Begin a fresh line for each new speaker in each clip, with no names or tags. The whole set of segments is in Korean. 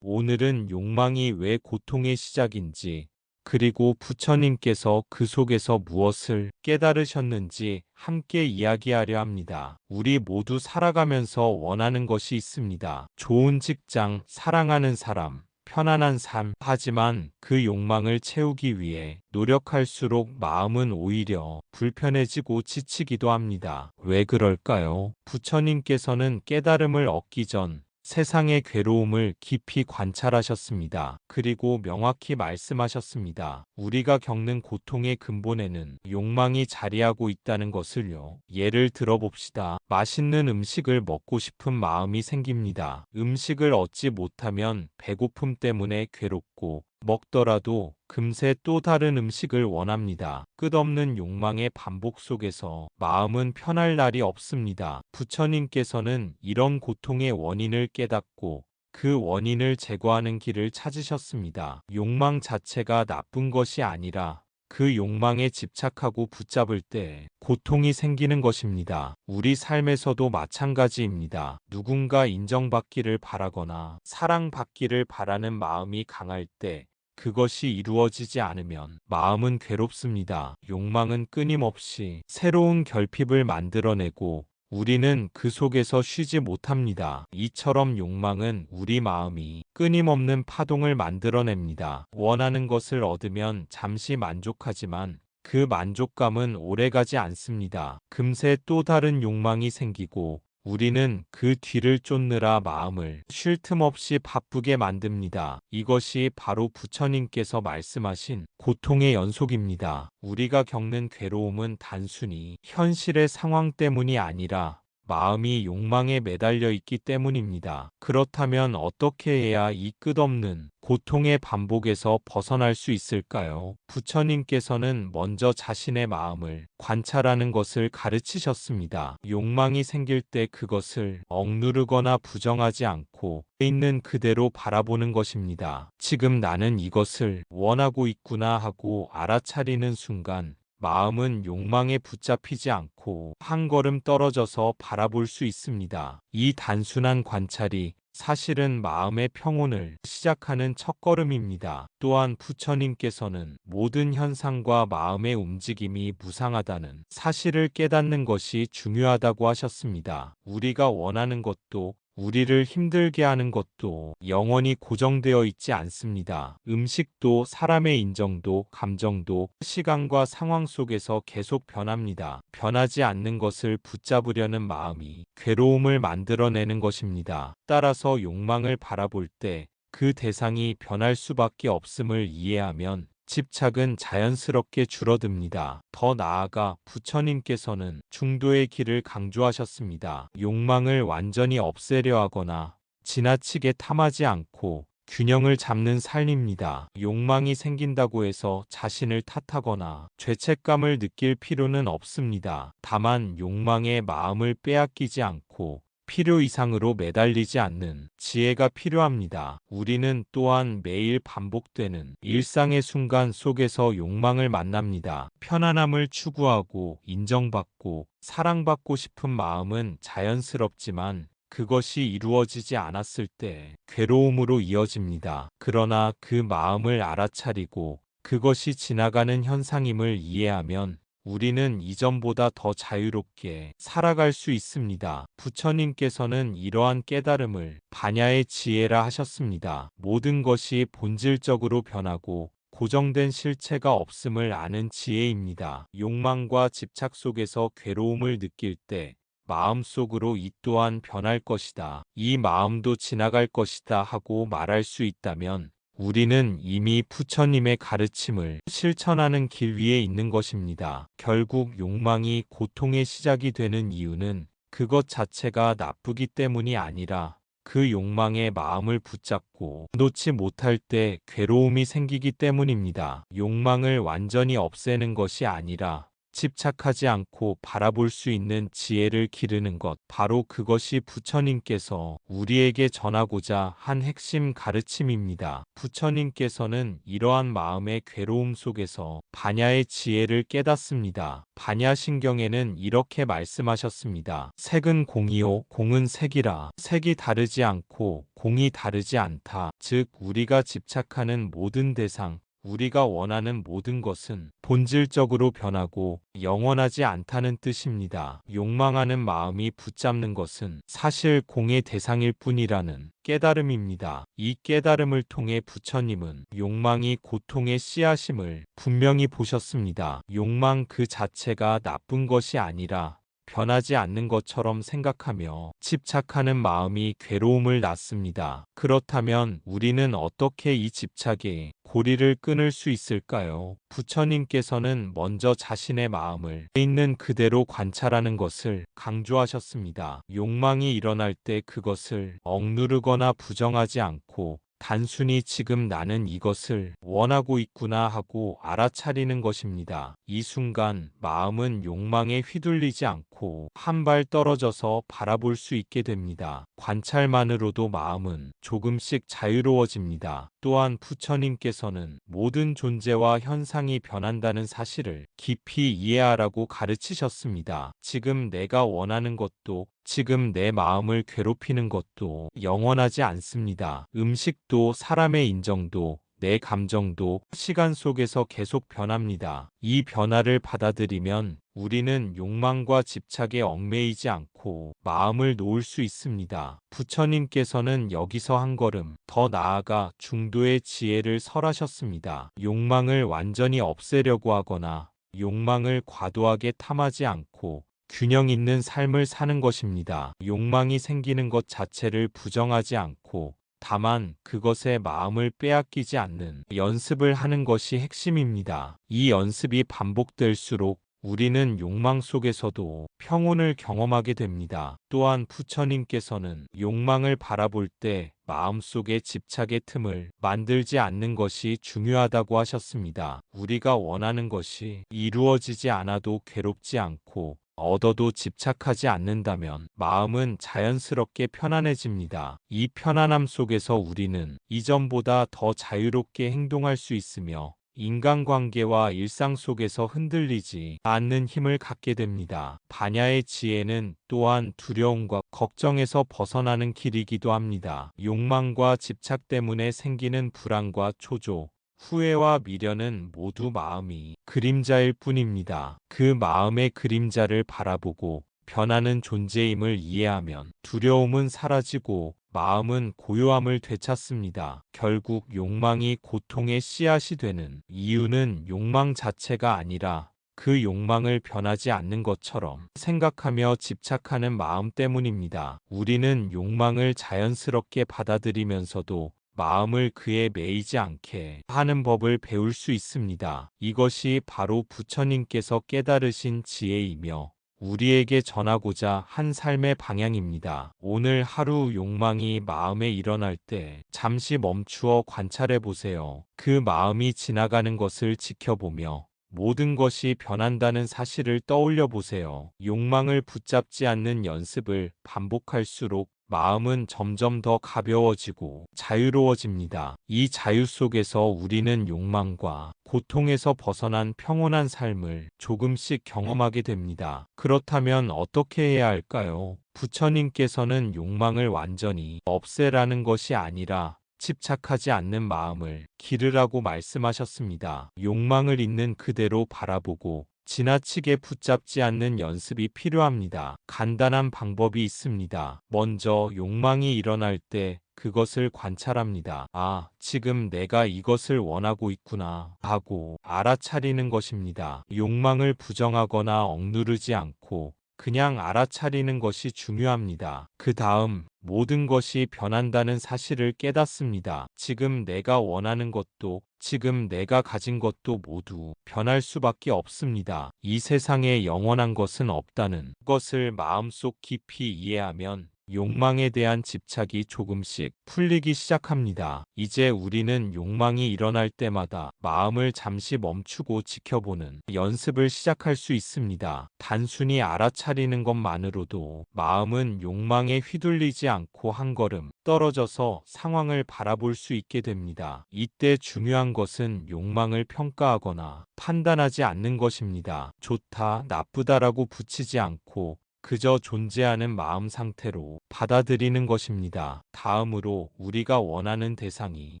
오늘은 욕망이 왜 고통의 시작인지, 그리고 부처님께서 그 속에서 무엇을 깨달으셨는지 함께 이야기하려 합니다. 우리 모두 살아가면서 원하는 것이 있습니다. 좋은 직장, 사랑하는 사람, 편안한 삶. 하지만 그 욕망을 채우기 위해 노력할수록 마음은 오히려 불편해지고 지치기도 합니다. 왜 그럴까요? 부처님께서는 깨달음을 얻기 전 세상의 괴로움을 깊이 관찰하셨습니다. 그리고 명확히 말씀하셨습니다. 우리가 겪는 고통의 근본에는 욕망이 자리하고 있다는 것을요. 예를 들어봅시다. 맛있는 음식을 먹고 싶은 마음이 생깁니다. 음식을 얻지 못하면 배고픔 때문에 괴롭고, 먹더라도 금세 또 다른 음식을 원합니다. 끝없는 욕망의 반복 속에서 마음은 편할 날이 없습니다. 부처님께서는 이런 고통의 원인을 깨닫고 그 원인을 제거하는 길을 찾으셨습니다. 욕망 자체가 나쁜 것이 아니라 그 욕망에 집착하고 붙잡을 때 고통이 생기는 것입니다. 우리 삶에서도 마찬가지입니다. 누군가 인정받기를 바라거나 사랑받기를 바라는 마음이 강할 때 그것이 이루어지지 않으면 마음은 괴롭습니다. 욕망은 끊임없이 새로운 결핍을 만들어내고 우리는 그 속에서 쉬지 못합니다. 이처럼 욕망은 우리 마음이 끊임없는 파동을 만들어냅니다. 원하는 것을 얻으면 잠시 만족하지만 그 만족감은 오래가지 않습니다. 금세 또 다른 욕망이 생기고 우리는 그 뒤를 쫓느라 마음을 쉴 틈 없이 바쁘게 만듭니다. 이것이 바로 부처님께서 말씀하신 고통의 연속입니다. 우리가 겪는 괴로움은 단순히 현실의 상황 때문이 아니라 마음이 욕망에 매달려 있기 때문입니다. 그렇다면 어떻게 해야 이 끝없는 고통의 반복에서 벗어날 수 있을까요? 부처님께서는 먼저 자신의 마음을 관찰하는 것을 가르치셨습니다. 욕망이 생길 때 그것을 억누르거나 부정하지 않고 있는 그대로 바라보는 것입니다. 지금 나는 이것을 원하고 있구나 하고 알아차리는 순간 마음은 욕망에 붙잡히지 않고 한 걸음 떨어져서 바라볼 수 있습니다. 이 단순한 관찰이 사실은 마음의 평온을 시작하는 첫걸음입니다. 또한 부처님께서는 모든 현상과 마음의 움직임이 무상하다는 사실을 깨닫는 것이 중요하다고 하셨습니다. 우리가 원하는 것도 우리를 힘들게 하는 것도 영원히 고정되어 있지 않습니다. 음식도 사람의 인정도 감정도 시간과 상황 속에서 계속 변합니다. 변하지 않는 것을 붙잡으려는 마음이 괴로움을 만들어내는 것입니다. 따라서 욕망을 바라볼 때 그 대상이 변할 수밖에 없음을 이해하면 집착은 자연스럽게 줄어듭니다. 더 나아가 부처님께서는 중도의 길을 강조하셨습니다. 욕망을 완전히 없애려 하거나 지나치게 탐하지 않고 균형을 잡는 삶입니다. 욕망이 생긴다고 해서 자신을 탓하거나 죄책감을 느낄 필요는 없습니다. 다만 욕망의 마음을 빼앗기지 않고 필요 이상으로 매달리지 않는 지혜가 필요합니다. 우리는 또한 매일 반복되는 일상의 순간 속에서 욕망을 만납니다. 편안함을 추구하고 인정받고 사랑받고 싶은 마음은 자연스럽지만 그것이 이루어지지 않았을 때 괴로움으로 이어집니다. 그러나 그 마음을 알아차리고 그것이 지나가는 현상임을 이해하면 우리는 이전보다 더 자유롭게 살아갈 수 있습니다. 부처님께서는 이러한 깨달음을 반야의 지혜라 하셨습니다. 모든 것이 본질적으로 변하고 고정된 실체가 없음을 아는 지혜입니다. 욕망과 집착 속에서 괴로움을 느낄 때 마음속으로 이 또한 변할 것이다. 이 마음도 지나갈 것이다 하고 말할 수 있다면 우리는 이미 부처님의 가르침을 실천하는 길 위에 있는 것입니다. 결국 욕망이 고통의 시작이 되는 이유는 그것 자체가 나쁘기 때문이 아니라 그 욕망에 마음을 붙잡고 놓지 못할 때 괴로움이 생기기 때문입니다. 욕망을 완전히 없애는 것이 아니라 집착하지 않고 바라볼 수 있는 지혜를 기르는 것. 바로 그것이 부처님께서 우리에게 전하고자 한 핵심 가르침입니다. 부처님께서는 이러한 마음의 괴로움 속에서 반야의 지혜를 깨닫습니다. 반야신경에는 이렇게 말씀하셨습니다. 색은 공이요 공은 색이라. 색이 다르지 않고 공이 다르지 않다. 즉 우리가 집착하는 모든 대상, 우리가 원하는 모든 것은 본질적으로 변하고 영원하지 않다는 뜻입니다. 욕망하는 마음이 붙잡는 것은 사실 공의 대상일 뿐이라는 깨달음입니다. 이 깨달음을 통해 부처님은 욕망이 고통의 씨앗임을 분명히 보셨습니다. 욕망 그 자체가 나쁜 것이 아니라 변하지 않는 것처럼 생각하며 집착하는 마음이 괴로움을 낳습니다. 그렇다면 우리는 어떻게 이 집착의 고리를 끊을 수 있을까요? 부처님께서는 먼저 자신의 마음을 있는 그대로 관찰하는 것을 강조하셨습니다. 욕망이 일어날 때 그것을 억누르거나 부정하지 않고 단순히 지금 나는 이것을 원하고 있구나 하고 알아차리는 것입니다. 이 순간 마음은 욕망에 휘둘리지 않고 한 발 떨어져서 바라볼 수 있게 됩니다. 관찰만으로도 마음은 조금씩 자유로워집니다. 또한 부처님께서는 모든 존재와 현상이 변한다는 사실을 깊이 이해하라고 가르치셨습니다. 지금 내가 원하는 것도 지금 내 마음을 괴롭히는 것도 영원하지 않습니다. 음식도 사람의 인정도 내 감정도 시간 속에서 계속 변합니다. 이 변화를 받아들이면 우리는 욕망과 집착에 얽매이지 않고 마음을 놓을 수 있습니다. 부처님께서는 여기서 한 걸음 더 나아가 중도의 지혜를 설하셨습니다. 욕망을 완전히 없애려고 하거나 욕망을 과도하게 탐하지 않고 균형 있는 삶을 사는 것입니다. 욕망이 생기는 것 자체를 부정하지 않고 다만 그것에 마음을 빼앗기지 않는 연습을 하는 것이 핵심입니다. 이 연습이 반복될수록 우리는 욕망 속에서도 평온을 경험하게 됩니다. 또한 부처님께서는 욕망을 바라볼 때 마음속에 집착의 틈을 만들지 않는 것이 중요하다고 하셨습니다. 우리가 원하는 것이 이루어지지 않아도 괴롭지 않고 얻어도 집착하지 않는다면 마음은 자연스럽게 편안해집니다. 이 편안함 속에서 우리는 이전보다 더 자유롭게 행동할 수 있으며 인간관계와 일상 속에서 흔들리지 않는 힘을 갖게 됩니다. 반야의 지혜는 또한 두려움과 걱정에서 벗어나는 길이기도 합니다. 욕망과 집착 때문에 생기는 불안과 초조, 후회와 미련은 모두 마음이 그림자일 뿐입니다. 그 마음의 그림자를 바라보고 변하는 존재임을 이해하면 두려움은 사라지고 마음은 고요함을 되찾습니다. 결국 욕망이 고통의 씨앗이 되는 이유는 욕망 자체가 아니라 그 욕망을 변하지 않는 것처럼 생각하며 집착하는 마음 때문입니다. 우리는 욕망을 자연스럽게 받아들이면서도 마음을 그에 매이지 않게 하는 법을 배울 수 있습니다. 이것이 바로 부처님께서 깨달으신 지혜이며 우리에게 전하고자 한 삶의 방향입니다. 오늘 하루 욕망이 마음에 일어날 때 잠시 멈추어 관찰해 보세요. 그 마음이 지나가는 것을 지켜보며 모든 것이 변한다는 사실을 떠올려 보세요. 욕망을 붙잡지 않는 연습을 반복할수록 마음은 점점 더 가벼워지고 자유로워집니다. 이 자유 속에서 우리는 욕망과 고통에서 벗어난 평온한 삶을 조금씩 경험하게 됩니다. 그렇다면 어떻게 해야 할까요? 부처님께서는 욕망을 완전히 없애라는 것이 아니라 집착하지 않는 마음을 기르라고 말씀하셨습니다. 욕망을 있는 그대로 바라보고 지나치게 붙잡지 않는 연습이 필요합니다. 간단한 방법이 있습니다. 먼저 욕망이 일어날 때 그것을 관찰합니다. 아, 지금 내가 이것을 원하고 있구나 하고 알아차리는 것입니다. 욕망을 부정하거나 억누르지 않고 그냥 알아차리는 것이 중요합니다. 그 다음 모든 것이 변한다는 사실을 깨닫습니다. 지금 내가 원하는 것도 지금 내가 가진 것도 모두 변할 수밖에 없습니다. 이 세상에 영원한 것은 없다는 것을 마음속 깊이 이해하면 욕망에 대한 집착이 조금씩 풀리기 시작합니다. 이제 우리는 욕망이 일어날 때마다 마음을 잠시 멈추고 지켜보는 연습을 시작할 수 있습니다. 단순히 알아차리는 것만으로도 마음은 욕망에 휘둘리지 않고 한 걸음 떨어져서 상황을 바라볼 수 있게 됩니다. 이때 중요한 것은 욕망을 평가하거나 판단하지 않는 것입니다. 좋다, 나쁘다라고 붙이지 않고 그저 존재하는 마음 상태로 받아들이는 것입니다. 다음으로 우리가 원하는 대상이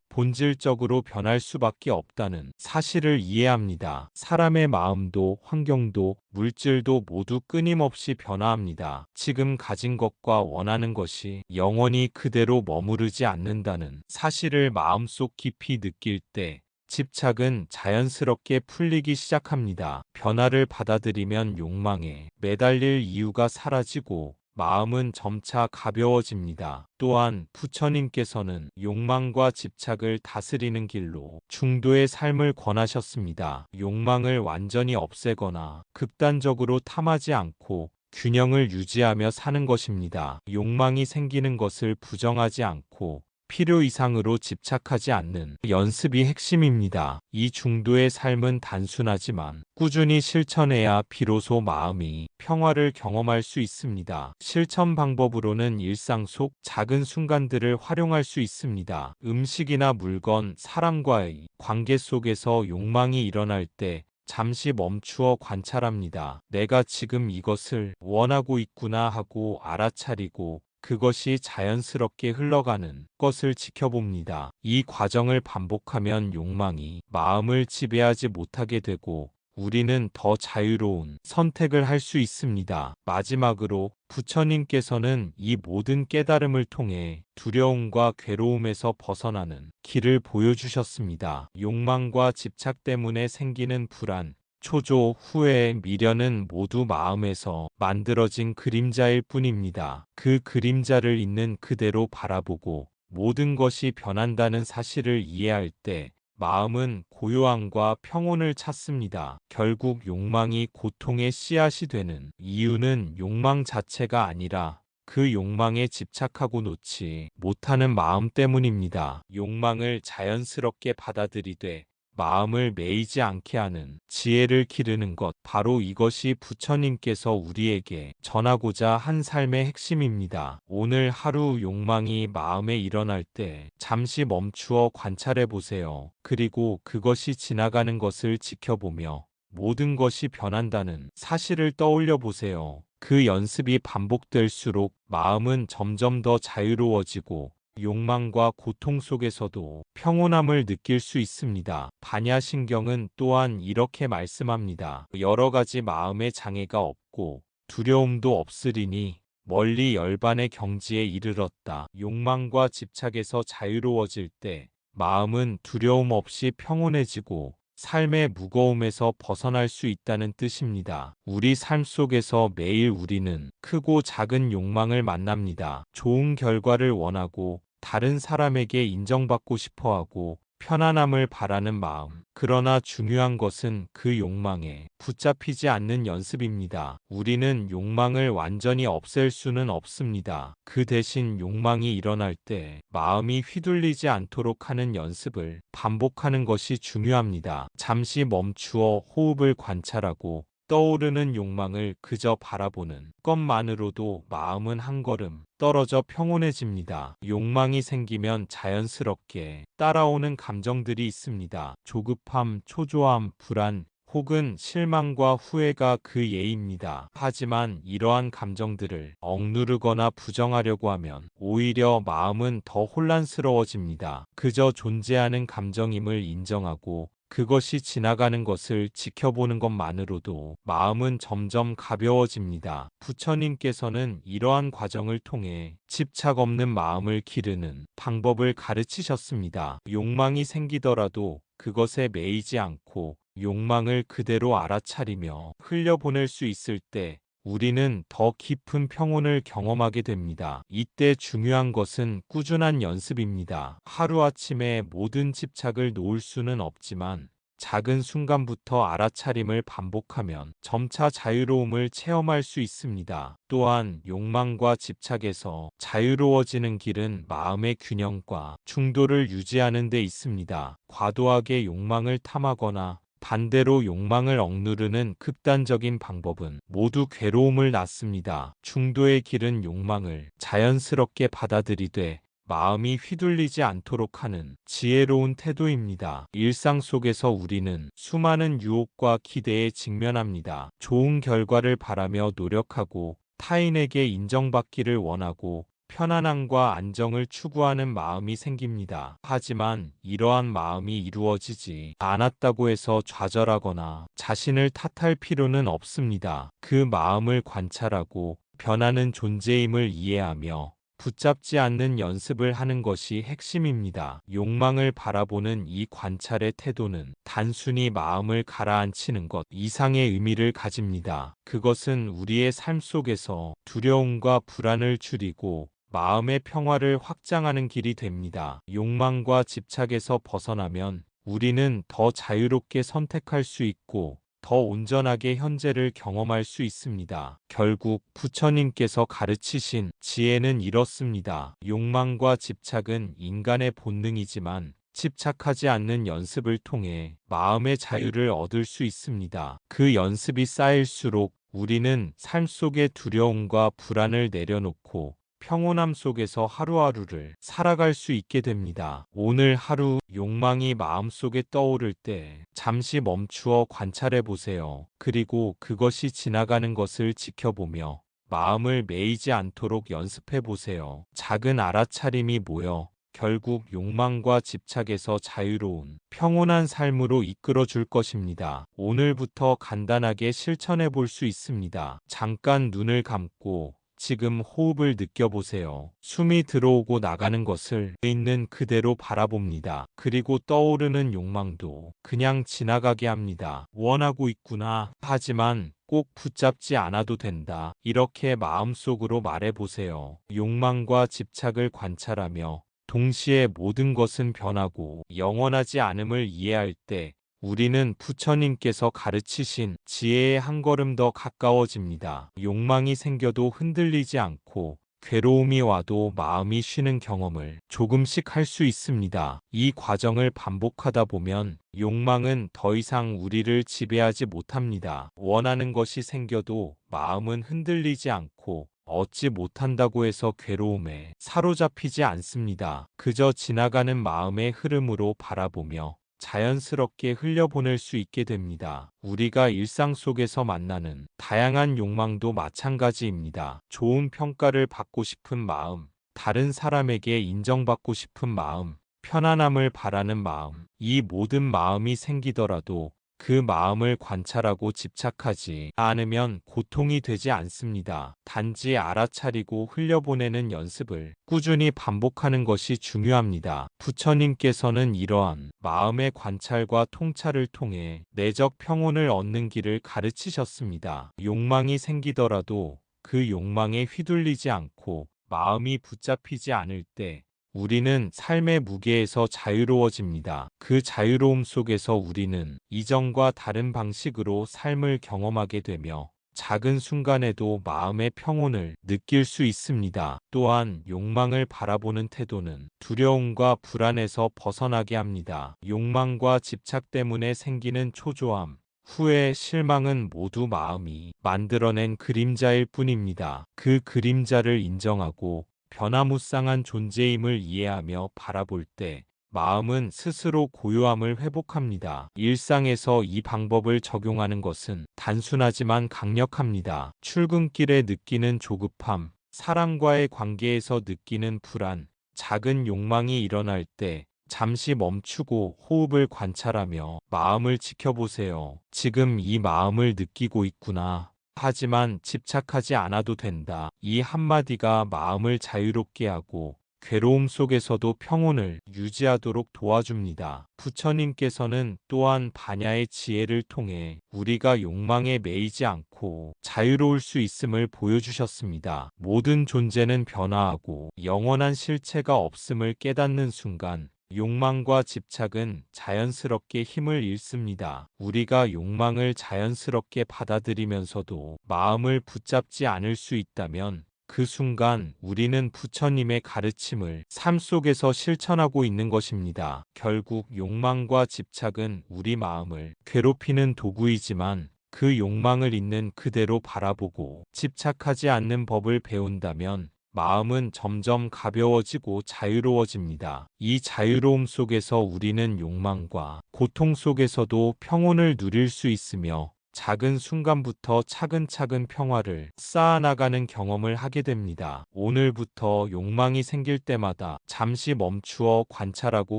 본질적으로 변할 수밖에 없다는 사실을 이해합니다. 사람의 마음도 환경도 물질도 모두 끊임없이 변화합니다. 지금 가진 것과 원하는 것이 영원히 그대로 머무르지 않는다는 사실을 마음속 깊이 느낄 때 집착은 자연스럽게 풀리기 시작합니다. 변화를 받아들이면 욕망에 매달릴 이유가 사라지고 마음은 점차 가벼워집니다. 또한 부처님께서는 욕망과 집착을 다스리는 길로 중도의 삶을 권하셨습니다. 욕망을 완전히 없애거나 극단적으로 탐하지 않고 균형을 유지하며 사는 것입니다. 욕망이 생기는 것을 부정하지 않고 필요 이상으로 집착하지 않는 연습이 핵심입니다. 이 중도의 삶은 단순하지만 꾸준히 실천해야 비로소 마음이 평화를 경험할 수 있습니다. 실천 방법으로는 일상 속 작은 순간들을 활용할 수 있습니다. 음식이나 물건, 사람과의 관계 속에서 욕망이 일어날 때 잠시 멈추어 관찰합니다. 내가 지금 이것을 원하고 있구나 하고 알아차리고 그것이 자연스럽게 흘러가는 것을 지켜봅니다. 이 과정을 반복하면 욕망이 마음을 지배하지 못하게 되고 우리는 더 자유로운 선택을 할 수 있습니다. 마지막으로 부처님께서는 이 모든 깨달음을 통해 두려움과 괴로움에서 벗어나는 길을 보여주셨습니다. 욕망과 집착 때문에 생기는 불안, 초조, 후회, 미련은 모두 마음에서 만들어진 그림자일 뿐입니다. 그 그림자를 있는 그대로 바라보고 모든 것이 변한다는 사실을 이해할 때 마음은 고요함과 평온을 찾습니다. 결국 욕망이 고통의 씨앗이 되는 이유는 욕망 자체가 아니라 그 욕망에 집착하고 놓지 못하는 마음 때문입니다. 욕망을 자연스럽게 받아들이되 마음을 매이지 않게 하는 지혜를 기르는 것, 바로 이것이 부처님께서 우리에게 전하고자 한 삶의 핵심입니다. 오늘 하루 욕망이 마음에 일어날 때 잠시 멈추어 관찰해 보세요. 그리고 그것이 지나가는 것을 지켜보며 모든 것이 변한다는 사실을 떠올려 보세요. 그 연습이 반복될수록 마음은 점점 더 자유로워지고 욕망과 고통 속에서도 평온함을 느낄 수 있습니다. 반야신경은 또한 이렇게 말씀합니다. 여러 가지 마음의 장애가 없고 두려움도 없으리니 멀리 열반의 경지에 이르렀다. 욕망과 집착에서 자유로워질 때 마음은 두려움 없이 평온해지고 삶의 무거움에서 벗어날 수 있다는 뜻입니다. 우리 삶 속에서 매일 우리는 크고 작은 욕망을 만납니다. 좋은 결과를 원하고 다른 사람에게 인정받고 싶어 하고 편안함을 바라는 마음. 그러나 중요한 것은 그 욕망에 붙잡히지 않는 연습입니다. 우리는 욕망을 완전히 없앨 수는 없습니다. 그 대신 욕망이 일어날 때 마음이 휘둘리지 않도록 하는 연습을 반복하는 것이 중요합니다. 잠시 멈추어 호흡을 관찰하고 떠오르는 욕망을 그저 바라보는 것만으로도 마음은 한 걸음 떨어져 평온해집니다. 욕망이 생기면 자연스럽게 따라오는 감정들이 있습니다. 조급함, 초조함, 불안, 혹은 실망과 후회가 그 예입니다. 하지만 이러한 감정들을 억누르거나 부정하려고 하면 오히려 마음은 더 혼란스러워집니다. 그저 존재하는 감정임을 인정하고 그것이 지나가는 것을 지켜보는 것만으로도 마음은 점점 가벼워집니다. 부처님께서는 이러한 과정을 통해 집착 없는 마음을 기르는 방법을 가르치셨습니다. 욕망이 생기더라도 그것에 매이지 않고 욕망을 그대로 알아차리며 흘려보낼 수 있을 때 우리는 더 깊은 평온을 경험하게 됩니다. 이때 중요한 것은 꾸준한 연습입니다. 하루아침에 모든 집착을 놓을 수는 없지만 작은 순간부터 알아차림을 반복하면 점차 자유로움을 체험할 수 있습니다. 또한 욕망과 집착에서 자유로워지는 길은 마음의 균형과 중도를 유지하는 데 있습니다. 과도하게 욕망을 탐하거나 반대로 욕망을 억누르는 극단적인 방법은 모두 괴로움을 낳습니다. 중도의 길은 욕망을 자연스럽게 받아들이되 마음이 휘둘리지 않도록 하는 지혜로운 태도입니다. 일상 속에서 우리는 수많은 유혹과 기대에 직면합니다. 좋은 결과를 바라며 노력하고 타인에게 인정받기를 원하고 편안함과 안정을 추구하는 마음이 생깁니다. 하지만 이러한 마음이 이루어지지 않았다고 해서 좌절하거나 자신을 탓할 필요는 없습니다. 그 마음을 관찰하고 변하는 존재임을 이해하며 붙잡지 않는 연습을 하는 것이 핵심입니다. 욕망을 바라보는 이 관찰의 태도는 단순히 마음을 가라앉히는 것 이상의 의미를 가집니다. 그것은 우리의 삶 속에서 두려움과 불안을 줄이고 마음의 평화를 확장하는 길이 됩니다. 욕망과 집착에서 벗어나면 우리는 더 자유롭게 선택할 수 있고 더 온전하게 현재를 경험할 수 있습니다. 결국 부처님께서 가르치신 지혜는 이렇습니다. 욕망과 집착은 인간의 본능이지만 집착하지 않는 연습을 통해 마음의 자유를 얻을 수 있습니다. 그 연습이 쌓일수록 우리는 삶 속의 두려움과 불안을 내려놓고 평온함 속에서 하루하루를 살아갈 수 있게 됩니다. 오늘 하루 욕망이 마음속에 떠오를 때 잠시 멈추어 관찰해 보세요. 그리고 그것이 지나가는 것을 지켜보며 마음을 매이지 않도록 연습해 보세요. 작은 알아차림이 모여 결국 욕망과 집착에서 자유로운 평온한 삶으로 이끌어 줄 것입니다. 오늘부터 간단하게 실천해 볼 수 있습니다. 잠깐 눈을 감고 지금 호흡을 느껴보세요. 숨이 들어오고 나가는 것을 있는 그대로 바라봅니다. 그리고 떠오르는 욕망도 그냥 지나가게 합니다. 원하고 있구나. 하지만 꼭 붙잡지 않아도 된다. 이렇게 마음속으로 말해보세요. 욕망과 집착을 관찰하며 동시에 모든 것은 변하고 영원하지 않음을 이해할 때 우리는 부처님께서 가르치신 지혜에 한 걸음 더 가까워집니다. 욕망이 생겨도 흔들리지 않고 괴로움이 와도 마음이 쉬는 경험을 조금씩 할 수 있습니다. 이 과정을 반복하다 보면 욕망은 더 이상 우리를 지배하지 못합니다. 원하는 것이 생겨도 마음은 흔들리지 않고 얻지 못한다고 해서 괴로움에 사로잡히지 않습니다. 그저 지나가는 마음의 흐름으로 바라보며 자연스럽게 흘려보낼 수 있게 됩니다. 우리가 일상 속에서 만나는 다양한 욕망도 마찬가지입니다. 좋은 평가를 받고 싶은 마음, 다른 사람에게 인정받고 싶은 마음, 편안함을 바라는 마음, 이 모든 마음이 생기더라도 그 마음을 관찰하고 집착하지 않으면 고통이 되지 않습니다. 단지 알아차리고 흘려보내는 연습을 꾸준히 반복하는 것이 중요합니다. 부처님께서는 이러한 마음의 관찰과 통찰을 통해 내적 평온을 얻는 길을 가르치셨습니다. 욕망이 생기더라도 그 욕망에 휘둘리지 않고 마음이 붙잡히지 않을 때 우리는 삶의 무게에서 자유로워집니다. 그 자유로움 속에서 우리는 이전과 다른 방식으로 삶을 경험하게 되며 작은 순간에도 마음의 평온을 느낄 수 있습니다. 또한 욕망을 바라보는 태도는 두려움과 불안에서 벗어나게 합니다. 욕망과 집착 때문에 생기는 초조함, 후회, 실망은 모두 마음이 만들어낸 그림자일 뿐입니다. 그 그림자를 인정하고 변화무쌍한 존재임을 이해하며 바라볼 때 마음은 스스로 고요함을 회복합니다. 일상에서 이 방법을 적용하는 것은 단순하지만 강력합니다. 출근길에 느끼는 조급함, 사람과의 관계에서 느끼는 불안, 작은 욕망이 일어날 때 잠시 멈추고 호흡을 관찰하며 마음을 지켜보세요. 지금 이 마음을 느끼고 있구나. 하지만 집착하지 않아도 된다. 이 한마디가 마음을 자유롭게 하고 괴로움 속에서도 평온을 유지하도록 도와줍니다. 부처님께서는 또한 반야의 지혜를 통해 우리가 욕망에 매이지 않고 자유로울 수 있음을 보여주셨습니다. 모든 존재는 변화하고 영원한 실체가 없음을 깨닫는 순간 욕망과 집착은 자연스럽게 힘을 잃습니다. 우리가 욕망을 자연스럽게 받아들이면서도 마음을 붙잡지 않을 수 있다면 그 순간 우리는 부처님의 가르침을 삶 속에서 실천하고 있는 것입니다. 결국 욕망과 집착은 우리 마음을 괴롭히는 도구이지만 그 욕망을 있는 그대로 바라보고 집착하지 않는 법을 배운다면 마음은 점점 가벼워지고 자유로워집니다. 이 자유로움 속에서 우리는 욕망과 고통 속에서도 평온을 누릴 수 있으며 작은 순간부터 차근차근 평화를 쌓아나가는 경험을 하게 됩니다. 오늘부터 욕망이 생길 때마다 잠시 멈추어 관찰하고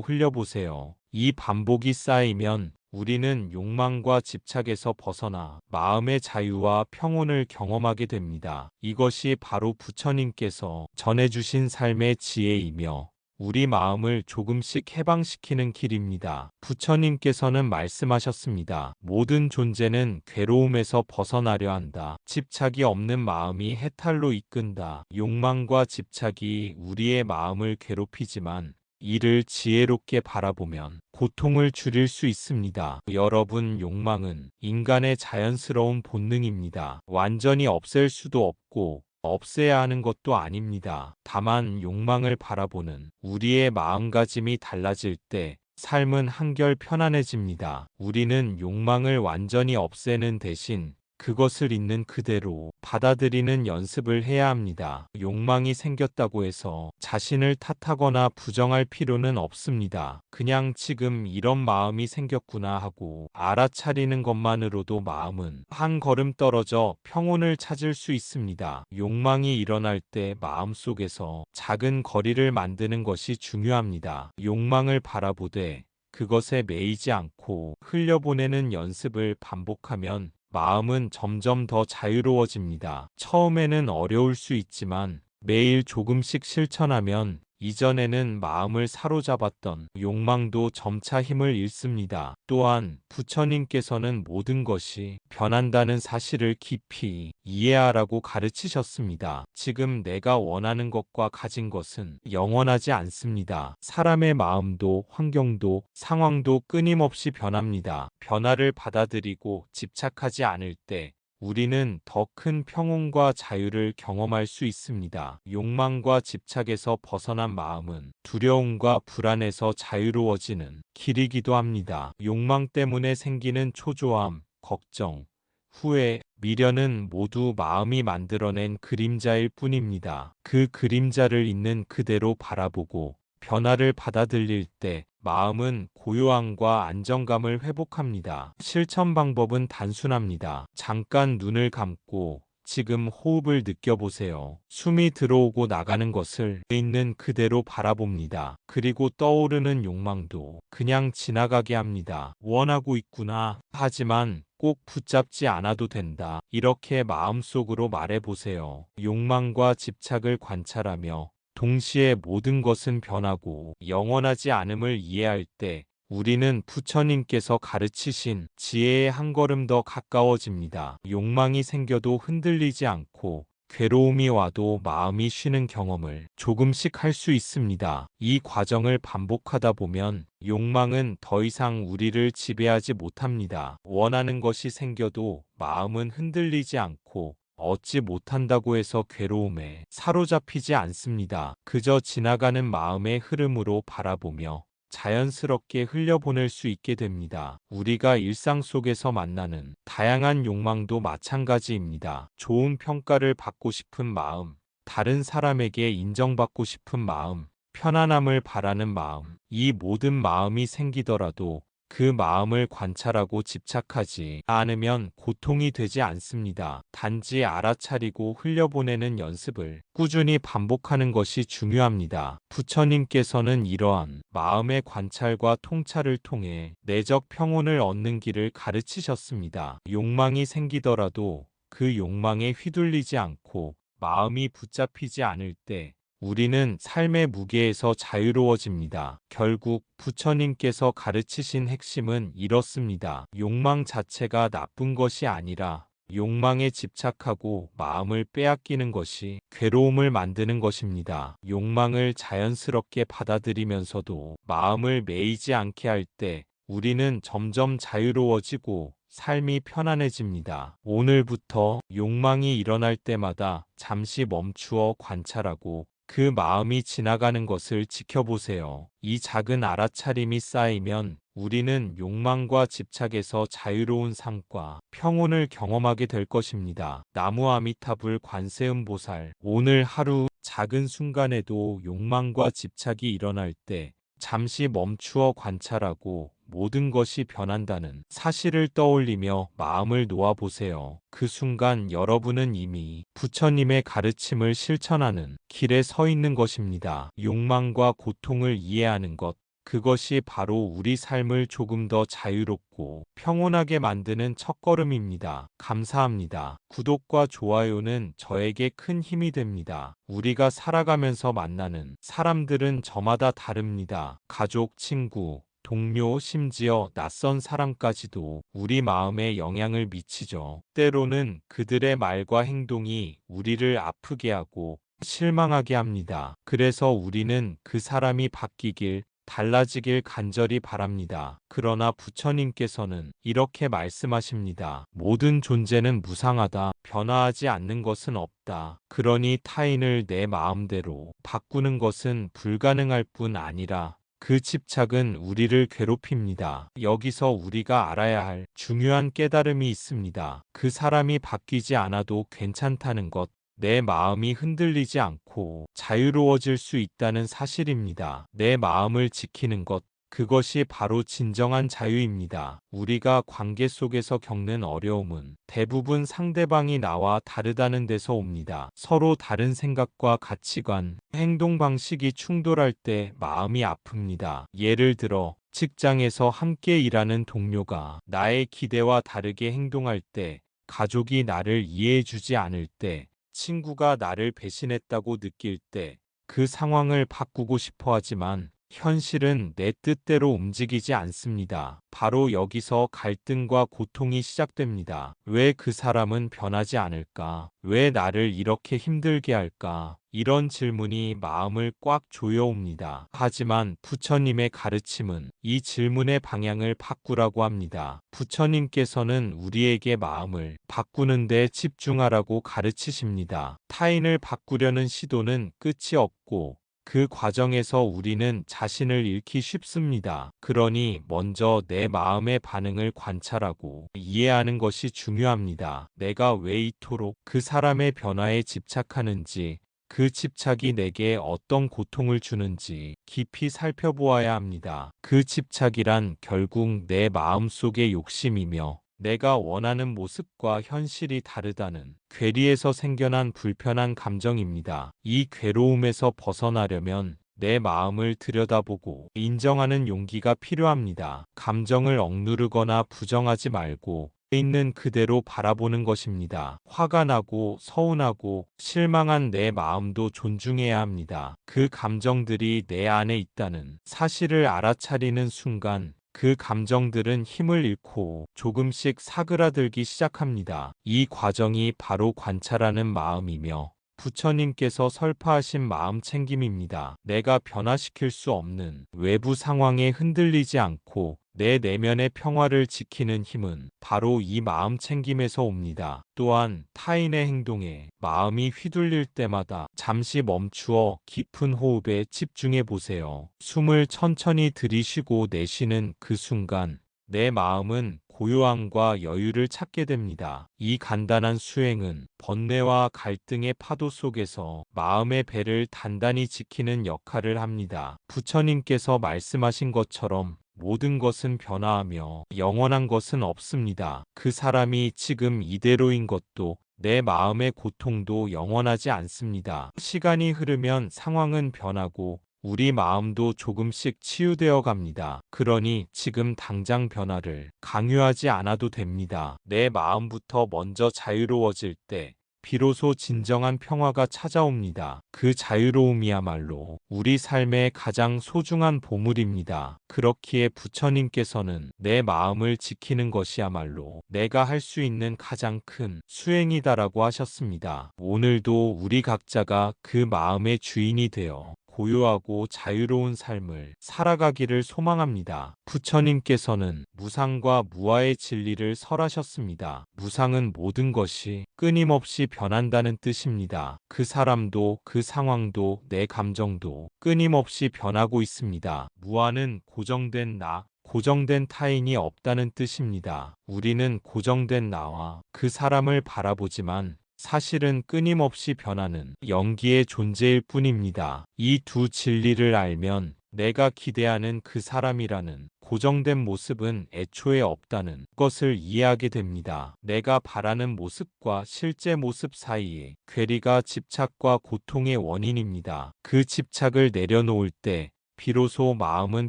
흘려보세요. 이 반복이 쌓이면 우리는 욕망과 집착에서 벗어나 마음의 자유와 평온을 경험하게 됩니다. 이것이 바로 부처님께서 전해주신 삶의 지혜이며 우리 마음을 조금씩 해방시키는 길입니다. 부처님께서는 말씀하셨습니다. 모든 존재는 괴로움에서 벗어나려 한다. 집착이 없는 마음이 해탈로 이끈다. 욕망과 집착이 우리의 마음을 괴롭히지만 이를 지혜롭게 바라보면 고통을 줄일 수 있습니다. 여러분, 욕망은 인간의 자연스러운 본능입니다. 완전히 없앨 수도 없고 없애야 하는 것도 아닙니다. 다만 욕망을 바라보는 우리의 마음가짐이 달라질 때 삶은 한결 편안해집니다. 우리는 욕망을 완전히 없애는 대신 그것을 있는 그대로 받아들이는 연습을 해야 합니다. 욕망이 생겼다고 해서 자신을 탓하거나 부정할 필요는 없습니다. 그냥 지금 이런 마음이 생겼구나 하고 알아차리는 것만으로도 마음은 한 걸음 떨어져 평온을 찾을 수 있습니다. 욕망이 일어날 때 마음속에서 작은 거리를 만드는 것이 중요합니다. 욕망을 바라보되 그것에 매이지 않고 흘려보내는 연습을 반복하면 마음은 점점 더 자유로워집니다. 처음에는 어려울 수 있지만 매일 조금씩 실천하면 이전에는 마음을 사로잡았던 욕망도 점차 힘을 잃습니다. 또한 부처님께서는 모든 것이 변한다는 사실을 깊이 이해하라고 가르치셨습니다. 지금 내가 원하는 것과 가진 것은 영원하지 않습니다. 사람의 마음도 환경도 상황도 끊임없이 변합니다. 변화를 받아들이고 집착하지 않을 때 우리는 더 큰 평온과 자유를 경험할 수 있습니다. 욕망과 집착에서 벗어난 마음은 두려움과 불안에서 자유로워지는 길이기도 합니다. 욕망 때문에 생기는 초조함, 걱정, 후회, 미련은 모두 마음이 만들어낸 그림자일 뿐입니다. 그 그림자를 있는 그대로 바라보고 변화를 받아들일 때 마음은 고요함과 안정감을 회복합니다. 실천 방법은 단순합니다. 잠깐 눈을 감고 지금 호흡을 느껴보세요. 숨이 들어오고 나가는 것을 있는 그대로 바라봅니다. 그리고 떠오르는 욕망도 그냥 지나가게 합니다. 원하고 있구나. 하지만 꼭 붙잡지 않아도 된다. 이렇게 마음속으로 말해보세요. 욕망과 집착을 관찰하며 동시에 모든 것은 변하고 영원하지 않음을 이해할 때 우리는 부처님께서 가르치신 지혜에 한 걸음 더 가까워집니다. 욕망이 생겨도 흔들리지 않고 괴로움이 와도 마음이 쉬는 경험을 조금씩 할 수 있습니다. 이 과정을 반복하다 보면 욕망은 더 이상 우리를 지배하지 못합니다. 원하는 것이 생겨도 마음은 흔들리지 않고 얻지 못한다고 해서 괴로움에 사로잡히지 않습니다. 그저 지나가는 마음의 흐름으로 바라보며 자연스럽게 흘려보낼 수 있게 됩니다. 우리가 일상 속에서 만나는 다양한 욕망도 마찬가지입니다. 좋은 평가를 받고 싶은 마음, 다른 사람에게 인정받고 싶은 마음, 편안함을 바라는 마음, 이 모든 마음이 생기더라도 그 마음을 관찰하고 집착하지 않으면 고통이 되지 않습니다. 단지 알아차리고 흘려보내는 연습을 꾸준히 반복하는 것이 중요합니다. 부처님께서는 이러한 마음의 관찰과 통찰을 통해 내적 평온을 얻는 길을 가르치셨습니다. 욕망이 생기더라도 그 욕망에 휘둘리지 않고 마음이 붙잡히지 않을 때 우리는 삶의 무게에서 자유로워집니다. 결국 부처님께서 가르치신 핵심은 이렇습니다. 욕망 자체가 나쁜 것이 아니라 욕망에 집착하고 마음을 빼앗기는 것이 괴로움을 만드는 것입니다. 욕망을 자연스럽게 받아들이면서도 마음을 매이지 않게 할 때 우리는 점점 자유로워지고 삶이 편안해집니다. 오늘부터 욕망이 일어날 때마다 잠시 멈추어 관찰하고 그 마음이 지나가는 것을 지켜보세요. 이 작은 알아차림이 쌓이면 우리는 욕망과 집착에서 자유로운 삶과 평온을 경험하게 될 것입니다. 나무 아미타불 관세음보살. 오늘 하루 작은 순간에도 욕망과 집착이 일어날 때 잠시 멈추어 관찰하고 모든 것이 변한다는 사실을 떠올리며 마음을 놓아보세요. 그 순간 여러분은 이미 부처님의 가르침을 실천하는 길에 서 있는 것입니다. 욕망과 고통을 이해하는 것, 그것이 바로 우리 삶을 조금 더 자유롭고 평온하게 만드는 첫걸음입니다. 감사합니다. 구독과 좋아요는 저에게 큰 힘이 됩니다. 우리가 살아가면서 만나는 사람들은 저마다 다릅니다. 가족, 친구, 동료, 심지어 낯선 사람까지도 우리 마음에 영향을 미치죠. 때로는 그들의 말과 행동이 우리를 아프게 하고 실망하게 합니다. 그래서 우리는 그 사람이 바뀌길, 달라지길 간절히 바랍니다. 그러나 부처님께서는 이렇게 말씀하십니다. 모든 존재는 무상하다. 변화하지 않는 것은 없다. 그러니 타인을 내 마음대로 바꾸는 것은 불가능할 뿐 아니라 그 집착은 우리를 괴롭힙니다. 여기서 우리가 알아야 할 중요한 깨달음이 있습니다. 그 사람이 바뀌지 않아도 괜찮다는 것, 내 마음이 흔들리지 않고 자유로워질 수 있다는 사실입니다. 내 마음을 지키는 것, 그것이 바로 진정한 자유입니다. 우리가 관계 속에서 겪는 어려움은 대부분 상대방이 나와 다르다는 데서 옵니다. 서로 다른 생각과 가치관, 행동 방식이 충돌할 때 마음이 아픕니다. 예를 들어, 직장에서 함께 일하는 동료가 나의 기대와 다르게 행동할 때, 가족이 나를 이해해주지 않을 때, 친구가 나를 배신했다고 느낄 때 그 상황을 바꾸고 싶어 하지만 현실은 내 뜻대로 움직이지 않습니다. 바로 여기서 갈등과 고통이 시작됩니다. 왜 그 사람은 변하지 않을까? 왜 나를 이렇게 힘들게 할까? 이런 질문이 마음을 꽉 조여옵니다. 하지만 부처님의 가르침은 이 질문의 방향을 바꾸라고 합니다. 부처님께서는 우리에게 마음을 바꾸는 데 집중하라고 가르치십니다. 타인을 바꾸려는 시도는 끝이 없고 그 과정에서 우리는 자신을 잃기 쉽습니다. 그러니 먼저 내 마음의 반응을 관찰하고 이해하는 것이 중요합니다. 내가 왜 이토록 그 사람의 변화에 집착하는지, 그 집착이 내게 어떤 고통을 주는지 깊이 살펴보아야 합니다. 그 집착이란 결국 내 마음속의 욕심이며 내가 원하는 모습과 현실이 다르다는 괴리에서 생겨난 불편한 감정입니다. 이 괴로움에서 벗어나려면 내 마음을 들여다보고 인정하는 용기가 필요합니다. 감정을 억누르거나 부정하지 말고 있는 그대로 바라보는 것입니다. 화가 나고 서운하고 실망한 내 마음도 존중해야 합니다. 그 감정들이 내 안에 있다는 사실을 알아차리는 순간 그 감정들은 힘을 잃고 조금씩 사그라들기 시작합니다. 이 과정이 바로 관찰하는 마음이며 부처님께서 설파하신 마음 챙김입니다. 내가 변화시킬 수 없는 외부 상황에 흔들리지 않고 내 내면의 평화를 지키는 힘은 바로 이 마음 챙김에서 옵니다. 또한 타인의 행동에 마음이 휘둘릴 때마다 잠시 멈추어 깊은 호흡에 집중해 보세요. 숨을 천천히 들이쉬고 내쉬는 그 순간 내 마음은 고요함과 여유를 찾게 됩니다. 이 간단한 수행은 번뇌와 갈등의 파도 속에서 마음의 배를 단단히 지키는 역할을 합니다. 부처님께서 말씀하신 것처럼 모든 것은 변화하며 영원한 것은 없습니다. 그 사람이 지금 이대로인 것도 내 마음의 고통도 영원하지 않습니다. 시간이 흐르면 상황은 변하고 우리 마음도 조금씩 치유되어 갑니다. 그러니 지금 당장 변화를 강요하지 않아도 됩니다. 내 마음부터 먼저 자유로워질 때 비로소 진정한 평화가 찾아옵니다. 그 자유로움이야말로 우리 삶의 가장 소중한 보물입니다. 그렇기에 부처님께서는 내 마음을 지키는 것이야말로 내가 할 수 있는 가장 큰 수행이다라고 하셨습니다. 오늘도 우리 각자가 그 마음의 주인이 되어 고요하고 자유로운 삶을 살아가기를 소망합니다. 부처님께서는 무상과 무아의 진리를 설하셨습니다. 무상은 모든 것이 끊임없이 변한다는 뜻입니다. 그 사람도 그 상황도 내 감정도 끊임없이 변하고 있습니다. 무아는 고정된 나, 고정된 타인이 없다는 뜻입니다. 우리는 고정된 나와 그 사람을 바라보지만 사실은 끊임없이 변하는 영기의 존재일 뿐입니다. 이 두 진리를 알면 내가 기대하는 그 사람이라는 고정된 모습은 애초에 없다는 것을 이해하게 됩니다. 내가 바라는 모습과 실제 모습 사이에 괴리가 집착과 고통의 원인입니다. 그 집착을 내려놓을 때 비로소 마음은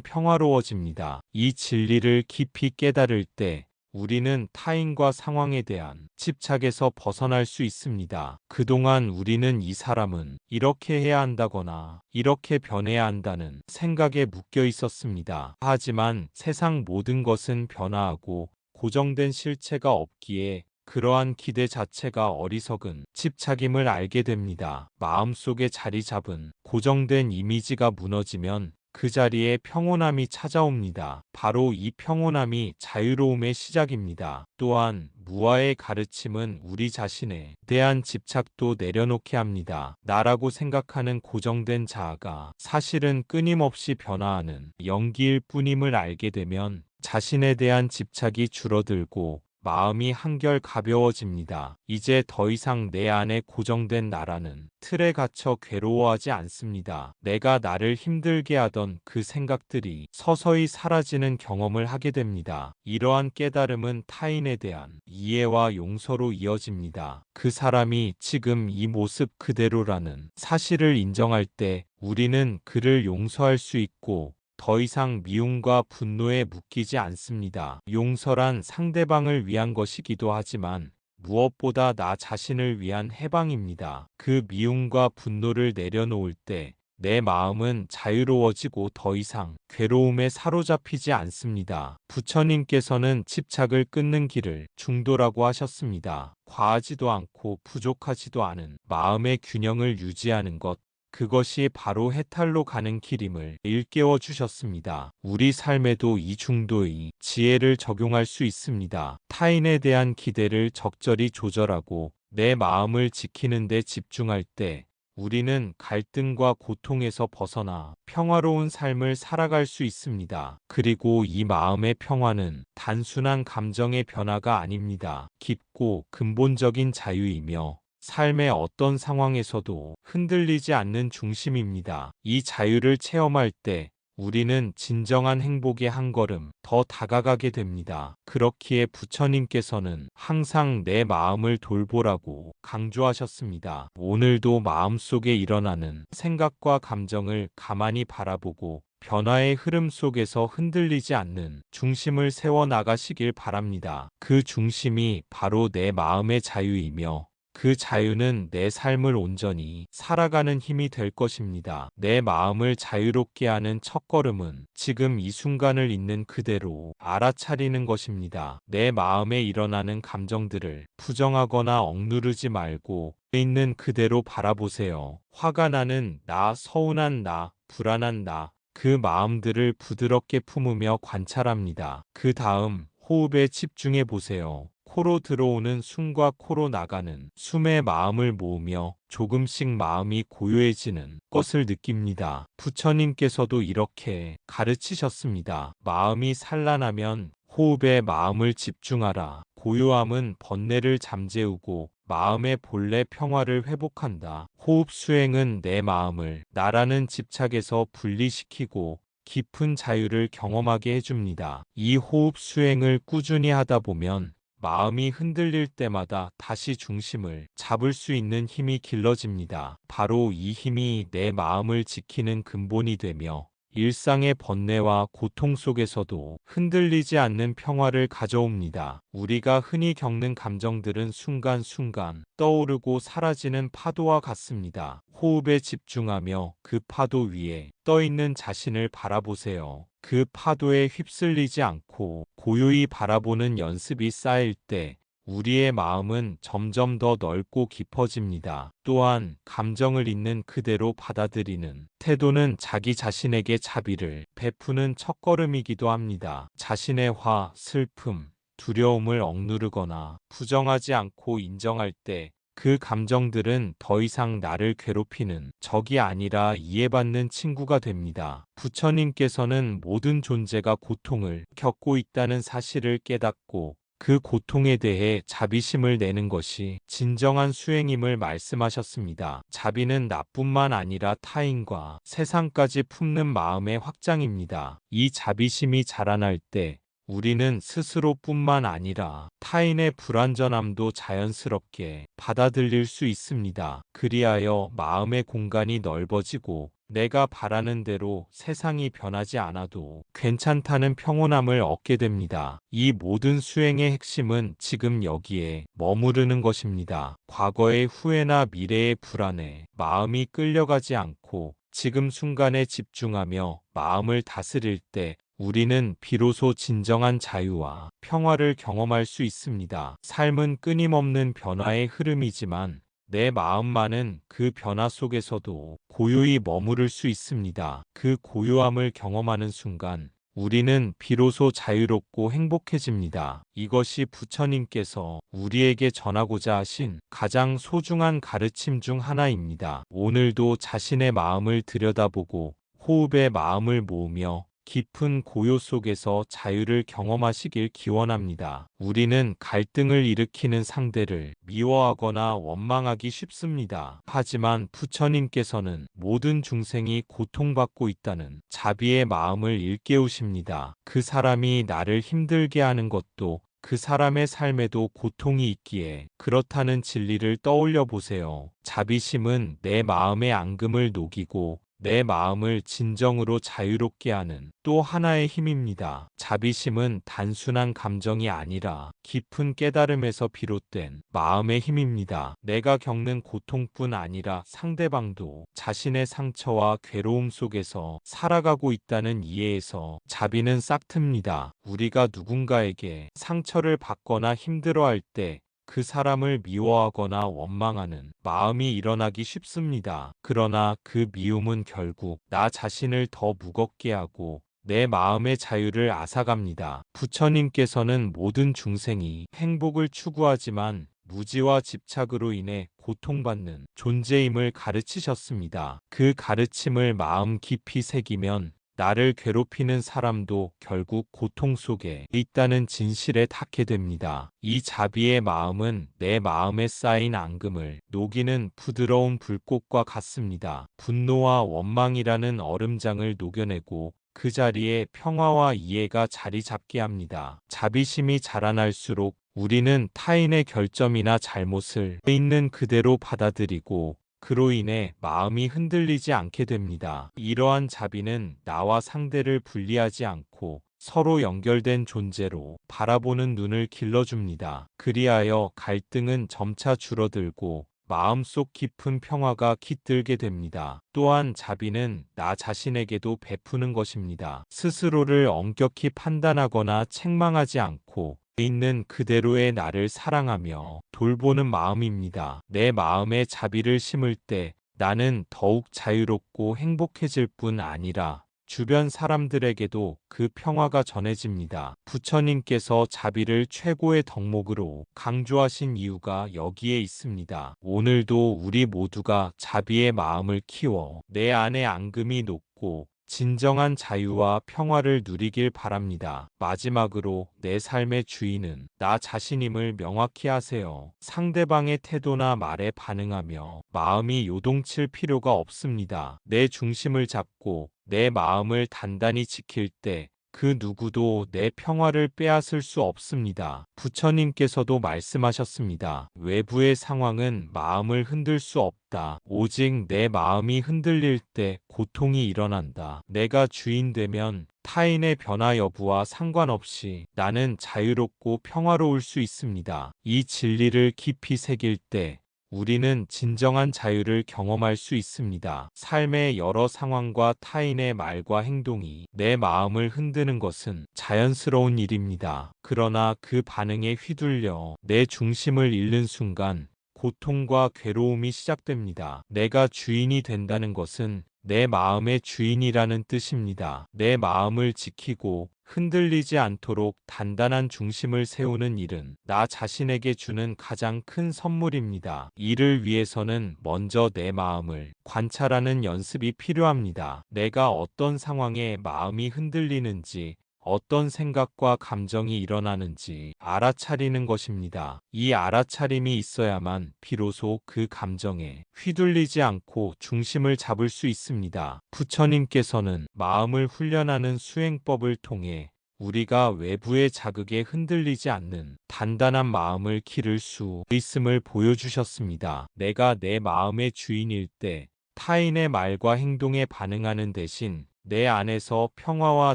평화로워집니다. 이 진리를 깊이 깨달을 때 우리는 타인과 상황에 대한 집착에서 벗어날 수 있습니다. 그동안 우리는 이 사람은 이렇게 해야 한다거나 이렇게 변해야 한다는 생각에 묶여 있었습니다. 하지만 세상 모든 것은 변화하고 고정된 실체가 없기에 그러한 기대 자체가 어리석은 집착임을 알게 됩니다. 마음속에 자리 잡은 고정된 이미지가 무너지면 그 자리에 평온함이 찾아옵니다. 바로 이 평온함이 자유로움의 시작입니다. 또한 무아의 가르침은 우리 자신에 대한 집착도 내려놓게 합니다. 나라고 생각하는 고정된 자아가 사실은 끊임없이 변화하는 영기일 뿐임을 알게 되면 자신에 대한 집착이 줄어들고 마음이 한결 가벼워집니다. 이제 더 이상 내 안에 고정된 나라는 틀에 갇혀 괴로워하지 않습니다. 내가 나를 힘들게 하던 그 생각들이 서서히 사라지는 경험을 하게 됩니다. 이러한 깨달음은 타인에 대한 이해와 용서로 이어집니다. 그 사람이 지금 이 모습 그대로라는 사실을 인정할 때 우리는 그를 용서할 수 있고 더 이상 미움과 분노에 묶이지 않습니다. 용서란 상대방을 위한 것이기도 하지만 무엇보다 나 자신을 위한 해방입니다. 그 미움과 분노를 내려놓을 때 내 마음은 자유로워지고 더 이상 괴로움에 사로잡히지 않습니다. 부처님께서는 집착을 끊는 길을 중도라고 하셨습니다. 과하지도 않고 부족하지도 않은 마음의 균형을 유지하는 것. 그것이 바로 해탈로 가는 길임을 일깨워 주셨습니다. 우리 삶에도 이 중도의 지혜를 적용할 수 있습니다. 타인에 대한 기대를 적절히 조절하고 내 마음을 지키는 데 집중할 때 우리는 갈등과 고통에서 벗어나 평화로운 삶을 살아갈 수 있습니다. 그리고 이 마음의 평화는 단순한 감정의 변화가 아닙니다. 깊고 근본적인 자유이며 삶의 어떤 상황에서도 흔들리지 않는 중심입니다. 이 자유를 체험할 때 우리는 진정한 행복에 한 걸음 더 다가가게 됩니다. 그렇기에 부처님께서는 항상 내 마음을 돌보라고 강조하셨습니다. 오늘도 마음속에 일어나는 생각과 감정을 가만히 바라보고 변화의 흐름 속에서 흔들리지 않는 중심을 세워 나가시길 바랍니다. 그 중심이 바로 내 마음의 자유이며 그 자유는 내 삶을 온전히 살아가는 힘이 될 것입니다. 내 마음을 자유롭게 하는 첫걸음은 지금 이 순간을 있는 그대로 알아차리는 것입니다. 내 마음에 일어나는 감정들을 부정하거나 억누르지 말고 있는 그대로 바라보세요. 화가 나는 나, 서운한 나, 불안한 나, 그 마음들을 부드럽게 품으며 관찰합니다. 그 다음 호흡에 집중해 보세요. 코로 들어오는 숨과 코로 나가는 숨에 마음을 모으며 조금씩 마음이 고요해지는 것을 느낍니다. 부처님께서도 이렇게 가르치셨습니다. 마음이 산란하면 호흡에 마음을 집중하라. 고요함은 번뇌를 잠재우고 마음의 본래 평화를 회복한다. 호흡 수행은 내 마음을 나라는 집착에서 분리시키고 깊은 자유를 경험하게 해줍니다. 이 호흡 수행을 꾸준히 하다 보면 마음이 흔들릴 때마다 다시 중심을 잡을 수 있는 힘이 길러집니다. 바로 이 힘이 내 마음을 지키는 근본이 되며 일상의 번뇌와 고통 속에서도 흔들리지 않는 평화를 가져옵니다. 우리가 흔히 겪는 감정들은 순간순간 떠오르고 사라지는 파도와 같습니다. 호흡에 집중하며 그 파도 위에 떠 있는 자신을 바라보세요. 그 파도에 휩쓸리지 않고 고요히 바라보는 연습이 쌓일 때 우리의 마음은 점점 더 넓고 깊어집니다. 또한 감정을 있는 그대로 받아들이는 태도는 자기 자신에게 자비를 베푸는 첫걸음이기도 합니다. 자신의 화, 슬픔, 두려움을 억누르거나 부정하지 않고 인정할 때 그 감정들은 더 이상 나를 괴롭히는 적이 아니라 이해받는 친구가 됩니다. 부처님께서는 모든 존재가 고통을 겪고 있다는 사실을 깨닫고 그 고통에 대해 자비심을 내는 것이 진정한 수행임을 말씀하셨습니다. 자비는 나뿐만 아니라 타인과 세상까지 품는 마음의 확장입니다. 이 자비심이 자라날 때 우리는 스스로뿐만 아니라 타인의 불완전함도 자연스럽게 받아들일 수 있습니다. 그리하여 마음의 공간이 넓어지고 내가 바라는 대로 세상이 변하지 않아도 괜찮다는 평온함을 얻게 됩니다. 이 모든 수행의 핵심은 지금 여기에 머무르는 것입니다. 과거의 후회나 미래의 불안에 마음이 끌려가지 않고 지금 순간에 집중하며 마음을 다스릴 때 우리는 비로소 진정한 자유와 평화를 경험할 수 있습니다. 삶은 끊임없는 변화의 흐름이지만 내 마음만은 그 변화 속에서도 고요히 머무를 수 있습니다. 그 고요함을 경험하는 순간 우리는 비로소 자유롭고 행복해집니다. 이것이 부처님께서 우리에게 전하고자 하신 가장 소중한 가르침 중 하나입니다. 오늘도 자신의 마음을 들여다보고 호흡에 마음을 모으며 깊은 고요 속에서 자유를 경험하시길 기원합니다. 우리는 갈등을 일으키는 상대를 미워하거나 원망하기 쉽습니다. 하지만 부처님께서는 모든 중생이 고통받고 있다는 자비의 마음을 일깨우십니다. 그 사람이 나를 힘들게 하는 것도 그 사람의 삶에도 고통이 있기에 그렇다는 진리를 떠올려 보세요. 자비심은 내 마음의 앙금을 녹이고 내 마음을 진정으로 자유롭게 하는 또 하나의 힘입니다. 자비심은 단순한 감정이 아니라 깊은 깨달음에서 비롯된 마음의 힘입니다. 내가 겪는 고통뿐 아니라 상대방도 자신의 상처와 괴로움 속에서 살아가고 있다는 이해에서 자비는 싹틉니다. 우리가 누군가에게 상처를 받거나 힘들어할 때 그 사람을 미워하거나 원망하는 마음이 일어나기 쉽습니다. 그러나 그 미움은 결국 나 자신을 더 무겁게 하고 내 마음의 자유를 앗아갑니다. 부처님께서는 모든 중생이 행복을 추구하지만 무지와 집착으로 인해 고통받는 존재임을 가르치셨습니다. 그 가르침을 마음 깊이 새기면 나를 괴롭히는 사람도 결국 고통 속에 있다는 진실에 닿게 됩니다. 이 자비의 마음은 내 마음에 쌓인 앙금을 녹이는 부드러운 불꽃과 같습니다. 분노와 원망이라는 얼음장을 녹여내고 그 자리에 평화와 이해가 자리 잡게 합니다. 자비심이 자라날수록 우리는 타인의 결점이나 잘못을 있는 그대로 받아들이고 그로 인해 마음이 흔들리지 않게 됩니다. 이러한 자비는 나와 상대를 분리하지 않고 서로 연결된 존재로 바라보는 눈을 길러줍니다. 그리하여 갈등은 점차 줄어들고 마음속 깊은 평화가 깃들게 됩니다. 또한 자비는 나 자신에게도 베푸는 것입니다. 스스로를 엄격히 판단하거나 책망하지 않고 있는 그대로의 나를 사랑하며 돌보는 마음입니다. 내 마음에 자비를 심을 때 나는 더욱 자유롭고 행복해질 뿐 아니라 주변 사람들에게도 그 평화가 전해집니다. 부처님께서 자비를 최고의 덕목으로 강조하신 이유가 여기에 있습니다. 오늘도 우리 모두가 자비의 마음을 키워 내 안에 앙금이 녹고 진정한 자유와 평화를 누리길 바랍니다. 마지막으로 내 삶의 주인은 나 자신임을 명확히 하세요. 상대방의 태도나 말에 반응하며 마음이 요동칠 필요가 없습니다. 내 중심을 잡고 내 마음을 단단히 지킬 때 그 누구도 내 평화를 빼앗을 수 없습니다. 부처님께서도 말씀하셨습니다. 외부의 상황은 마음을 흔들 수 없다. 오직 내 마음이 흔들릴 때 고통이 일어난다. 내가 주인 되면 타인의 변화 여부와 상관없이 나는 자유롭고 평화로울 수 있습니다. 이 진리를 깊이 새길 때 우리는 진정한 자유를 경험할 수 있습니다. 삶의 여러 상황과 타인의 말과 행동이 내 마음을 흔드는 것은 자연스러운 일입니다. 그러나 그 반응에 휘둘려 내 중심을 잃는 순간 고통과 괴로움이 시작됩니다. 내가 주인이 된다는 것은 내 마음의 주인이라는 뜻입니다. 내 마음을 지키고 흔들리지 않도록 단단한 중심을 세우는 일은 나 자신에게 주는 가장 큰 선물입니다. 이를 위해서는 먼저 내 마음을 관찰하는 연습이 필요합니다. 내가 어떤 상황에 마음이 흔들리는지, 어떤 생각과 감정이 일어나는지 알아차리는 것입니다. 이 알아차림이 있어야만 비로소 그 감정에 휘둘리지 않고 중심을 잡을 수 있습니다. 부처님께서는 마음을 훈련하는 수행법을 통해 우리가 외부의 자극에 흔들리지 않는 단단한 마음을 기를 수 있음을 보여주셨습니다. 내가 내 마음의 주인일 때 타인의 말과 행동에 반응하는 대신 내 안에서 평화와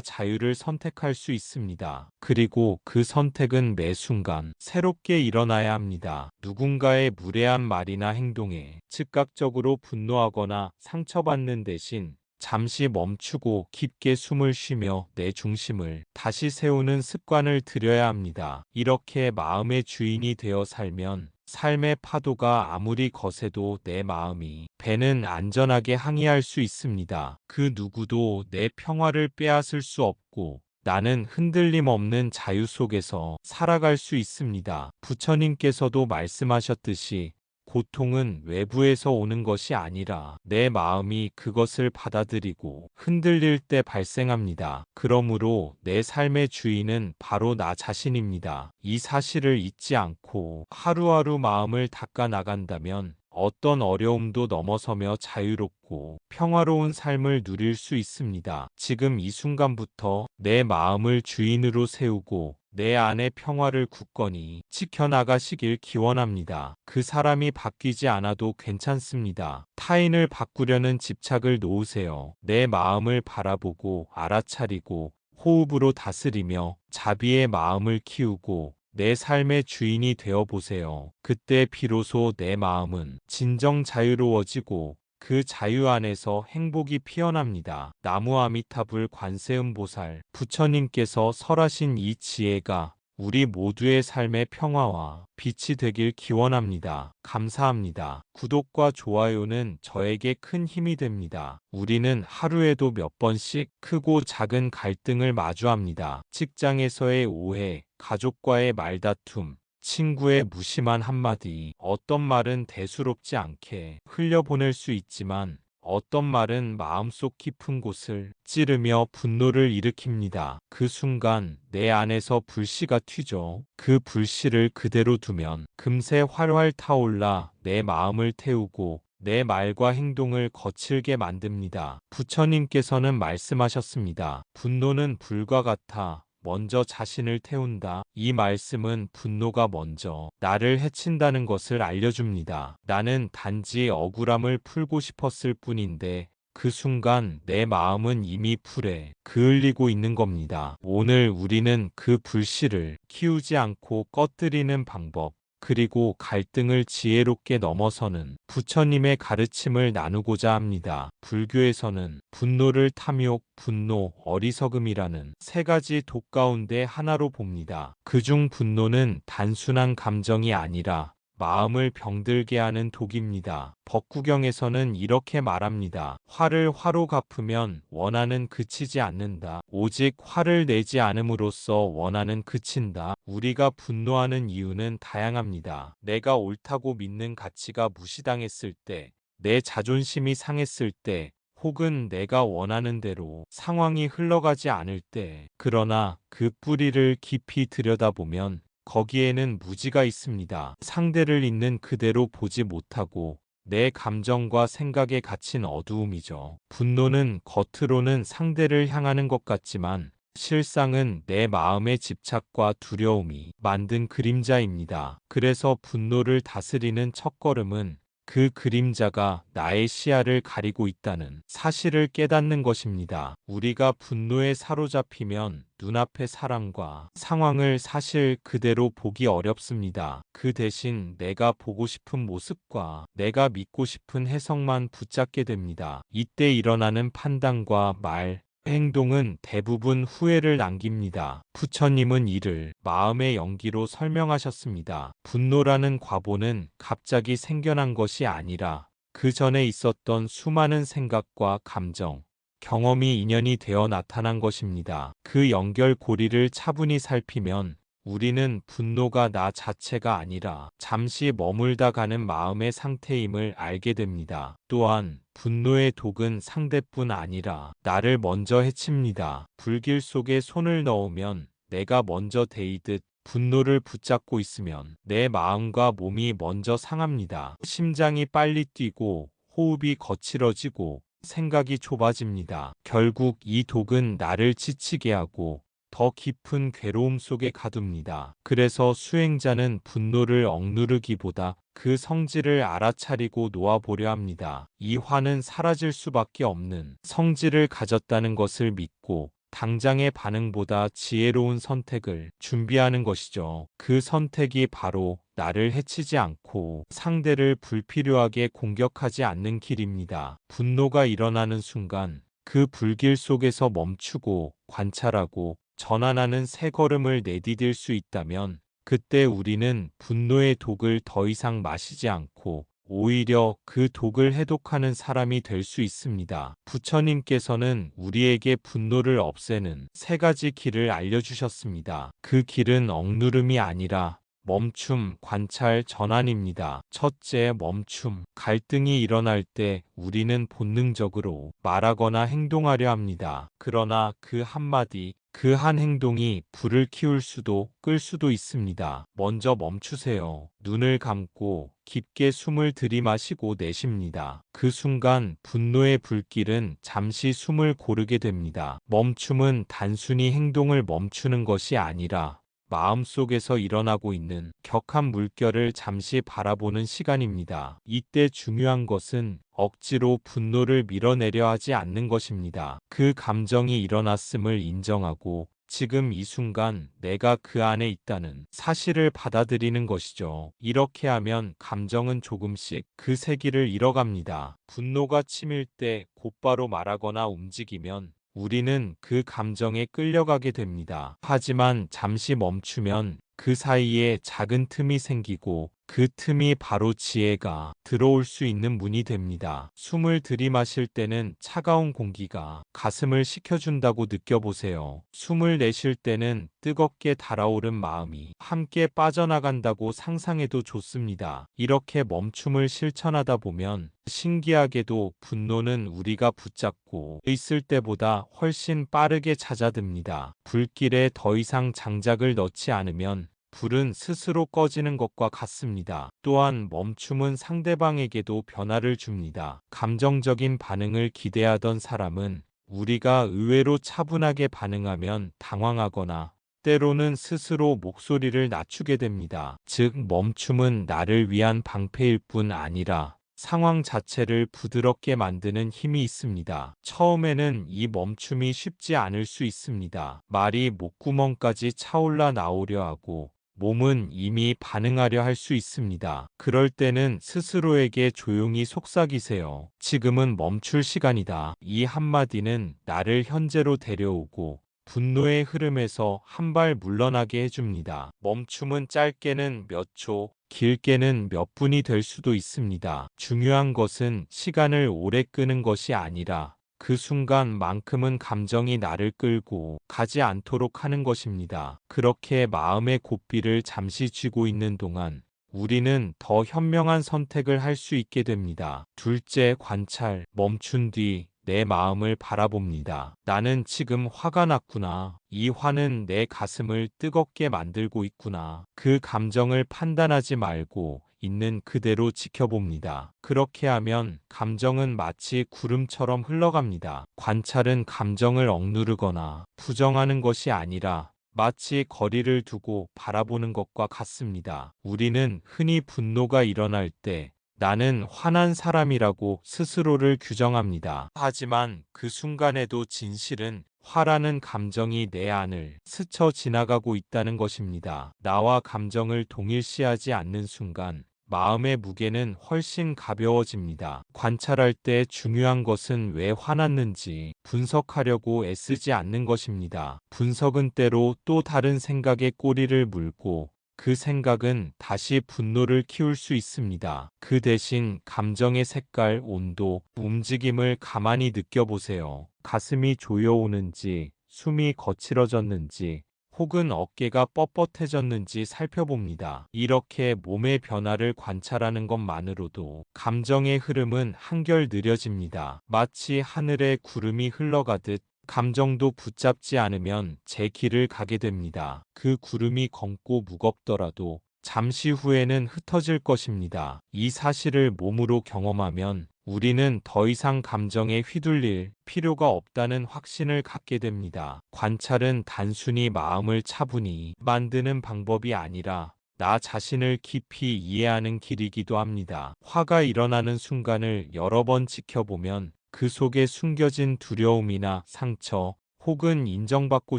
자유를 선택할 수 있습니다. 그리고 그 선택은 매 순간 새롭게 일어나야 합니다. 누군가의 무례한 말이나 행동에 즉각적으로 분노하거나 상처받는 대신 잠시 멈추고 깊게 숨을 쉬며 내 중심을 다시 세우는 습관을 들여야 합니다. 이렇게 마음의 주인이 되어 살면 삶의 파도가 아무리 거세도 내 마음이 배는 안전하게 항해할 수 있습니다. 그 누구도 내 평화를 빼앗을 수 없고 나는 흔들림 없는 자유 속에서 살아갈 수 있습니다. 부처님께서도 말씀하셨듯이 고통은 외부에서 오는 것이 아니라 내 마음이 그것을 받아들이고 흔들릴 때 발생합니다. 그러므로 내 삶의 주인은 바로 나 자신입니다. 이 사실을 잊지 않고 하루하루 마음을 닦아 나간다면 어떤 어려움도 넘어서며 자유롭고 평화로운 삶을 누릴 수 있습니다. 지금 이 순간부터 내 마음을 주인으로 세우고 내 안의 평화를 굳건히 지켜나가시길 기원합니다. 그 사람이 바뀌지 않아도 괜찮습니다. 타인을 바꾸려는 집착을 놓으세요. 내 마음을 바라보고 알아차리고 호흡으로 다스리며 자비의 마음을 키우고 내 삶의 주인이 되어 보세요. 그때 비로소 내 마음은 진정 자유로워지고 그 자유 안에서 행복이 피어납니다. 나무 아미타불 관세음보살 부처님께서 설하신 이 지혜가 우리 모두의 삶의 평화와 빛이 되길 기원합니다. 감사합니다. 구독과 좋아요는 저에게 큰 힘이 됩니다. 우리는 하루에도 몇 번씩 크고 작은 갈등을 마주합니다. 직장에서의 오해, 가족과의 말다툼, 친구의 무심한 한마디, 어떤 말은 대수롭지 않게 흘려보낼 수 있지만 어떤 말은 마음속 깊은 곳을 찌르며 분노를 일으킵니다. 그 순간 내 안에서 불씨가 튀죠. 그 불씨를 그대로 두면 금세 활활 타올라 내 마음을 태우고 내 말과 행동을 거칠게 만듭니다. 부처님께서는 말씀하셨습니다. 분노는 불과 같아 먼저 자신을 태운다. 이 말씀은 분노가 먼저 나를 해친다는 것을 알려줍니다. 나는 단지 억울함을 풀고 싶었을 뿐인데 그 순간 내 마음은 이미 불에 그을리고 있는 겁니다. 오늘 우리는 그 불씨를 키우지 않고 꺼뜨리는 방법, 그리고 갈등을 지혜롭게 넘어서는 부처님의 가르침을 나누고자 합니다. 불교에서는 분노를 탐욕, 분노, 어리석음이라는 세 가지 독 가운데 하나로 봅니다. 그중 분노는 단순한 감정이 아니라 마음을 병들게 하는 독입니다. 법구경에서는 이렇게 말합니다. 화를 화로 갚으면 원한은 그치지 않는다. 오직 화를 내지 않음으로써 원한은 그친다. 우리가 분노하는 이유는 다양합니다. 내가 옳다고 믿는 가치가 무시당했을 때, 내 자존심이 상했을 때, 혹은 내가 원하는 대로 상황이 흘러가지 않을 때, 그러나 그 뿌리를 깊이 들여다보면 거기에는 무지가 있습니다. 상대를 있는 그대로 보지 못하고 내 감정과 생각에 갇힌 어두움이죠. 분노는 겉으로는 상대를 향하는 것 같지만 실상은 내 마음의 집착과 두려움이 만든 그림자입니다. 그래서 분노를 다스리는 첫걸음은 그 그림자가 나의 시야를 가리고 있다는 사실을 깨닫는 것입니다. 우리가 분노에 사로잡히면 눈앞의 사람과 상황을 사실 그대로 보기 어렵습니다. 그 대신 내가 보고 싶은 모습과 내가 믿고 싶은 해석만 붙잡게 됩니다. 이때 일어나는 판단과 말, 행동은 대부분 후회를 남깁니다. 부처님은 이를 마음의 연기로 설명하셨습니다. 분노라는 과보는 갑자기 생겨난 것이 아니라 그 전에 있었던 수많은 생각과 감정, 경험이 인연이 되어 나타난 것입니다. 그 연결고리를 차분히 살피면 우리는 분노가 나 자체가 아니라 잠시 머물다 가는 마음의 상태임을 알게 됩니다. 또한 분노의 독은 상대뿐 아니라 나를 먼저 해칩니다. 불길 속에 손을 넣으면 내가 먼저 데이듯 분노를 붙잡고 있으면 내 마음과 몸이 먼저 상합니다. 심장이 빨리 뛰고 호흡이 거칠어지고 생각이 좁아집니다. 결국 이 독은 나를 지치게 하고 더 깊은 괴로움 속에 가둡니다. 그래서 수행자는 분노를 억누르기보다 그 성질을 알아차리고 놓아보려 합니다. 이 화는 사라질 수밖에 없는 성질을 가졌다는 것을 믿고 당장의 반응보다 지혜로운 선택을 준비하는 것이죠. 그 선택이 바로 나를 해치지 않고 상대를 불필요하게 공격하지 않는 길입니다. 분노가 일어나는 순간 그 불길 속에서 멈추고 관찰하고 전환하는 새 걸음을 내디딜 수 있다면 그때 우리는 분노의 독을 더 이상 마시지 않고 오히려 그 독을 해독하는 사람이 될 수 있습니다. 부처님께서는 우리에게 분노를 없애는 세 가지 길을 알려주셨습니다. 그 길은 억누름이 아니라 멈춤, 관찰, 전환입니다. 첫째, 멈춤. 갈등이 일어날 때 우리는 본능적으로 말하거나 행동하려 합니다. 그러나 그 한마디, 그 한 행동이 불을 키울 수도 끌 수도 있습니다. 먼저 멈추세요. 눈을 감고 깊게 숨을 들이마시고 내쉽니다. 그 순간 분노의 불길은 잠시 숨을 고르게 됩니다. 멈춤은 단순히 행동을 멈추는 것이 아니라 마음속에서 일어나고 있는 격한 물결을 잠시 바라보는 시간입니다. 이때 중요한 것은 억지로 분노를 밀어내려 하지 않는 것입니다. 그 감정이 일어났음을 인정하고 지금 이 순간 내가 그 안에 있다는 사실을 받아들이는 것이죠. 이렇게 하면 감정은 조금씩 그 세기를 잃어갑니다. 분노가 치밀 때 곧바로 말하거나 움직이면 우리는 그 감정에 끌려가게 됩니다. 하지만 잠시 멈추면 그 사이에 작은 틈이 생기고 그 틈이 바로 지혜가 들어올 수 있는 문이 됩니다. 숨을 들이마실 때는 차가운 공기가 가슴을 식혀준다고 느껴보세요. 숨을 내쉴 때는 뜨겁게 달아오른 마음이 함께 빠져나간다고 상상해도 좋습니다. 이렇게 멈춤을 실천하다 보면 신기하게도 분노는 우리가 붙잡고 있을 때보다 훨씬 빠르게 잦아듭니다. 불길에 더 이상 장작을 넣지 않으면 불은 스스로 꺼지는 것과 같습니다. 또한 멈춤은 상대방에게도 변화를 줍니다. 감정적인 반응을 기대하던 사람은 우리가 의외로 차분하게 반응하면 당황하거나 때로는 스스로 목소리를 낮추게 됩니다. 즉, 멈춤은 나를 위한 방패일 뿐 아니라 상황 자체를 부드럽게 만드는 힘이 있습니다. 처음에는 이 멈춤이 쉽지 않을 수 있습니다. 말이 목구멍까지 차올라 나오려 하고 몸은 이미 반응하려 할 수 있습니다. 그럴 때는 스스로에게 조용히 속삭이세요. 지금은 멈출 시간이다. 이 한마디는 나를 현재로 데려오고 분노의 흐름에서 한 발 물러나게 해줍니다. 멈춤은 짧게는 몇 초, 길게는 몇 분이 될 수도 있습니다. 중요한 것은 시간을 오래 끄는 것이 아니라 그 순간만큼은 감정이 나를 끌고 가지 않도록 하는 것입니다. 그렇게 마음의 고삐를 잠시 쥐고 있는 동안 우리는 더 현명한 선택을 할 수 있게 됩니다. 둘째, 관찰. 멈춘 뒤 내 마음을 바라봅니다. 나는 지금 화가 났구나. 이 화는 내 가슴을 뜨겁게 만들고 있구나. 그 감정을 판단하지 말고 있는 그대로 지켜봅니다. 그렇게 하면 감정은 마치 구름처럼 흘러갑니다. 관찰은 감정을 억누르거나 부정하는 것이 아니라 마치 거리를 두고 바라보는 것과 같습니다. 우리는 흔히 분노가 일어날 때 나는 화난 사람이라고 스스로를 규정합니다. 하지만 그 순간에도 진실은 화라는 감정이 내 안을 스쳐 지나가고 있다는 것입니다. 나와 감정을 동일시하지 않는 순간 마음의 무게는 훨씬 가벼워집니다. 관찰할 때 중요한 것은 왜 화났는지 분석하려고 애쓰지 않는 것입니다. 분석은 때로 또 다른 생각에 꼬리를 물고 그 생각은 다시 분노를 키울 수 있습니다. 그 대신 감정의 색깔, 온도, 움직임을 가만히 느껴보세요. 가슴이 조여오는지, 숨이 거칠어졌는지, 혹은 어깨가 뻣뻣해졌는지 살펴봅니다. 이렇게 몸의 변화를 관찰하는 것만으로도 감정의 흐름은 한결 느려집니다. 마치 하늘에 구름이 흘러가듯 감정도 붙잡지 않으면 제 길을 가게 됩니다. 그 구름이 검고 무겁더라도 잠시 후에는 흩어질 것입니다. 이 사실을 몸으로 경험하면 우리는 더 이상 감정에 휘둘릴 필요가 없다는 확신을 갖게 됩니다. 관찰은 단순히 마음을 차분히 만드는 방법이 아니라 나 자신을 깊이 이해하는 길이기도 합니다. 화가 일어나는 순간을 여러 번 지켜보면 그 속에 숨겨진 두려움이나 상처, 혹은 인정받고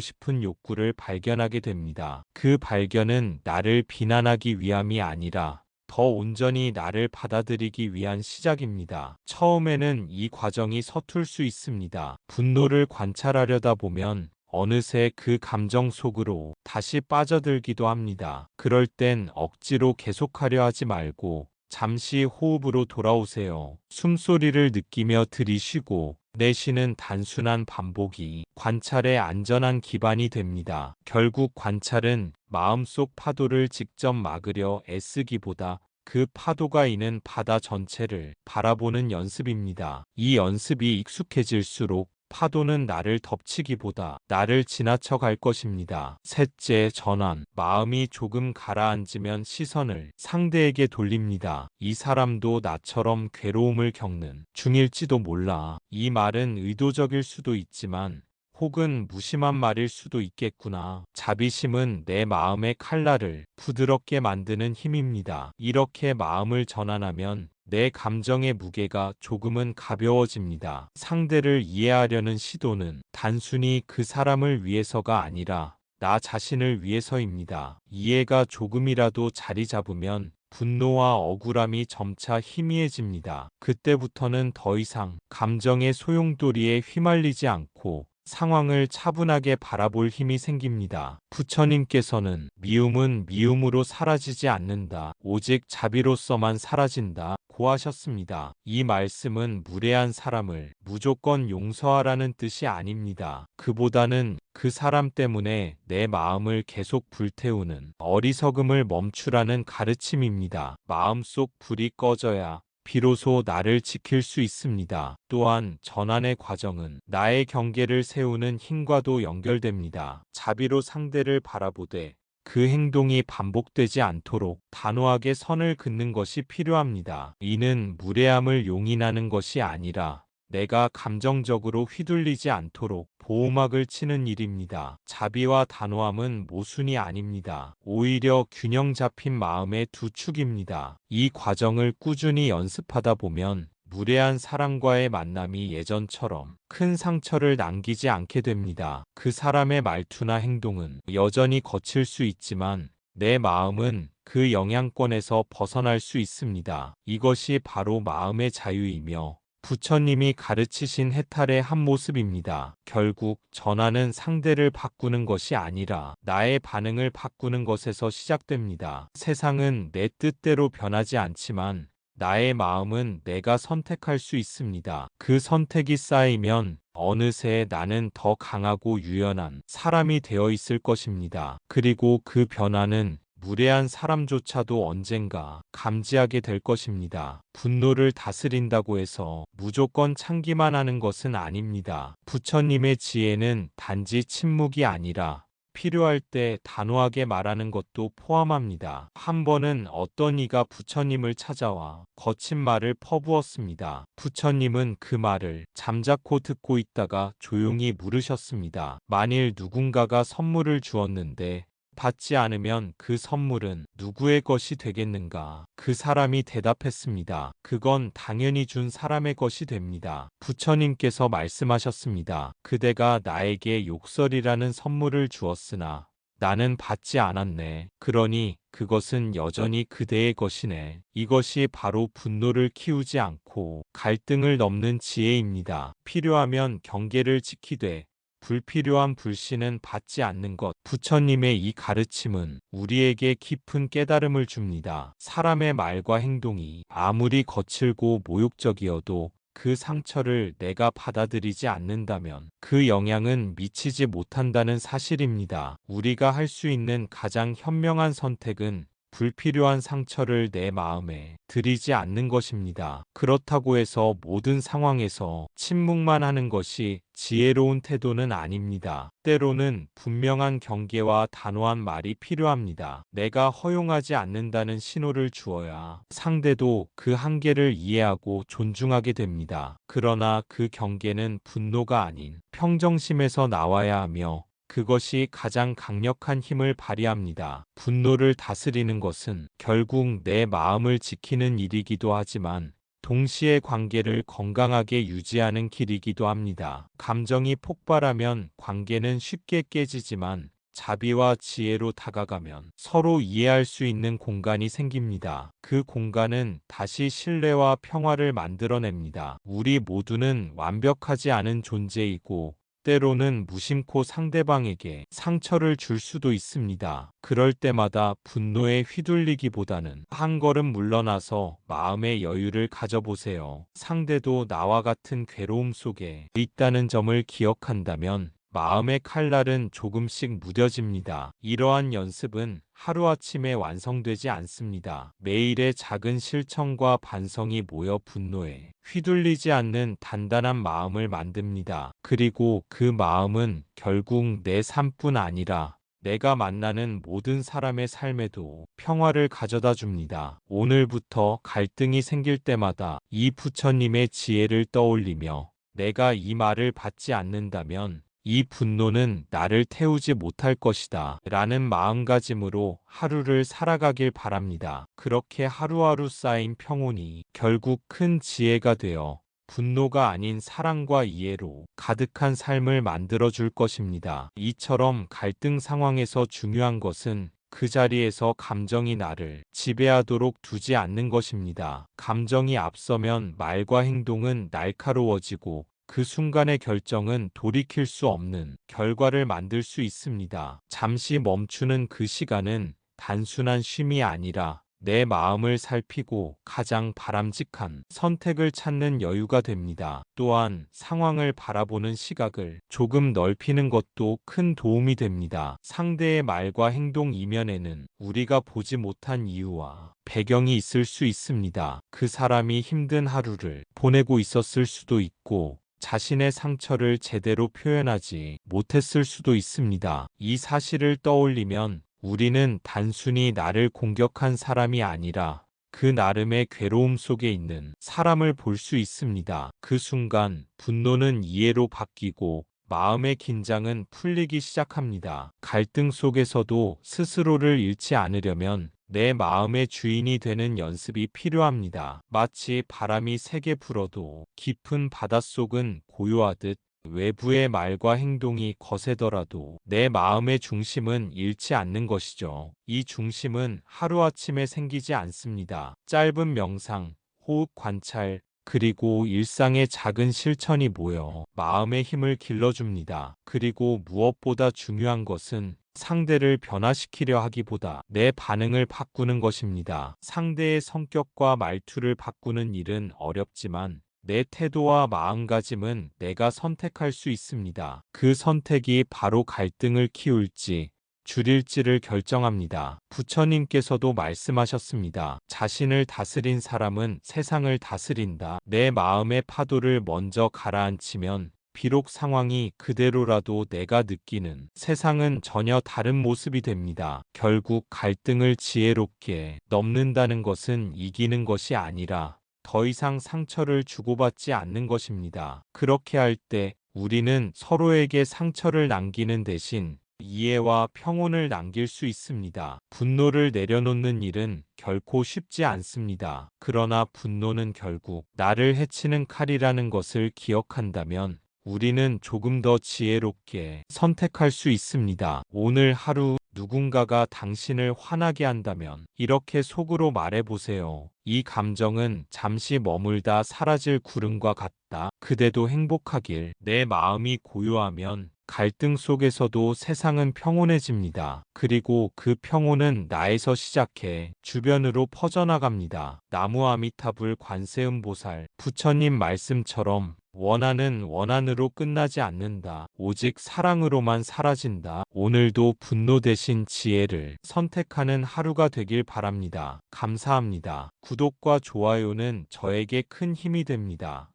싶은 욕구를 발견하게 됩니다. 그 발견은 나를 비난하기 위함이 아니라 더 온전히 나를 받아들이기 위한 시작입니다. 처음에는 이 과정이 서툴 수 있습니다. 분노를 관찰하려다 보면 어느새 그 감정 속으로 다시 빠져들기도 합니다. 그럴 땐 억지로 계속하려 하지 말고 잠시 호흡으로 돌아오세요. 숨소리를 느끼며 들이쉬고 내쉬는 단순한 반복이 관찰의 안전한 기반이 됩니다. 결국 관찰은 마음속 파도를 직접 막으려 애쓰기보다 그 파도가 이는 바다 전체를 바라보는 연습입니다. 이 연습이 익숙해질수록 파도는 나를 덮치기보다 나를 지나쳐 갈 것입니다. 셋째, 전환. 마음이 조금 가라앉으면 시선을 상대에게 돌립니다. 이 사람도 나처럼 괴로움을 겪는 중일지도 몰라. 이 말은 의도적일 수도 있지만 혹은 무심한 말일 수도 있겠구나. 자비심은 내 마음의 칼날을 부드럽게 만드는 힘입니다. 이렇게 마음을 전환하면 내 감정의 무게가 조금은 가벼워집니다. 상대를 이해하려는 시도는 단순히 그 사람을 위해서가 아니라 나 자신을 위해서입니다. 이해가 조금이라도 자리 잡으면 분노와 억울함이 점차 희미해집니다. 그때부터는 더 이상 감정의 소용돌이에 휘말리지 않고 상황을 차분하게 바라볼 힘이 생깁니다. 부처님께서는 미움은 미움으로 사라지지 않는다. 오직 자비로서만 사라진다. 고하셨습니다. 이 말씀은 무례한 사람을 무조건 용서하라는 뜻이 아닙니다. 그보다는 그 사람 때문에 내 마음을 계속 불태우는 어리석음을 멈추라는 가르침입니다. 마음속 불이 꺼져야 비로소 나를 지킬 수 있습니다. 또한 전환의 과정은 나의 경계를 세우는 힘과도 연결됩니다. 자비로 상대를 바라보되 그 행동이 반복되지 않도록 단호하게 선을 긋는 것이 필요합니다. 이는 무례함을 용인하는 것이 아니라 내가 감정적으로 휘둘리지 않도록 보호막을 치는 일입니다. 자비와 단호함은 모순이 아닙니다. 오히려 균형 잡힌 마음의 두 축입니다. 이 과정을 꾸준히 연습하다 보면 무례한 사람과의 만남이 예전처럼 큰 상처를 남기지 않게 됩니다. 그 사람의 말투나 행동은 여전히 거칠 수 있지만 내 마음은 그 영향권에서 벗어날 수 있습니다. 이것이 바로 마음의 자유이며 부처님이 가르치신 해탈의 한 모습입니다. 결국 전환은 상대를 바꾸는 것이 아니라 나의 반응을 바꾸는 것에서 시작됩니다. 세상은 내 뜻대로 변하지 않지만 나의 마음은 내가 선택할 수 있습니다. 그 선택이 쌓이면 어느새 나는 더 강하고 유연한 사람이 되어 있을 것입니다. 그리고 그 변화는 무례한 사람조차도 언젠가 감지하게 될 것입니다. 분노를 다스린다고 해서 무조건 참기만 하는 것은 아닙니다. 부처님의 지혜는 단지 침묵이 아니라 필요할 때 단호하게 말하는 것도 포함합니다. 한 번은 어떤 이가 부처님을 찾아와 거친 말을 퍼부었습니다. 부처님은 그 말을 잠자코 듣고 있다가 조용히 물으셨습니다. 만일 누군가가 선물을 주었는데 받지 않으면 그 선물은 누구의 것이 되겠는가? 그 사람이 대답했습니다. 그건 당연히 준 사람의 것이 됩니다. 부처님께서 말씀하셨습니다. 그대가 나에게 욕설이라는 선물을 주었으나 나는 받지 않았네. 그러니 그것은 여전히 그대의 것이네. 이것이 바로 분노를 키우지 않고 갈등을 넘는 지혜입니다. 필요하면 경계를 지키되 불필요한 불신은 받지 않는 것. 부처님의 이 가르침은 우리에게 깊은 깨달음을 줍니다. 사람의 말과 행동이 아무리 거칠고 모욕적이어도 그 상처를 내가 받아들이지 않는다면 그 영향은 미치지 못한다는 사실입니다. 우리가 할 수 있는 가장 현명한 선택은 불필요한 상처를 내 마음에 들이지 않는 것입니다. 그렇다고 해서 모든 상황에서 침묵만 하는 것이 지혜로운 태도는 아닙니다. 때로는 분명한 경계와 단호한 말이 필요합니다. 내가 허용하지 않는다는 신호를 주어야 상대도 그 한계를 이해하고 존중하게 됩니다. 그러나 그 경계는 분노가 아닌 평정심에서 나와야 하며 그것이 가장 강력한 힘을 발휘합니다. 분노를 다스리는 것은 결국 내 마음을 지키는 일이기도 하지만 동시에 관계를 건강하게 유지하는 길이기도 합니다. 감정이 폭발하면 관계는 쉽게 깨지지만 자비와 지혜로 다가가면 서로 이해할 수 있는 공간이 생깁니다. 그 공간은 다시 신뢰와 평화를 만들어냅니다. 우리 모두는 완벽하지 않은 존재이고 때로는 무심코 상대방에게 상처를 줄 수도 있습니다. 그럴 때마다 분노에 휘둘리기보다는 한 걸음 물러나서 마음의 여유를 가져보세요. 상대도 나와 같은 괴로움 속에 있다는 점을 기억한다면 마음의 칼날은 조금씩 무뎌집니다. 이러한 연습은 하루아침에 완성되지 않습니다. 매일의 작은 실천과 반성이 모여 분노에 휘둘리지 않는 단단한 마음을 만듭니다. 그리고 그 마음은 결국 내 삶뿐 아니라 내가 만나는 모든 사람의 삶에도 평화를 가져다 줍니다. 오늘부터 갈등이 생길 때마다 이 부처님의 지혜를 떠올리며 내가 이 말을 받지 않는다면 이 분노는 나를 태우지 못할 것이다 라는 마음가짐으로 하루를 살아가길 바랍니다. 그렇게 하루하루 쌓인 평온이 결국 큰 지혜가 되어 분노가 아닌 사랑과 이해로 가득한 삶을 만들어줄 것입니다. 이처럼 갈등 상황에서 중요한 것은 그 자리에서 감정이 나를 지배하도록 두지 않는 것입니다. 감정이 앞서면 말과 행동은 날카로워지고 그 순간의 결정은 돌이킬 수 없는 결과를 만들 수 있습니다. 잠시 멈추는 그 시간은 단순한 쉼이 아니라 내 마음을 살피고 가장 바람직한 선택을 찾는 여유가 됩니다. 또한 상황을 바라보는 시각을 조금 넓히는 것도 큰 도움이 됩니다. 상대의 말과 행동 이면에는 우리가 보지 못한 이유와 배경이 있을 수 있습니다. 그 사람이 힘든 하루를 보내고 있었을 수도 있고 자신의 상처를 제대로 표현하지 못했을 수도 있습니다. 이 사실을 떠올리면 우리는 단순히 나를 공격한 사람이 아니라 그 나름의 괴로움 속에 있는 사람을 볼 수 있습니다. 그 순간 분노는 이해로 바뀌고 마음의 긴장은 풀리기 시작합니다. 갈등 속에서도 스스로를 잃지 않으려면 내 마음의 주인이 되는 연습이 필요합니다. 마치 바람이 세게 불어도 깊은 바닷속은 고요하듯 외부의 말과 행동이 거세더라도 내 마음의 중심은 잃지 않는 것이죠. 이 중심은 하루아침에 생기지 않습니다. 짧은 명상, 호흡 관찰, 그리고 일상의 작은 실천이 모여 마음의 힘을 길러줍니다. 그리고 무엇보다 중요한 것은 상대를 변화시키려 하기보다 내 반응을 바꾸는 것입니다. 상대의 성격과 말투를 바꾸는 일은 어렵지만 내 태도와 마음가짐은 내가 선택할 수 있습니다. 그 선택이 바로 갈등을 키울지 줄일지를 결정합니다. 부처님께서도 말씀하셨습니다. 자신을 다스린 사람은 세상을 다스린다. 내 마음의 파도를 먼저 가라앉히면 비록 상황이 그대로라도 내가 느끼는 세상은 전혀 다른 모습이 됩니다. 결국 갈등을 지혜롭게 넘는다는 것은 이기는 것이 아니라 더 이상 상처를 주고받지 않는 것입니다. 그렇게 할 때 우리는 서로에게 상처를 남기는 대신 이해와 평온을 남길 수 있습니다. 분노를 내려놓는 일은 결코 쉽지 않습니다. 그러나 분노는 결국 나를 해치는 칼이라는 것을 기억한다면 우리는 조금 더 지혜롭게 선택할 수 있습니다. 오늘 하루 누군가가 당신을 화나게 한다면 이렇게 속으로 말해보세요. 이 감정은 잠시 머물다 사라질 구름과 같다. 그대도 행복하길. 내 마음이 고요하면 갈등 속에서도 세상은 평온해집니다. 그리고 그 평온은 나에서 시작해 주변으로 퍼져나갑니다. 나무 아미타불 관세음보살 부처님 말씀처럼 원한은 원한으로 끝나지 않는다. 오직 사랑으로만 사라진다. 오늘도 분노 대신 지혜를 선택하는 하루가 되길 바랍니다. 감사합니다. 구독과 좋아요는 저에게 큰 힘이 됩니다.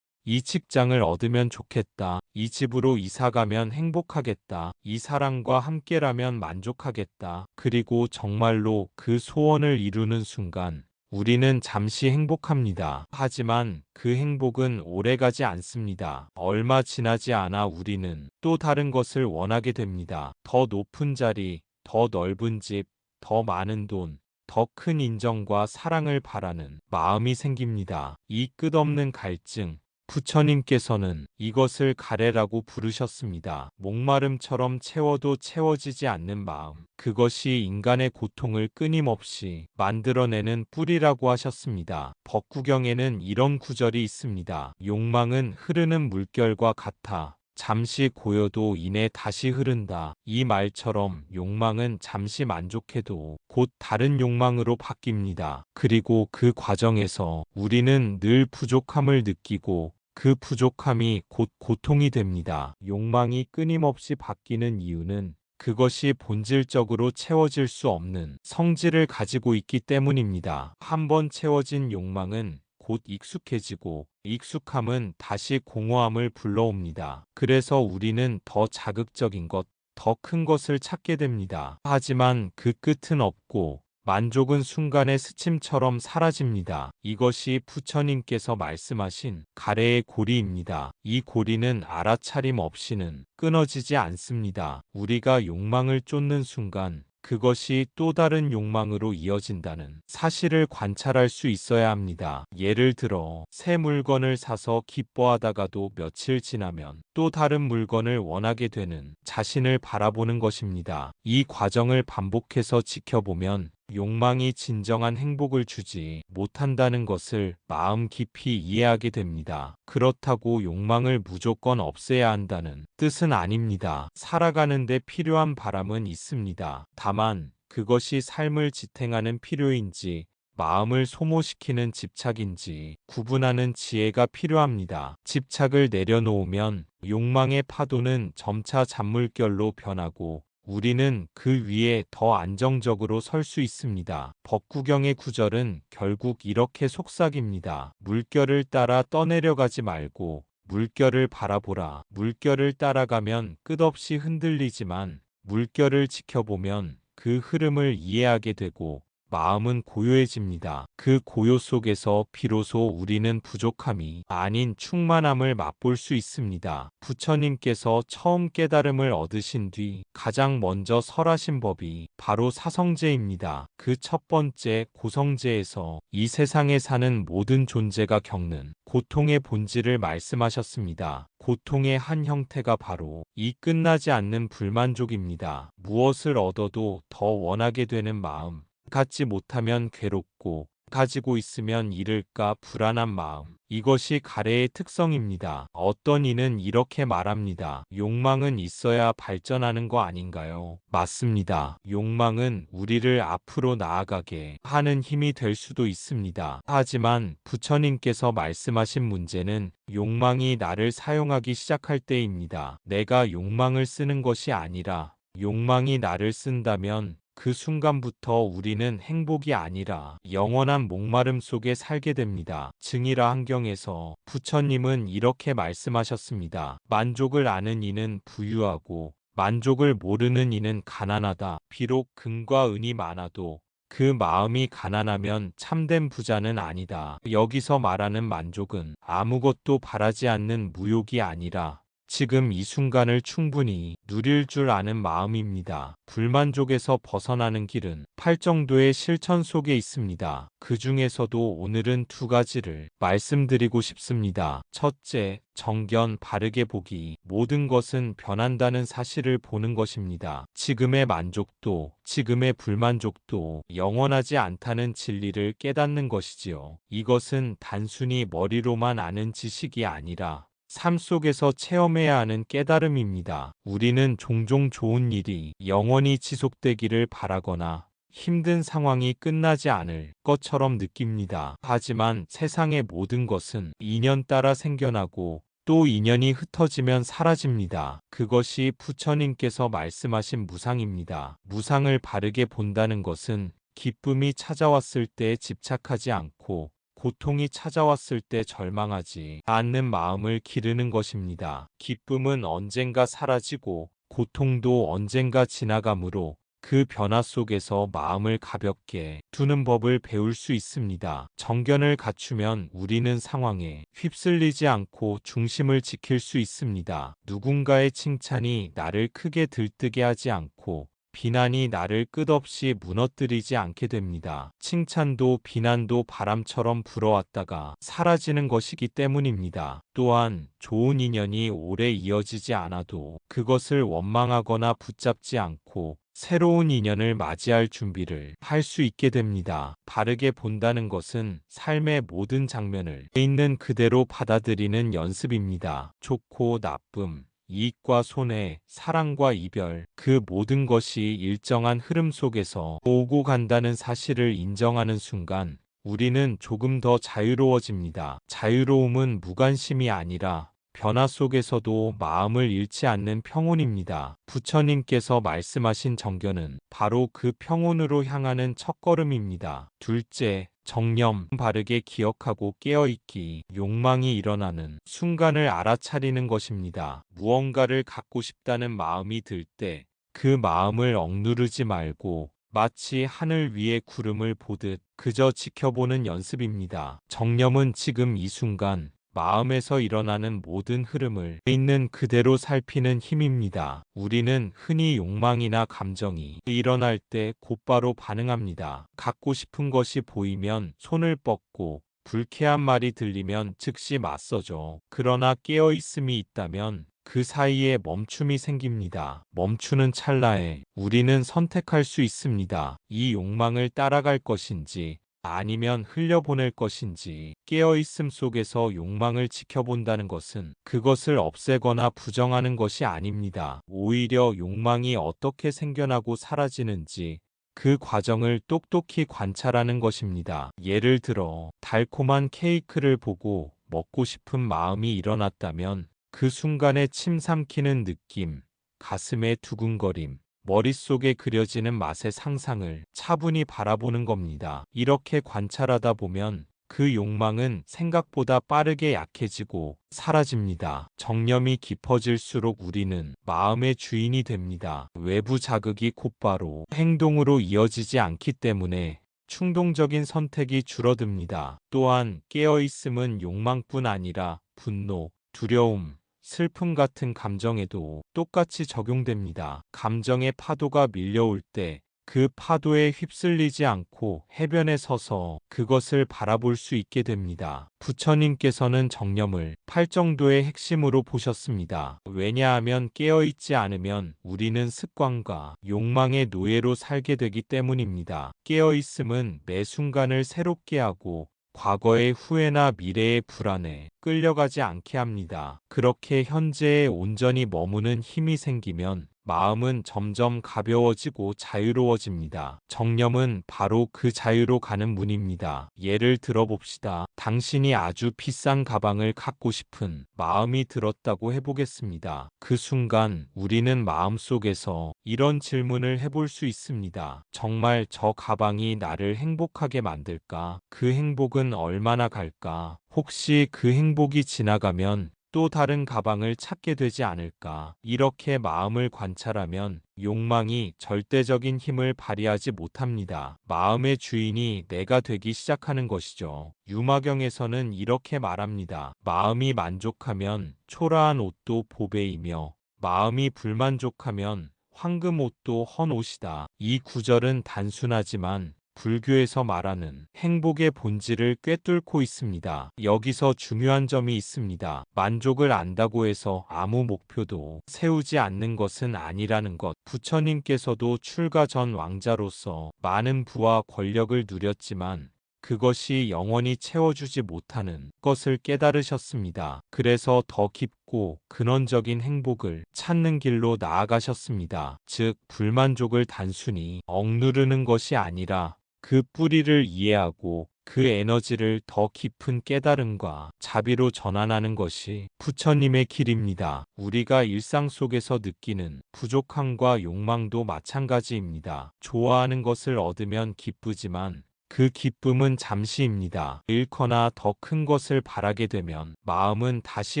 이 직장을 얻으면 좋겠다. 이 집으로 이사 가면 행복하겠다. 이 사람과 함께라면 만족하겠다. 그리고 정말로 그 소원을 이루는 순간 우리는 잠시 행복합니다. 하지만 그 행복은 오래가지 않습니다. 얼마 지나지 않아 우리는 또 다른 것을 원하게 됩니다. 더 높은 자리, 더 넓은 집, 더 많은 돈, 더 큰 인정과 사랑을 바라는 마음이 생깁니다. 이 끝없는 갈증, 부처님께서는 이것을 가래라고 부르셨습니다. 목마름처럼 채워도 채워지지 않는 마음. 그것이 인간의 고통을 끊임없이 만들어내는 뿌리라고 하셨습니다. 법구경에는 이런 구절이 있습니다. 욕망은 흐르는 물결과 같아. 잠시 고여도 이내 다시 흐른다. 이 말처럼 욕망은 잠시 만족해도 곧 다른 욕망으로 바뀝니다. 그리고 그 과정에서 우리는 늘 부족함을 느끼고 그 부족함이 곧 고통이 됩니다. 욕망이 끊임없이 바뀌는 이유는 그것이 본질적으로 채워질 수 없는 성질을 가지고 있기 때문입니다. 한번 채워진 욕망은 곧 익숙해지고 익숙함은 다시 공허함을 불러옵니다. 그래서 우리는 더 자극적인 것, 더 큰 것을 찾게 됩니다. 하지만 그 끝은 없고 만족은 순간의 스침처럼 사라집니다. 이것이 부처님께서 말씀하신 가래의 고리입니다. 이 고리는 알아차림 없이는 끊어지지 않습니다. 우리가 욕망을 쫓는 순간 그것이 또 다른 욕망으로 이어진다는 사실을 관찰할 수 있어야 합니다. 예를 들어 새 물건을 사서 기뻐하다가도 며칠 지나면 또 다른 물건을 원하게 되는 자신을 바라보는 것입니다. 이 과정을 반복해서 지켜보면 욕망이 진정한 행복을 주지 못한다는 것을 마음 깊이 이해하게 됩니다. 그렇다고 욕망을 무조건 없애야 한다는 뜻은 아닙니다. 살아가는데 필요한 바람은 있습니다. 다만 그것이 삶을 지탱하는 필요인지 마음을 소모시키는 집착인지 구분하는 지혜가 필요합니다. 집착을 내려놓으면 욕망의 파도는 점차 잔물결로 변하고 우리는 그 위에 더 안정적으로 설 수 있습니다. 법구경의 구절은 결국 이렇게 속삭입니다. 물결을 따라 떠내려가지 말고 물결을 바라보라. 물결을 따라가면 끝없이 흔들리지만 물결을 지켜보면 그 흐름을 이해하게 되고 마음은 고요해집니다. 그 고요 속에서 비로소 우리는 부족함이 아닌 충만함을 맛볼 수 있습니다. 부처님께서 처음 깨달음을 얻으신 뒤 가장 먼저 설하신 법이 바로 사성제입니다. 그 첫 번째 고성제에서 이 세상에 사는 모든 존재가 겪는 고통의 본질을 말씀하셨습니다. 고통의 한 형태가 바로 이 끝나지 않는 불만족입니다. 무엇을 얻어도 더 원하게 되는 마음. 갖지 못하면 괴롭고 가지고 있으면 잃을까 불안한 마음. 이것이 가래의 특성입니다. 어떤 이는 이렇게 말합니다. 욕망은 있어야 발전하는 거 아닌가요? 맞습니다. 욕망은 우리를 앞으로 나아가게 하는 힘이 될 수도 있습니다. 하지만 부처님께서 말씀하신 문제는 욕망이 나를 사용하기 시작할 때입니다. 내가 욕망을 쓰는 것이 아니라 욕망이 나를 쓴다면 그 순간부터 우리는 행복이 아니라 영원한 목마름 속에 살게 됩니다. 증이라 환경에서 부처님은 이렇게 말씀하셨습니다. 만족을 아는 이는 부유하고 만족을 모르는 이는 가난하다. 비록 금과 은이 많아도 그 마음이 가난하면 참된 부자는 아니다. 여기서 말하는 만족은 아무것도 바라지 않는 무욕이 아니라 지금 이 순간을 충분히 누릴 줄 아는 마음입니다. 불만족에서 벗어나는 길은 팔정도의 실천 속에 있습니다. 그 중에서도 오늘은 두 가지를 말씀드리고 싶습니다. 첫째, 정견 바르게 보기. 모든 것은 변한다는 사실을 보는 것입니다. 지금의 만족도, 지금의 불만족도 영원하지 않다는 진리를 깨닫는 것이지요. 이것은 단순히 머리로만 아는 지식이 아니라 삶 속에서 체험해야 하는 깨달음입니다. 우리는 종종 좋은 일이 영원히 지속되기를 바라거나 힘든 상황이 끝나지 않을 것처럼 느낍니다. 하지만 세상의 모든 것은 인연 따라 생겨나고 또 인연이 흩어지면 사라집니다. 그것이 부처님께서 말씀하신 무상입니다. 무상을 바르게 본다는 것은 기쁨이 찾아왔을 때 집착하지 않고 고통이 찾아왔을 때 절망하지 않는 마음을 기르는 것입니다. 기쁨은 언젠가 사라지고 고통도 언젠가 지나가므로 그 변화 속에서 마음을 가볍게 두는 법을 배울 수 있습니다. 정견을 갖추면 우리는 상황에 휩쓸리지 않고 중심을 지킬 수 있습니다. 누군가의 칭찬이 나를 크게 들뜨게 하지 않고 비난이 나를 끝없이 무너뜨리지 않게 됩니다. 칭찬도 비난도 바람처럼 불어왔다가 사라지는 것이기 때문입니다. 또한 좋은 인연이 오래 이어지지 않아도 그것을 원망하거나 붙잡지 않고 새로운 인연을 맞이할 준비를 할 수 있게 됩니다. 바르게 본다는 것은 삶의 모든 장면을 있는 그대로 받아들이는 연습입니다. 좋고 나쁨, 이익과 손해, 사랑과 이별, 그 모든 것이 일정한 흐름 속에서 오고 간다는 사실을 인정하는 순간 우리는 조금 더 자유로워집니다. 자유로움은 무관심이 아니라 변화 속에서도 마음을 잃지 않는 평온입니다. 부처님께서 말씀하신 정견은 바로 그 평온으로 향하는 첫걸음입니다. 둘째, 정념 바르게 기억하고 깨어있기. 욕망이 일어나는 순간을 알아차리는 것입니다. 무언가를 갖고 싶다는 마음이 들 때 그 마음을 억누르지 말고 마치 하늘 위의 구름을 보듯 그저 지켜보는 연습입니다. 정념은 지금 이 순간 마음에서 일어나는 모든 흐름을 있는 그대로 살피는 힘입니다. 우리는 흔히 욕망이나 감정이 일어날 때 곧바로 반응합니다. 갖고 싶은 것이 보이면 손을 뻗고 불쾌한 말이 들리면 즉시 맞서죠. 그러나 깨어있음이 있다면 그 사이에 멈춤이 생깁니다. 멈추는 찰나에 우리는 선택할 수 있습니다. 이 욕망을 따라갈 것인지 아니면 흘려보낼 것인지. 깨어있음 속에서 욕망을 지켜본다는 것은 그것을 없애거나 부정하는 것이 아닙니다. 오히려 욕망이 어떻게 생겨나고 사라지는지 그 과정을 똑똑히 관찰하는 것입니다. 예를 들어 달콤한 케이크를 보고 먹고 싶은 마음이 일어났다면 그 순간에 침 삼키는 느낌, 가슴의 두근거림, 머릿속에 그려지는 맛의 상상을 차분히 바라보는 겁니다. 이렇게 관찰하다 보면 그 욕망은 생각보다 빠르게 약해지고 사라집니다. 정념이 깊어질수록 우리는 마음의 주인이 됩니다. 외부 자극이 곧바로 행동으로 이어지지 않기 때문에 충동적인 선택이 줄어듭니다. 또한 깨어있음은 욕망뿐 아니라 분노, 두려움, 슬픔 같은 감정에도 똑같이 적용됩니다. 감정의 파도가 밀려올 때 그 파도에 휩쓸리지 않고 해변에 서서 그것을 바라볼 수 있게 됩니다. 부처님께서는 정념을 팔정도의 핵심으로 보셨습니다. 왜냐하면 깨어있지 않으면 우리는 습관과 욕망의 노예로 살게 되기 때문입니다. 깨어있음은 매 순간을 새롭게 하고 과거의 후회나 미래의 불안에 끌려가지 않게 합니다. 그렇게 현재에 온전히 머무는 힘이 생기면 마음은 점점 가벼워지고 자유로워집니다. 정념은 바로 그 자유로 가는 문입니다. 예를 들어봅시다. 당신이 아주 비싼 가방을 갖고 싶은 마음이 들었다고 해보겠습니다. 그 순간 우리는 마음속에서 이런 질문을 해볼 수 있습니다. 정말 저 가방이 나를 행복하게 만들까? 그 행복은 얼마나 갈까? 혹시 그 행복이 지나가면 또 다른 가방을 찾게 되지 않을까? 이렇게 마음을 관찰하면 욕망이 절대적인 힘을 발휘하지 못합니다. 마음의 주인이 내가 되기 시작하는 것이죠. 유마경에서는 이렇게 말합니다. 마음이 만족하면 초라한 옷도 보배이며 마음이 불만족하면 황금 옷도 헌 옷이다. 이 구절은 단순하지만 불교에서 말하는 행복의 본질을 꿰뚫고 있습니다. 여기서 중요한 점이 있습니다. 만족을 안다고 해서 아무 목표도 세우지 않는 것은 아니라는 것. 부처님께서도 출가 전 왕자로서 많은 부와 권력을 누렸지만 그것이 영원히 채워주지 못하는 것을 깨달으셨습니다. 그래서 더 깊고 근원적인 행복을 찾는 길로 나아가셨습니다. 즉, 불만족을 단순히 억누르는 것이 아니라 그 뿌리를 이해하고 그 에너지를 더 깊은 깨달음과 자비로 전환하는 것이 부처님의 길입니다. 우리가 일상 속에서 느끼는 부족함과 욕망도 마찬가지입니다. 좋아하는 것을 얻으면 기쁘지만 그 기쁨은 잠시입니다. 잃거나 더 큰 것을 바라게 되면 마음은 다시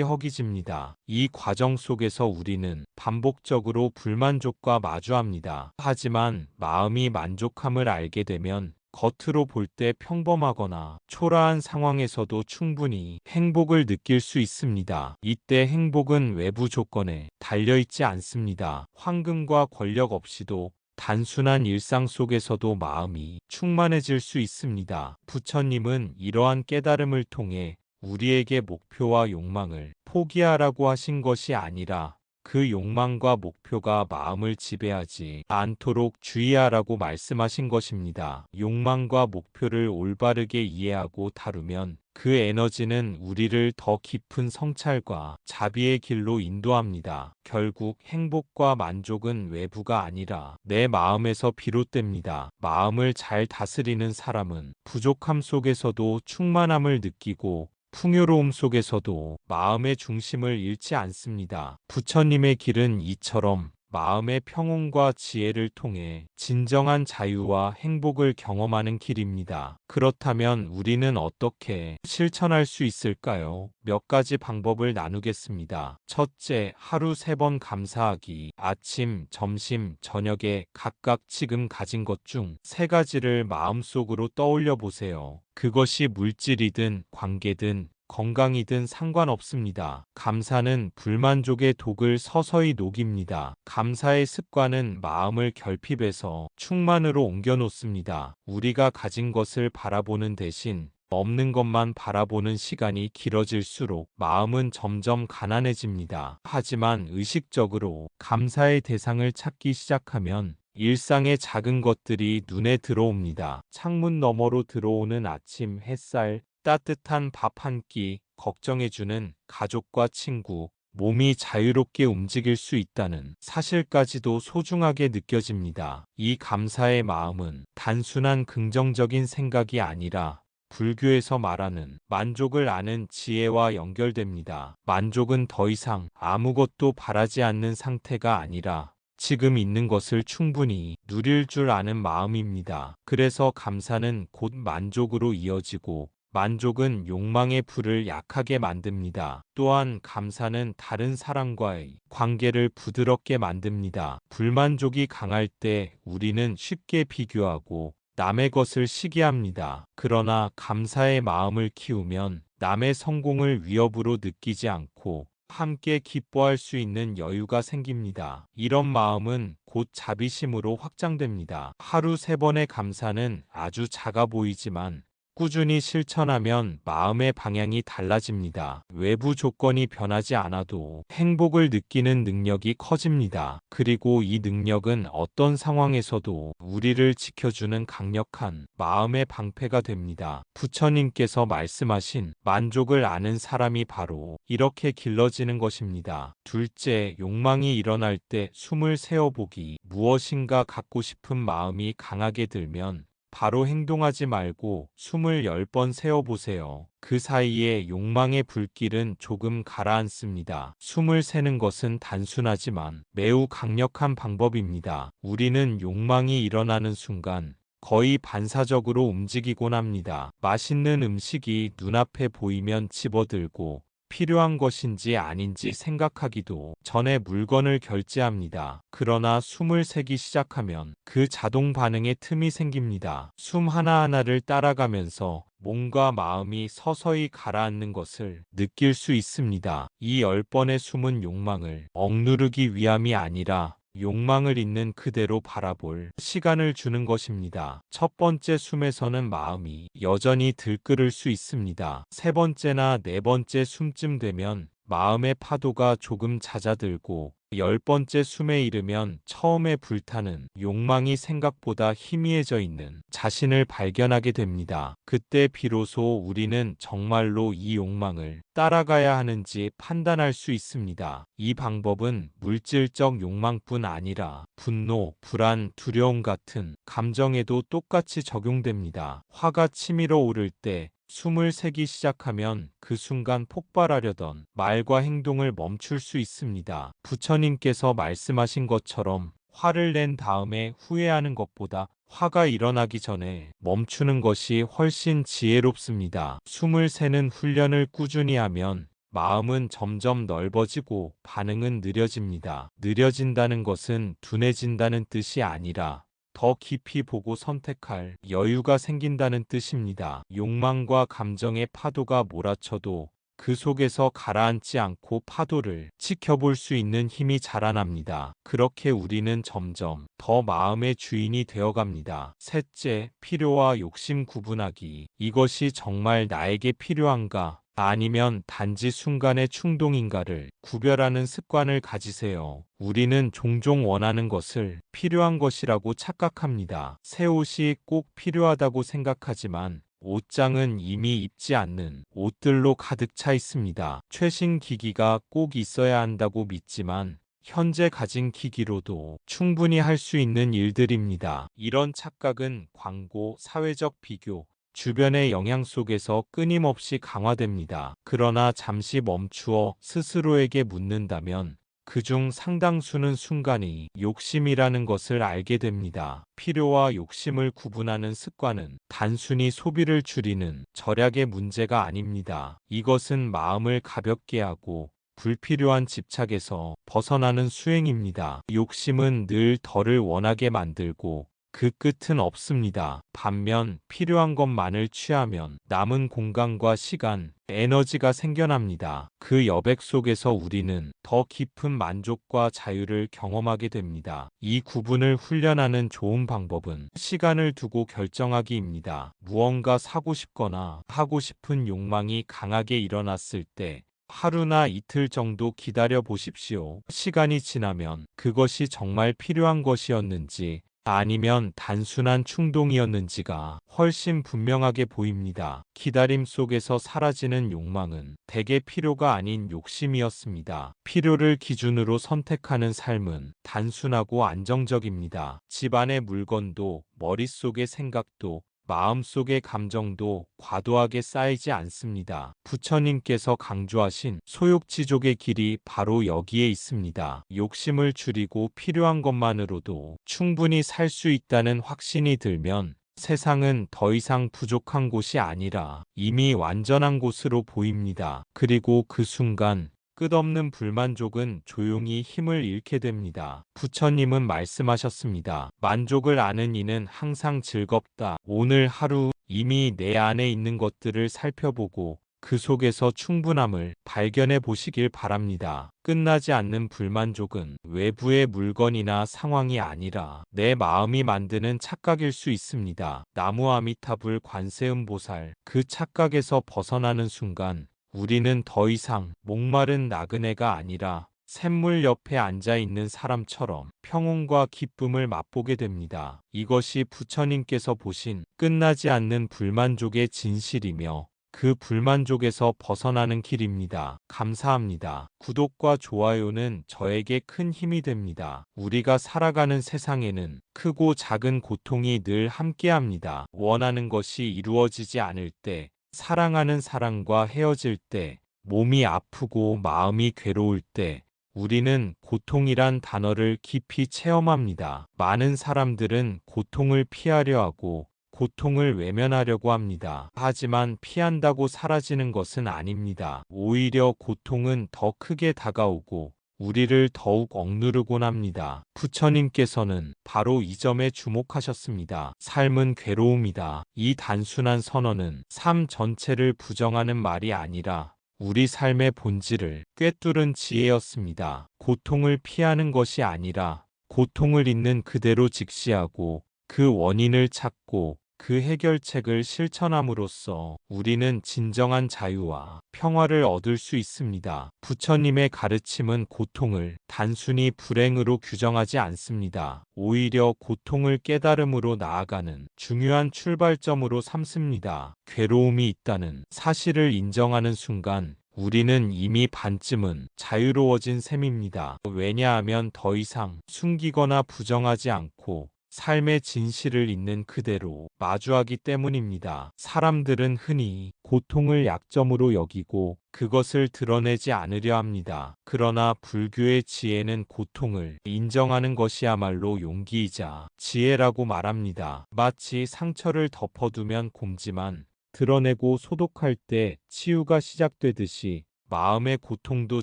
허기집니다. 이 과정 속에서 우리는 반복적으로 불만족과 마주합니다. 하지만 마음이 만족함을 알게 되면 겉으로 볼 때 평범하거나 초라한 상황에서도 충분히 행복을 느낄 수 있습니다. 이때 행복은 외부 조건에 달려있지 않습니다. 황금과 권력 없이도 단순한 일상 속에서도 마음이 충만해질 수 있습니다. 부처님은 이러한 깨달음을 통해 우리에게 목표와 욕망을 포기하라고 하신 것이 아니라 그 욕망과 목표가 마음을 지배하지 않도록 주의하라고 말씀하신 것입니다. 욕망과 목표를 올바르게 이해하고 다루면 그 에너지는 우리를 더 깊은 성찰과 자비의 길로 인도합니다. 결국 행복과 만족은 외부가 아니라 내 마음에서 비롯됩니다. 마음을 잘 다스리는 사람은 부족함 속에서도 충만함을 느끼고 풍요로움 속에서도 마음의 중심을 잃지 않습니다. 부처님의 길은 이처럼 마음의 평온과 지혜를 통해 진정한 자유와 행복을 경험하는 길입니다. 그렇다면 우리는 어떻게 실천할 수 있을까요? 몇 가지 방법을 나누겠습니다. 첫째, 하루 3번 감사하기. 아침, 점심, 저녁에 각각 지금 가진 것 중 3가지를 마음속으로 떠올려 보세요. 그것이 물질이든 관계든 건강이든 상관없습니다. 감사는 불만족의 독을 서서히 녹입니다. 감사의 습관은 마음을 결핍해서 충만으로 옮겨놓습니다. 우리가 가진 것을 바라보는 대신 없는 것만 바라보는 시간이 길어질수록 마음은 점점 가난해집니다. 하지만 의식적으로 감사의 대상을 찾기 시작하면 일상의 작은 것들이 눈에 들어옵니다. 창문 너머로 들어오는 아침 햇살, 따뜻한 밥 한 끼, 걱정해주는 가족과 친구, 몸이 자유롭게 움직일 수 있다는 사실까지도 소중하게 느껴집니다. 이 감사의 마음은 단순한 긍정적인 생각이 아니라 불교에서 말하는 만족을 아는 지혜와 연결됩니다. 만족은 더 이상 아무것도 바라지 않는 상태가 아니라 지금 있는 것을 충분히 누릴 줄 아는 마음입니다. 그래서 감사는 곧 만족으로 이어지고 만족은 욕망의 불을 약하게 만듭니다. 또한 감사는 다른 사람과의 관계를 부드럽게 만듭니다. 불만족이 강할 때 우리는 쉽게 비교하고 남의 것을 시기합니다. 그러나 감사의 마음을 키우면 남의 성공을 위협으로 느끼지 않고 함께 기뻐할 수 있는 여유가 생깁니다. 이런 마음은 곧 자비심으로 확장됩니다. 하루 3번의 감사는 아주 작아 보이지만 꾸준히 실천하면 마음의 방향이 달라집니다. 외부 조건이 변하지 않아도 행복을 느끼는 능력이 커집니다. 그리고 이 능력은 어떤 상황에서도 우리를 지켜주는 강력한 마음의 방패가 됩니다. 부처님께서 말씀하신 만족을 아는 사람이 바로 이렇게 길러지는 것입니다. 둘째, 욕망이 일어날 때 숨을 세어보기. 무엇인가 갖고 싶은 마음이 강하게 들면 바로 행동하지 말고 숨을 10번 세어보세요. 그 사이에 욕망의 불길은 조금 가라앉습니다. 숨을 세는 것은 단순하지만 매우 강력한 방법입니다. 우리는 욕망이 일어나는 순간 거의 반사적으로 움직이곤 합니다. 맛있는 음식이 눈앞에 보이면 집어들고 필요한 것인지 아닌지 생각하기도 전에 물건을 결제합니다. 그러나 숨을 세기 시작하면 그 자동 반응에 틈이 생깁니다. 숨 하나하나를 따라가면서 몸과 마음이 서서히 가라앉는 것을 느낄 수 있습니다. 이 10번의 숨은 욕망을 억누르기 위함이 아니라 욕망을 있는 그대로 바라볼 시간을 주는 것입니다. 첫 번째 숨에서는 마음이 여전히 들끓을 수 있습니다. 세 번째나 네 번째 숨쯤 되면 마음의 파도가 조금 잦아들고 10번째 숨에 이르면 처음에 불타는 욕망이 생각보다 희미해져 있는 자신을 발견하게 됩니다. 그때 비로소 우리는 정말로 이 욕망을 따라가야 하는지 판단할 수 있습니다. 이 방법은 물질적 욕망뿐 아니라 분노, 불안, 두려움 같은 감정에도 똑같이 적용됩니다. 화가 치밀어 오를 때 숨을 세기 시작하면 그 순간 폭발하려던 말과 행동을 멈출 수 있습니다. 부처님께서 말씀하신 것처럼 화를 낸 다음에 후회하는 것보다 화가 일어나기 전에 멈추는 것이 훨씬 지혜롭습니다. 숨을 세는 훈련을 꾸준히 하면 마음은 점점 넓어지고 반응은 느려집니다. 느려진다는 것은 둔해진다는 뜻이 아니라 더 깊이 보고 선택할 여유가 생긴다는 뜻입니다. 욕망과 감정의 파도가 몰아쳐도 그 속에서 가라앉지 않고 파도를 지켜볼 수 있는 힘이 자라납니다. 그렇게 우리는 점점 더 마음의 주인이 되어갑니다. 셋째, 필요와 욕심 구분하기. 이것이 정말 나에게 필요한가? 아니면 단지 순간의 충동인가를 구별하는 습관을 가지세요. 우리는 종종 원하는 것을 필요한 것이라고 착각합니다. 새 옷이 꼭 필요하다고 생각하지만 옷장은 이미 입지 않는 옷들로 가득 차 있습니다. 최신 기기가 꼭 있어야 한다고 믿지만 현재 가진 기기로도 충분히 할 수 있는 일들입니다. 이런 착각은 광고, 사회적 비교, 주변의 영향 속에서 끊임없이 강화됩니다. 그러나 잠시 멈추어 스스로에게 묻는다면 그중 상당수는 순간이 욕심이라는 것을 알게 됩니다. 필요와 욕심을 구분하는 습관은 단순히 소비를 줄이는 절약의 문제가 아닙니다. 이것은 마음을 가볍게 하고 불필요한 집착에서 벗어나는 수행입니다. 욕심은 늘 덜을 원하게 만들고 그 끝은 없습니다. 반면 필요한 것만을 취하면 남은 공간과 시간, 에너지가 생겨납니다. 그 여백 속에서 우리는 더 깊은 만족과 자유를 경험하게 됩니다. 이 구분을 훈련하는 좋은 방법은 시간을 두고 결정하기입니다. 무언가 사고 싶거나 하고 싶은 욕망이 강하게 일어났을 때 하루나 이틀 정도 기다려 보십시오. 시간이 지나면 그것이 정말 필요한 것이었는지 아니면 단순한 충동이었는지가 훨씬 분명하게 보입니다. 기다림 속에서 사라지는 욕망은 대개 필요가 아닌 욕심이었습니다. 필요를 기준으로 선택하는 삶은 단순하고 안정적입니다. 집안의 물건도 머릿속의 생각도 마음속의 감정도 과도하게 쌓이지 않습니다. 부처님께서 강조하신 소욕지족의 길이 바로 여기에 있습니다. 욕심을 줄이고 필요한 것만으로도 충분히 살 수 있다는 확신이 들면 세상은 더 이상 부족한 곳이 아니라 이미 완전한 곳으로 보입니다. 그리고 그 순간 끝없는 불만족은 조용히 힘을 잃게 됩니다. 부처님은 말씀하셨습니다. 만족을 아는 이는 항상 즐겁다. 오늘 하루 이미 내 안에 있는 것들을 살펴보고 그 속에서 충분함을 발견해 보시길 바랍니다. 끝나지 않는 불만족은 외부의 물건이나 상황이 아니라 내 마음이 만드는 착각일 수 있습니다. 나무 아미타불 관세음보살, 그 착각에서 벗어나는 순간 우리는 더 이상 목마른 나그네가 아니라 샘물 옆에 앉아 있는 사람처럼 평온과 기쁨을 맛보게 됩니다. 이것이 부처님께서 보신 끝나지 않는 불만족의 진실이며 그 불만족에서 벗어나는 길입니다. 감사합니다. 구독과 좋아요는 저에게 큰 힘이 됩니다. 우리가 살아가는 세상에는 크고 작은 고통이 늘 함께합니다. 원하는 것이 이루어지지 않을 때, 사랑하는 사람과 헤어질 때, 몸이 아프고 마음이 괴로울 때, 우리는 고통이란 단어를 깊이 체험합니다. 많은 사람들은 고통을 피하려 하고 고통을 외면하려고 합니다. 하지만 피한다고 사라지는 것은 아닙니다. 오히려 고통은 더 크게 다가오고 우리를 더욱 억누르곤 합니다. 부처님께서는 바로 이 점에 주목하셨습니다. 삶은 괴로움이다. 이 단순한 선언은 삶 전체를 부정하는 말이 아니라 우리 삶의 본질을 꿰뚫은 지혜였습니다. 고통을 피하는 것이 아니라 고통을 있는 그대로 직시하고 그 원인을 찾고 그 해결책을 실천함으로써 우리는 진정한 자유와 평화를 얻을 수 있습니다. 부처님의 가르침은 고통을 단순히 불행으로 규정하지 않습니다. 오히려 고통을 깨달음으로 나아가는 중요한 출발점으로 삼습니다. 괴로움이 있다는 사실을 인정하는 순간 우리는 이미 반쯤은 자유로워진 셈입니다. 왜냐하면 더 이상 숨기거나 부정하지 않고 삶의 진실을 있는 그대로 마주하기 때문입니다. 사람들은 흔히 고통을 약점으로 여기고 그것을 드러내지 않으려 합니다. 그러나 불교의 지혜는 고통을 인정하는 것이야말로 용기이자 지혜라고 말합니다. 마치 상처를 덮어두면 곰지만 드러내고 소독할 때 치유가 시작되듯이 마음의 고통도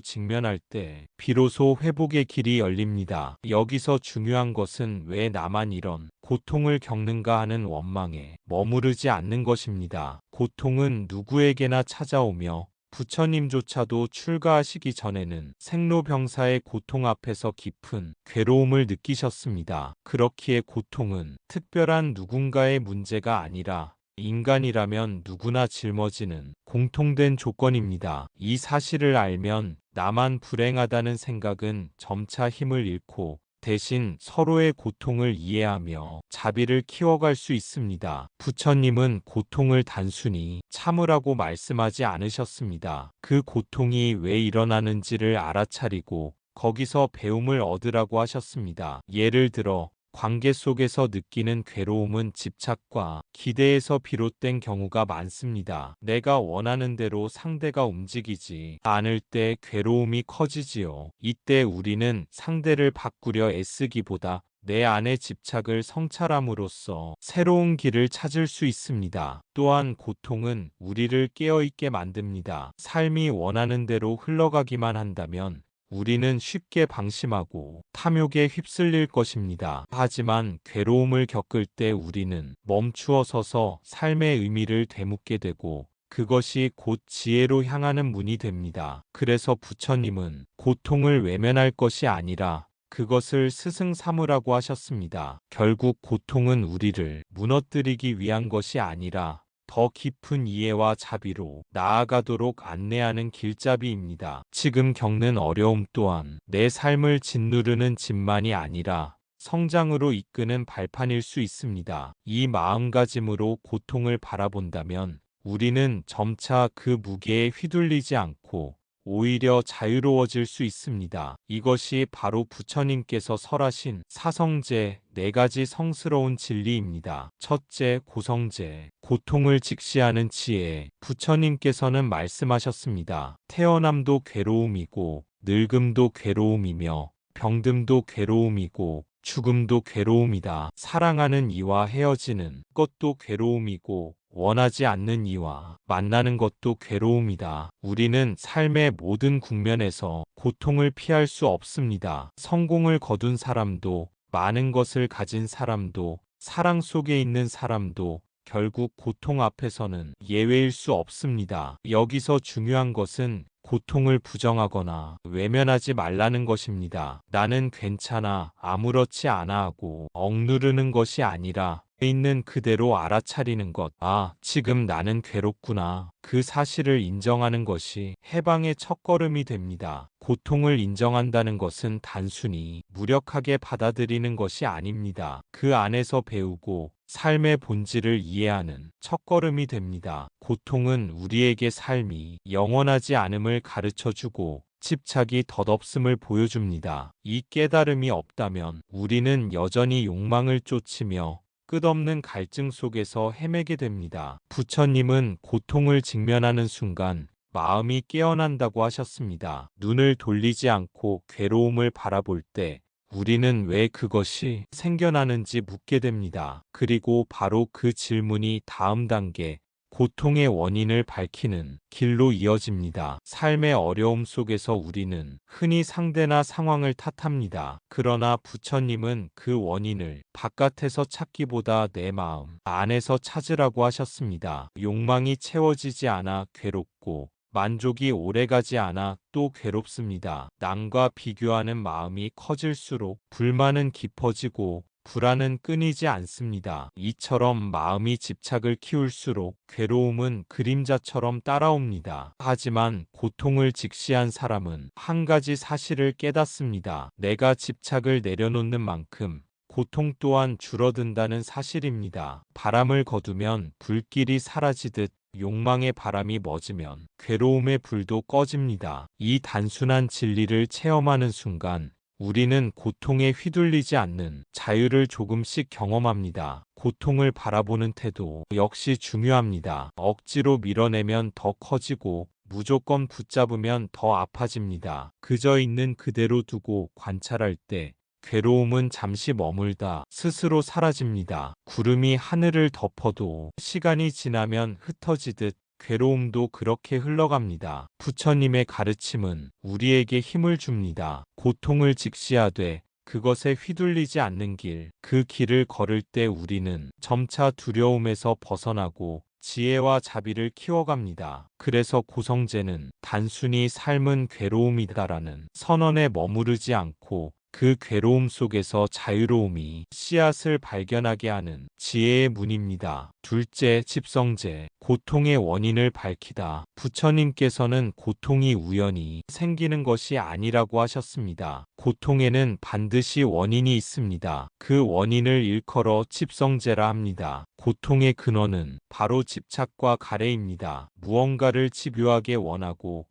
직면할 때 비로소 회복의 길이 열립니다. 여기서 중요한 것은 왜 나만 이런 고통을 겪는가 하는 원망에 머무르지 않는 것입니다. 고통은 누구에게나 찾아오며 부처님조차도 출가하시기 전에는 생로병사의 고통 앞에서 깊은 괴로움을 느끼셨습니다. 그렇기에 고통은 특별한 누군가의 문제가 아니라 인간이라면 누구나 짊어지는 공통된 조건입니다. 이 사실을 알면 나만 불행하다는 생각은 점차 힘을 잃고 대신 서로의 고통을 이해하며 자비를 키워갈 수 있습니다. 부처님은 고통을 단순히 참으라고 말씀하지 않으셨습니다. 그 고통이 왜 일어나는지를 알아차리고 거기서 배움을 얻으라고 하셨습니다. 예를 들어 관계 속에서 느끼는 괴로움은 집착과 기대에서 비롯된 경우가 많습니다. 내가 원하는 대로 상대가 움직이지 않을 때 괴로움이 커지지요. 이때 우리는 상대를 바꾸려 애쓰기보다 내 안의 집착을 성찰함으로써 새로운 길을 찾을 수 있습니다. 또한 고통은 우리를 깨어있게 만듭니다. 삶이 원하는 대로 흘러가기만 한다면 우리는 쉽게 방심하고 탐욕에 휩쓸릴 것입니다. 하지만 괴로움을 겪을 때 우리는 멈추어 서서 삶의 의미를 되묻게 되고 그것이 곧 지혜로 향하는 문이 됩니다. 그래서 부처님은 고통을 외면할 것이 아니라 그것을 스승 삼으라고 하셨습니다. 결국 고통은 우리를 무너뜨리기 위한 것이 아니라 더 깊은 이해와 자비로 나아가도록 안내하는 길잡이입니다. 지금 겪는 어려움 또한 내 삶을 짓누르는 짐만이 아니라 성장으로 이끄는 발판일 수 있습니다. 이 마음가짐으로 고통을 바라본다면 우리는 점차 그 무게에 휘둘리지 않고 오히려 자유로워질 수 있습니다. 이것이 바로 부처님께서 설하신 사성제 4가지 성스러운 진리입니다. 첫째, 고성제, 고통을 직시하는 지혜. 부처님께서는 말씀하셨습니다. 태어남도 괴로움이고 늙음도 괴로움이며 병듦도 괴로움이고 죽음도 괴로움이다. 사랑하는 이와 헤어지는 것도 괴로움이고 원하지 않는 이와 만나는 것도 괴로움이다. 우리는 삶의 모든 국면에서 고통을 피할 수 없습니다. 성공을 거둔 사람도, 많은 것을 가진 사람도, 사랑 속에 있는 사람도, 결국 고통 앞에서는 예외일 수 없습니다. 여기서 중요한 것은 고통을 부정하거나 외면하지 말라는 것입니다. 나는 괜찮아, 아무렇지 않아 하고 억누르는 것이 아니라 있는 그대로 알아차리는 것. 아, 지금 나는 괴롭구나. 그 사실을 인정하는 것이 해방의 첫걸음이 됩니다. 고통을 인정한다는 것은 단순히 무력하게 받아들이는 것이 아닙니다. 그 안에서 배우고 삶의 본질을 이해하는 첫걸음이 됩니다. 고통은 우리에게 삶이 영원하지 않음을 가르쳐주고 집착이 덧없음을 보여줍니다. 이 깨달음이 없다면 우리는 여전히 욕망을 쫓으며 끝없는 갈증 속에서 헤매게 됩니다. 부처님은 고통을 직면하는 순간 마음이 깨어난다고 하셨습니다. 눈을 돌리지 않고 괴로움을 바라볼 때 우리는 왜 그것이 생겨나는지 묻게 됩니다. 그리고 바로 그 질문이 다음 단계, 고통의 원인을 밝히는 길로 이어집니다. 삶의 어려움 속에서 우리는 흔히 상대나 상황을 탓합니다. 그러나 부처님은 그 원인을 바깥에서 찾기보다 내 마음 안에서 찾으라고 하셨습니다. 욕망이 채워지지 않아 괴롭고 만족이 오래가지 않아 또 괴롭습니다. 남과 비교하는 마음이 커질수록 불만은 깊어지고 불안은 끊이지 않습니다. 이처럼 마음이 집착을 키울수록 괴로움은 그림자처럼 따라옵니다. 하지만 고통을 직시한 사람은 한 가지 사실을 깨닫습니다. 내가 집착을 내려놓는 만큼 고통 또한 줄어든다는 사실입니다. 바람을 거두면 불길이 사라지듯 욕망의 바람이 멎으면 괴로움의 불도 꺼집니다. 이 단순한 진리를 체험하는 순간 우리는 고통에 휘둘리지 않는 자유를 조금씩 경험합니다. 고통을 바라보는 태도 역시 중요합니다. 억지로 밀어내면 더 커지고 무조건 붙잡으면 더 아파집니다. 그저 있는 그대로 두고 관찰할 때 괴로움은 잠시 머물다 스스로 사라집니다. 구름이 하늘을 덮어도 시간이 지나면 흩어지듯 괴로움도 그렇게 흘러갑니다. 부처님의 가르침은 우리에게 힘을 줍니다. 고통을 직시하되 그것에 휘둘리지 않는 길, 그 길을 걸을 때 우리는 점차 두려움에서 벗어나고 지혜와 자비를 키워갑니다. 그래서 고성제는 단순히 삶은 괴로움이다라는 선언에 머무르지 않고 그 괴로움 속에서 자유로움이 씨앗을 발견하게 하는 지혜의 문입니다. 둘째, 집성제, 고통의 원인을 밝히다. 부처님께서는 고통이 우연히 생기는 것이 아니라고 하셨습니다. 고통에는 반드시 원인이 있습니다. 그 원인을 일컬어 집성제라 합니다. 고통의 근원은 바로 집착과 가래입니다. 무언가를 집요하게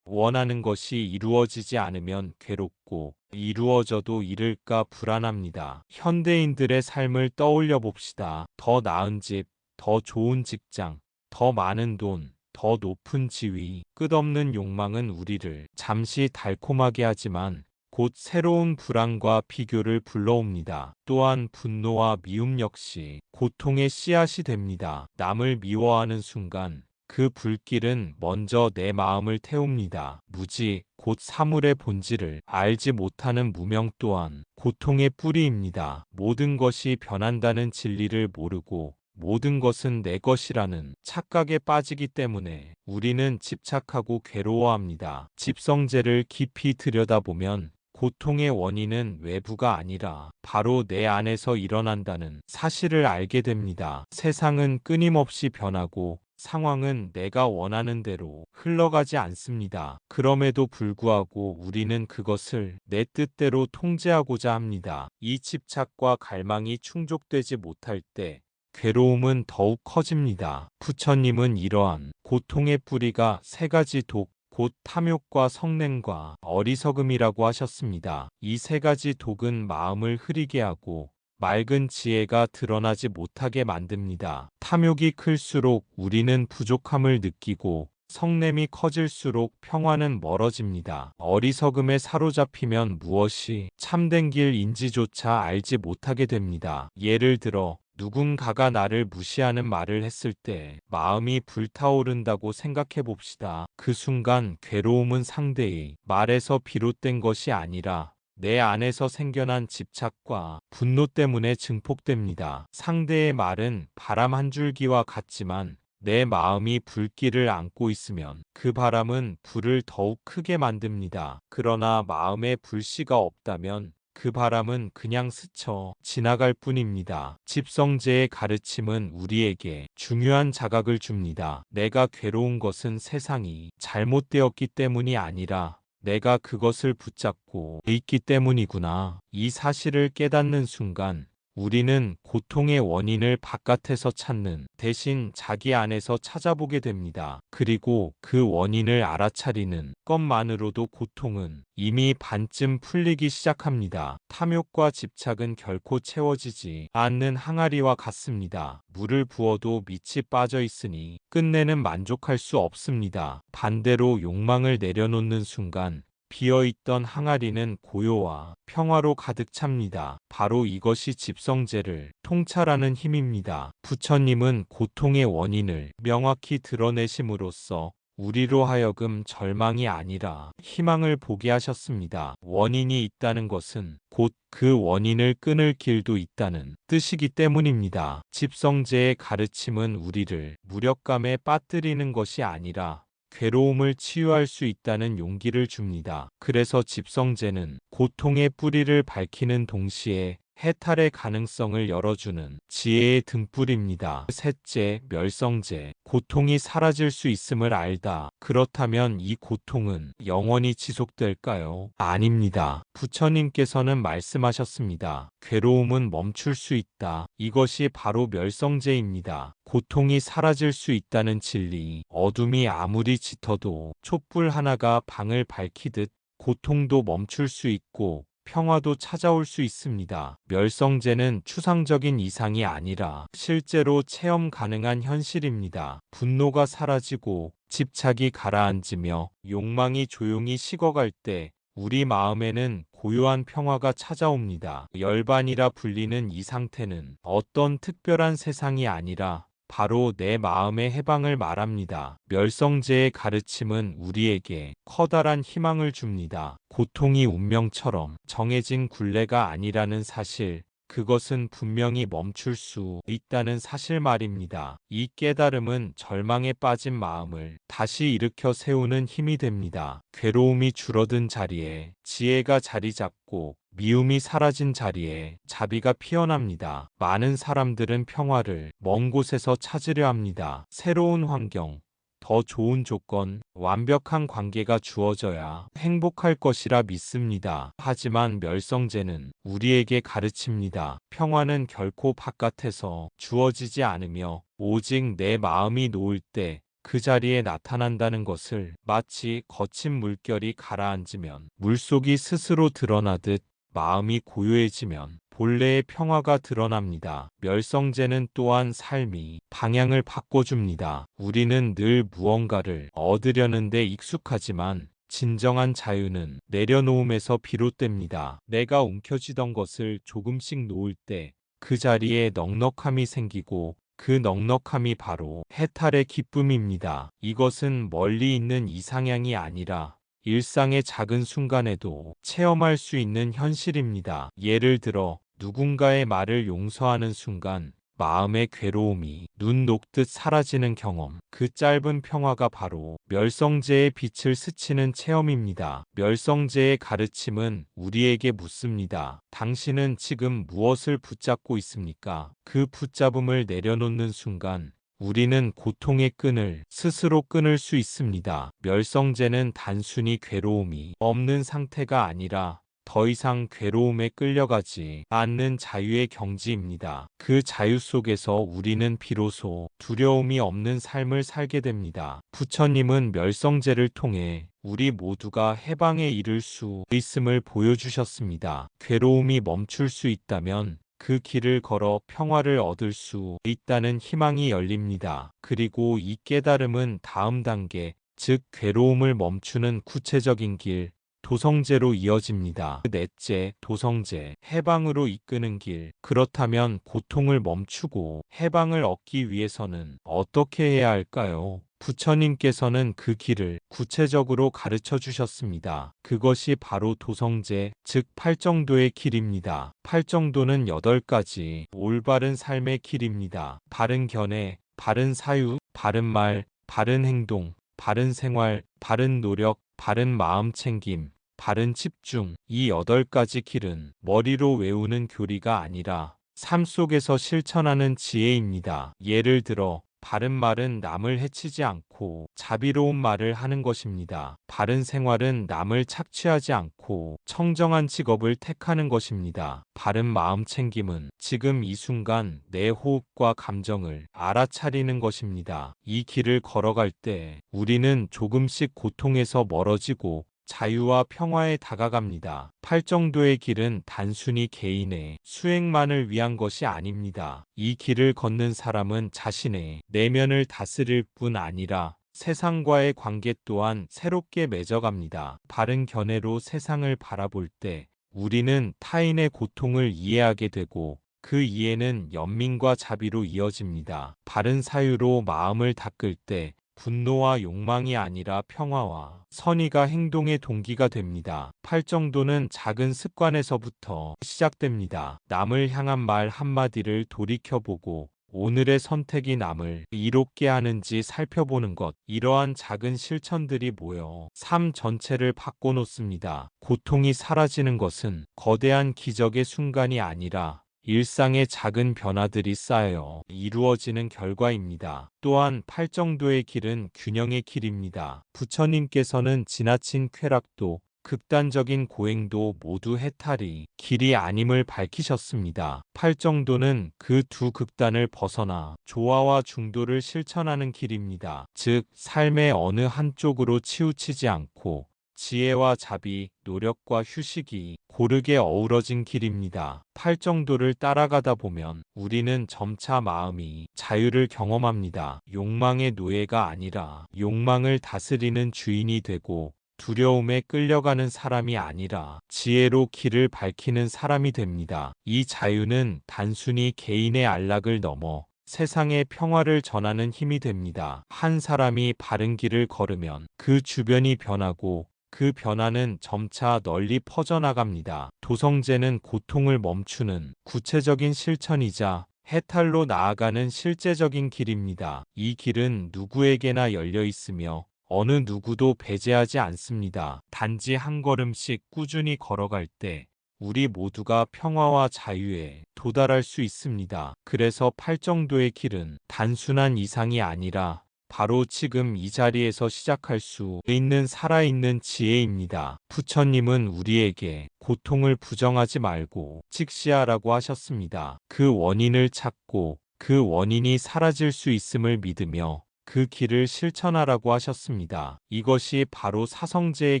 원하는 것이 이루어지지 않으면 괴롭고 이루어져도 이를까 불안합니다. 현대인들의 삶을 떠올려 봅시다. 더 나은 집, 더 좋은 직장, 더 많은 돈, 더 높은 지위. 끝없는 욕망은 우리를 잠시 달콤하게 하지만 곧 새로운 불안과 비교를 불러옵니다. 또한 분노와 미움 역시 고통의 씨앗이 됩니다. 남을 미워하는 순간 그 불길은 먼저 내 마음을 태웁니다. 무지, 곧 사물의 본질을 알지 못하는 무명 또한 고통의 뿌리입니다. 모든 것이 변한다는 진리를 모르고 모든 것은 내 것이라는 착각에 빠지기 때문에 우리는 집착하고 괴로워합니다. 집성제를 깊이 들여다보면 고통의 원인은 외부가 아니라 바로 내 안에서 일어난다는 사실을 알게 됩니다. 세상은 끊임없이 변하고 상황은 내가 원하는 대로 흘러가지 않습니다. 그럼에도 불구하고 우리는 그것을 내 뜻대로 통제하고자 합니다. 이 집착과 갈망이 충족되지 못할 때 괴로움은 더욱 커집니다. 부처님은 이러한 고통의 뿌리가 세 가지 곧 탐욕과 성냄과 어리석음이라고 하셨습니다. 이 세 가지 독은 마음을 흐리게 하고 맑은 지혜가 드러나지 못하게 만듭니다. 탐욕이 클수록 우리는 부족함을 느끼고 성냄이 커질수록 평화는 멀어집니다. 어리석음에 사로잡히면 무엇이 참된 길인지조차 알지 못하게 됩니다. 예를 들어 누군가가 나를 무시하는 말을 했을 때 마음이 불타오른다고 생각해 봅시다. 그 순간 괴로움은 상대의 말에서 비롯된 것이 아니라 내 안에서 생겨난 집착과 분노 때문에 증폭됩니다. 상대의 말은 바람 한 줄기와 같지만 내 마음이 불길을 안고 있으면 그 바람은 불을 더욱 크게 만듭니다. 그러나 마음에 불씨가 없다면 그 바람은 그냥 스쳐 지나갈 뿐입니다. 집성제의 가르침은 우리에게 중요한 자각을 줍니다. 내가 괴로운 것은 세상이 잘못되었기 때문이 아니라 내가 그것을 붙잡고 있기 때문이구나. 이 사실을 깨닫는 순간 우리는 고통의 원인을 바깥에서 찾는 대신 자기 안에서 찾아보게 됩니다. 그리고 그 원인을 알아차리는 것만으로도 고통은 이미 반쯤 풀리기 시작합니다. 탐욕과 집착은 결코 채워지지 않는 항아리와 같습니다. 물을 부어도 밑이 빠져 있으니 끝내는 만족할 수 없습니다. 반대로 욕망을 내려놓는 순간 비어있던 항아리는 고요와 평화로 가득 찹니다. 바로 이것이 집성제를 통찰하는 힘입니다. 부처님은 고통의 원인을 명확히 드러내심으로써 우리로 하여금 절망이 아니라 희망을 보게 하셨습니다. 원인이 있다는 것은 곧 그 원인을 끊을 길도 있다는 뜻이기 때문입니다. 집성제의 가르침은 우리를 무력감에 빠뜨리는 것이 아니라 괴로움을 치유할 수 있다는 용기를 줍니다. 그래서 집성제는 고통의 뿌리를 밝히는 동시에 해탈의 가능성을 열어주는 지혜의 등불입니다. 셋째, 멸성제. 고통이 사라질 수 있음을 알다. 그렇다면 이 고통은 영원히 지속될까요? 아닙니다. 부처님께서는 말씀하셨습니다. 괴로움은 멈출 수 있다. 이것이 바로 멸성제입니다. 고통이 사라질 수 있다는 진리. 어둠이 아무리 짙어도 촛불 하나가 방을 밝히듯 고통도 멈출 수 있고 평화도 찾아올 수 있습니다. 멸성제는 추상적인 이상이 아니라 실제로 체험 가능한 현실입니다. 분노가 사라지고 집착이 가라앉으며 욕망이 조용히 식어갈 때 우리 마음에는 고요한 평화가 찾아옵니다. 열반이라 불리는 이 상태는 어떤 특별한 세상이 아니라 바로 내 마음의 해방을 말합니다. 멸성제의 가르침은 우리에게 커다란 희망을 줍니다. 고통이 운명처럼 정해진 굴레가 아니라는 사실, 그것은 분명히 멈출 수 있다는 사실 말입니다. 이 깨달음은 절망에 빠진 마음을 다시 일으켜 세우는 힘이 됩니다. 괴로움이 줄어든 자리에 지혜가 자리 잡고 미움이 사라진 자리에 자비가 피어납니다. 많은 사람들은 평화를 먼 곳에서 찾으려 합니다. 새로운 환경, 더 좋은 조건, 완벽한 관계가 주어져야 행복할 것이라 믿습니다. 하지만 멸성제는 우리에게 가르칩니다. 평화는 결코 바깥에서 주어지지 않으며 오직 내 마음이 놓을 때 그 자리에 나타난다는 것을, 마치 거친 물결이 가라앉으면 물속이 스스로 드러나듯 마음이 고요해지면 본래의 평화가 드러납니다. 멸성제는 또한 삶이 방향을 바꿔줍니다. 우리는 늘 무언가를 얻으려는데 익숙하지만 진정한 자유는 내려놓음에서 비롯됩니다. 내가 움켜쥐던 것을 조금씩 놓을 때 그 자리에 넉넉함이 생기고 그 넉넉함이 바로 해탈의 기쁨입니다. 이것은 멀리 있는 이상향이 아니라 일상의 작은 순간에도 체험할 수 있는 현실입니다. 예를 들어 누군가의 말을 용서하는 순간 마음의 괴로움이 눈 녹듯 사라지는 경험. 그 짧은 평화가 바로 멸성제의 빛을 스치는 체험입니다. 멸성제의 가르침은 우리에게 묻습니다. 당신은 지금 무엇을 붙잡고 있습니까? 그 붙잡음을 내려놓는 순간 우리는 고통의 끈을 스스로 끊을 수 있습니다. 멸성제는 단순히 괴로움이 없는 상태가 아니라 더 이상 괴로움에 끌려가지 않는 자유의 경지입니다. 그 자유 속에서 우리는 비로소 두려움이 없는 삶을 살게 됩니다. 부처님은 멸성제를 통해 우리 모두가 해방에 이를 수 있음을 보여주셨습니다. 괴로움이 멈출 수 있다면 그 길을 걸어 평화를 얻을 수 있다는 희망이 열립니다. 그리고 이 깨달음은 다음 단계, 즉 괴로움을 멈추는 구체적인 길, 도성제로 이어집니다. 넷째, 도성제, 해방으로 이끄는 길. 그렇다면 고통을 멈추고 해방을 얻기 위해서는 어떻게 해야 할까요? 부처님께서는 그 길을 구체적으로 가르쳐 주셨습니다. 그것이 바로 도성제, 즉 팔정도의 길입니다. 팔정도는 8가지 올바른 삶의 길입니다. 바른 견해, 바른 사유, 바른 말, 바른 행동, 바른 생활, 바른 노력, 바른 마음 챙김, 바른 집중. 이 8가지 길은 머리로 외우는 교리가 아니라 삶 속에서 실천하는 지혜입니다. 예를 들어 바른 말은 남을 해치지 않고 자비로운 말을 하는 것입니다. 바른 생활은 남을 착취하지 않고 청정한 직업을 택하는 것입니다. 바른 마음 챙김은 지금 이 순간 내 호흡과 감정을 알아차리는 것입니다. 이 길을 걸어갈 때 우리는 조금씩 고통에서 멀어지고 자유와 평화에 다가갑니다. 팔정도의 길은 단순히 개인의 수행만을 위한 것이 아닙니다. 이 길을 걷는 사람은 자신의 내면을 다스릴 뿐 아니라 세상과의 관계 또한 새롭게 맺어갑니다. 바른 견해로 세상을 바라볼 때 우리는 타인의 고통을 이해하게 되고 그 이해는 연민과 자비로 이어집니다. 바른 사유로 마음을 닦을 때 분노와 욕망이 아니라 평화와 선의가 행동의 동기가 됩니다. 팔정도는 작은 습관에서부터 시작됩니다. 남을 향한 말 한마디를 돌이켜보고 오늘의 선택이 남을 이롭게 하는지 살펴보는 것. 이러한 작은 실천들이 모여 삶 전체를 바꿔놓습니다. 고통이 사라지는 것은 거대한 기적의 순간이 아니라 일상의 작은 변화들이 쌓여 이루어지는 결과입니다. 또한 팔정도의 길은 균형의 길입니다. 부처님께서는 지나친 쾌락도 극단적인 고행도 모두 해탈이 길이 아님을 밝히셨습니다. 팔정도는 그 두 극단을 벗어나 조화와 중도를 실천하는 길입니다. 즉, 삶의 어느 한쪽으로 치우치지 않고 지혜와 자비, 노력과 휴식이 고르게 어우러진 길입니다. 팔정도를 따라가다 보면 우리는 점차 마음이 자유를 경험합니다. 욕망의 노예가 아니라 욕망을 다스리는 주인이 되고 두려움에 끌려가는 사람이 아니라 지혜로 길을 밝히는 사람이 됩니다. 이 자유는 단순히 개인의 안락을 넘어 세상의 평화를 전하는 힘이 됩니다. 한 사람이 바른 길을 걸으면 그 주변이 변하고 그 변화는 점차 널리 퍼져나갑니다. 도성제는 고통을 멈추는 구체적인 실천이자 해탈로 나아가는 실제적인 길입니다. 이 길은 누구에게나 열려 있으며 어느 누구도 배제하지 않습니다. 단지 한 걸음씩 꾸준히 걸어갈 때 우리 모두가 평화와 자유에 도달할 수 있습니다. 그래서 팔정도의 길은 단순한 이상이 아니라 바로 지금 이 자리에서 시작할 수 있는 살아있는 지혜입니다. 부처님은 우리에게 고통을 부정하지 말고 직시하라고 하셨습니다. 그 원인을 찾고 그 원인이 사라질 수 있음을 믿으며 그 길을 실천하라고 하셨습니다. 이것이 바로 사성제의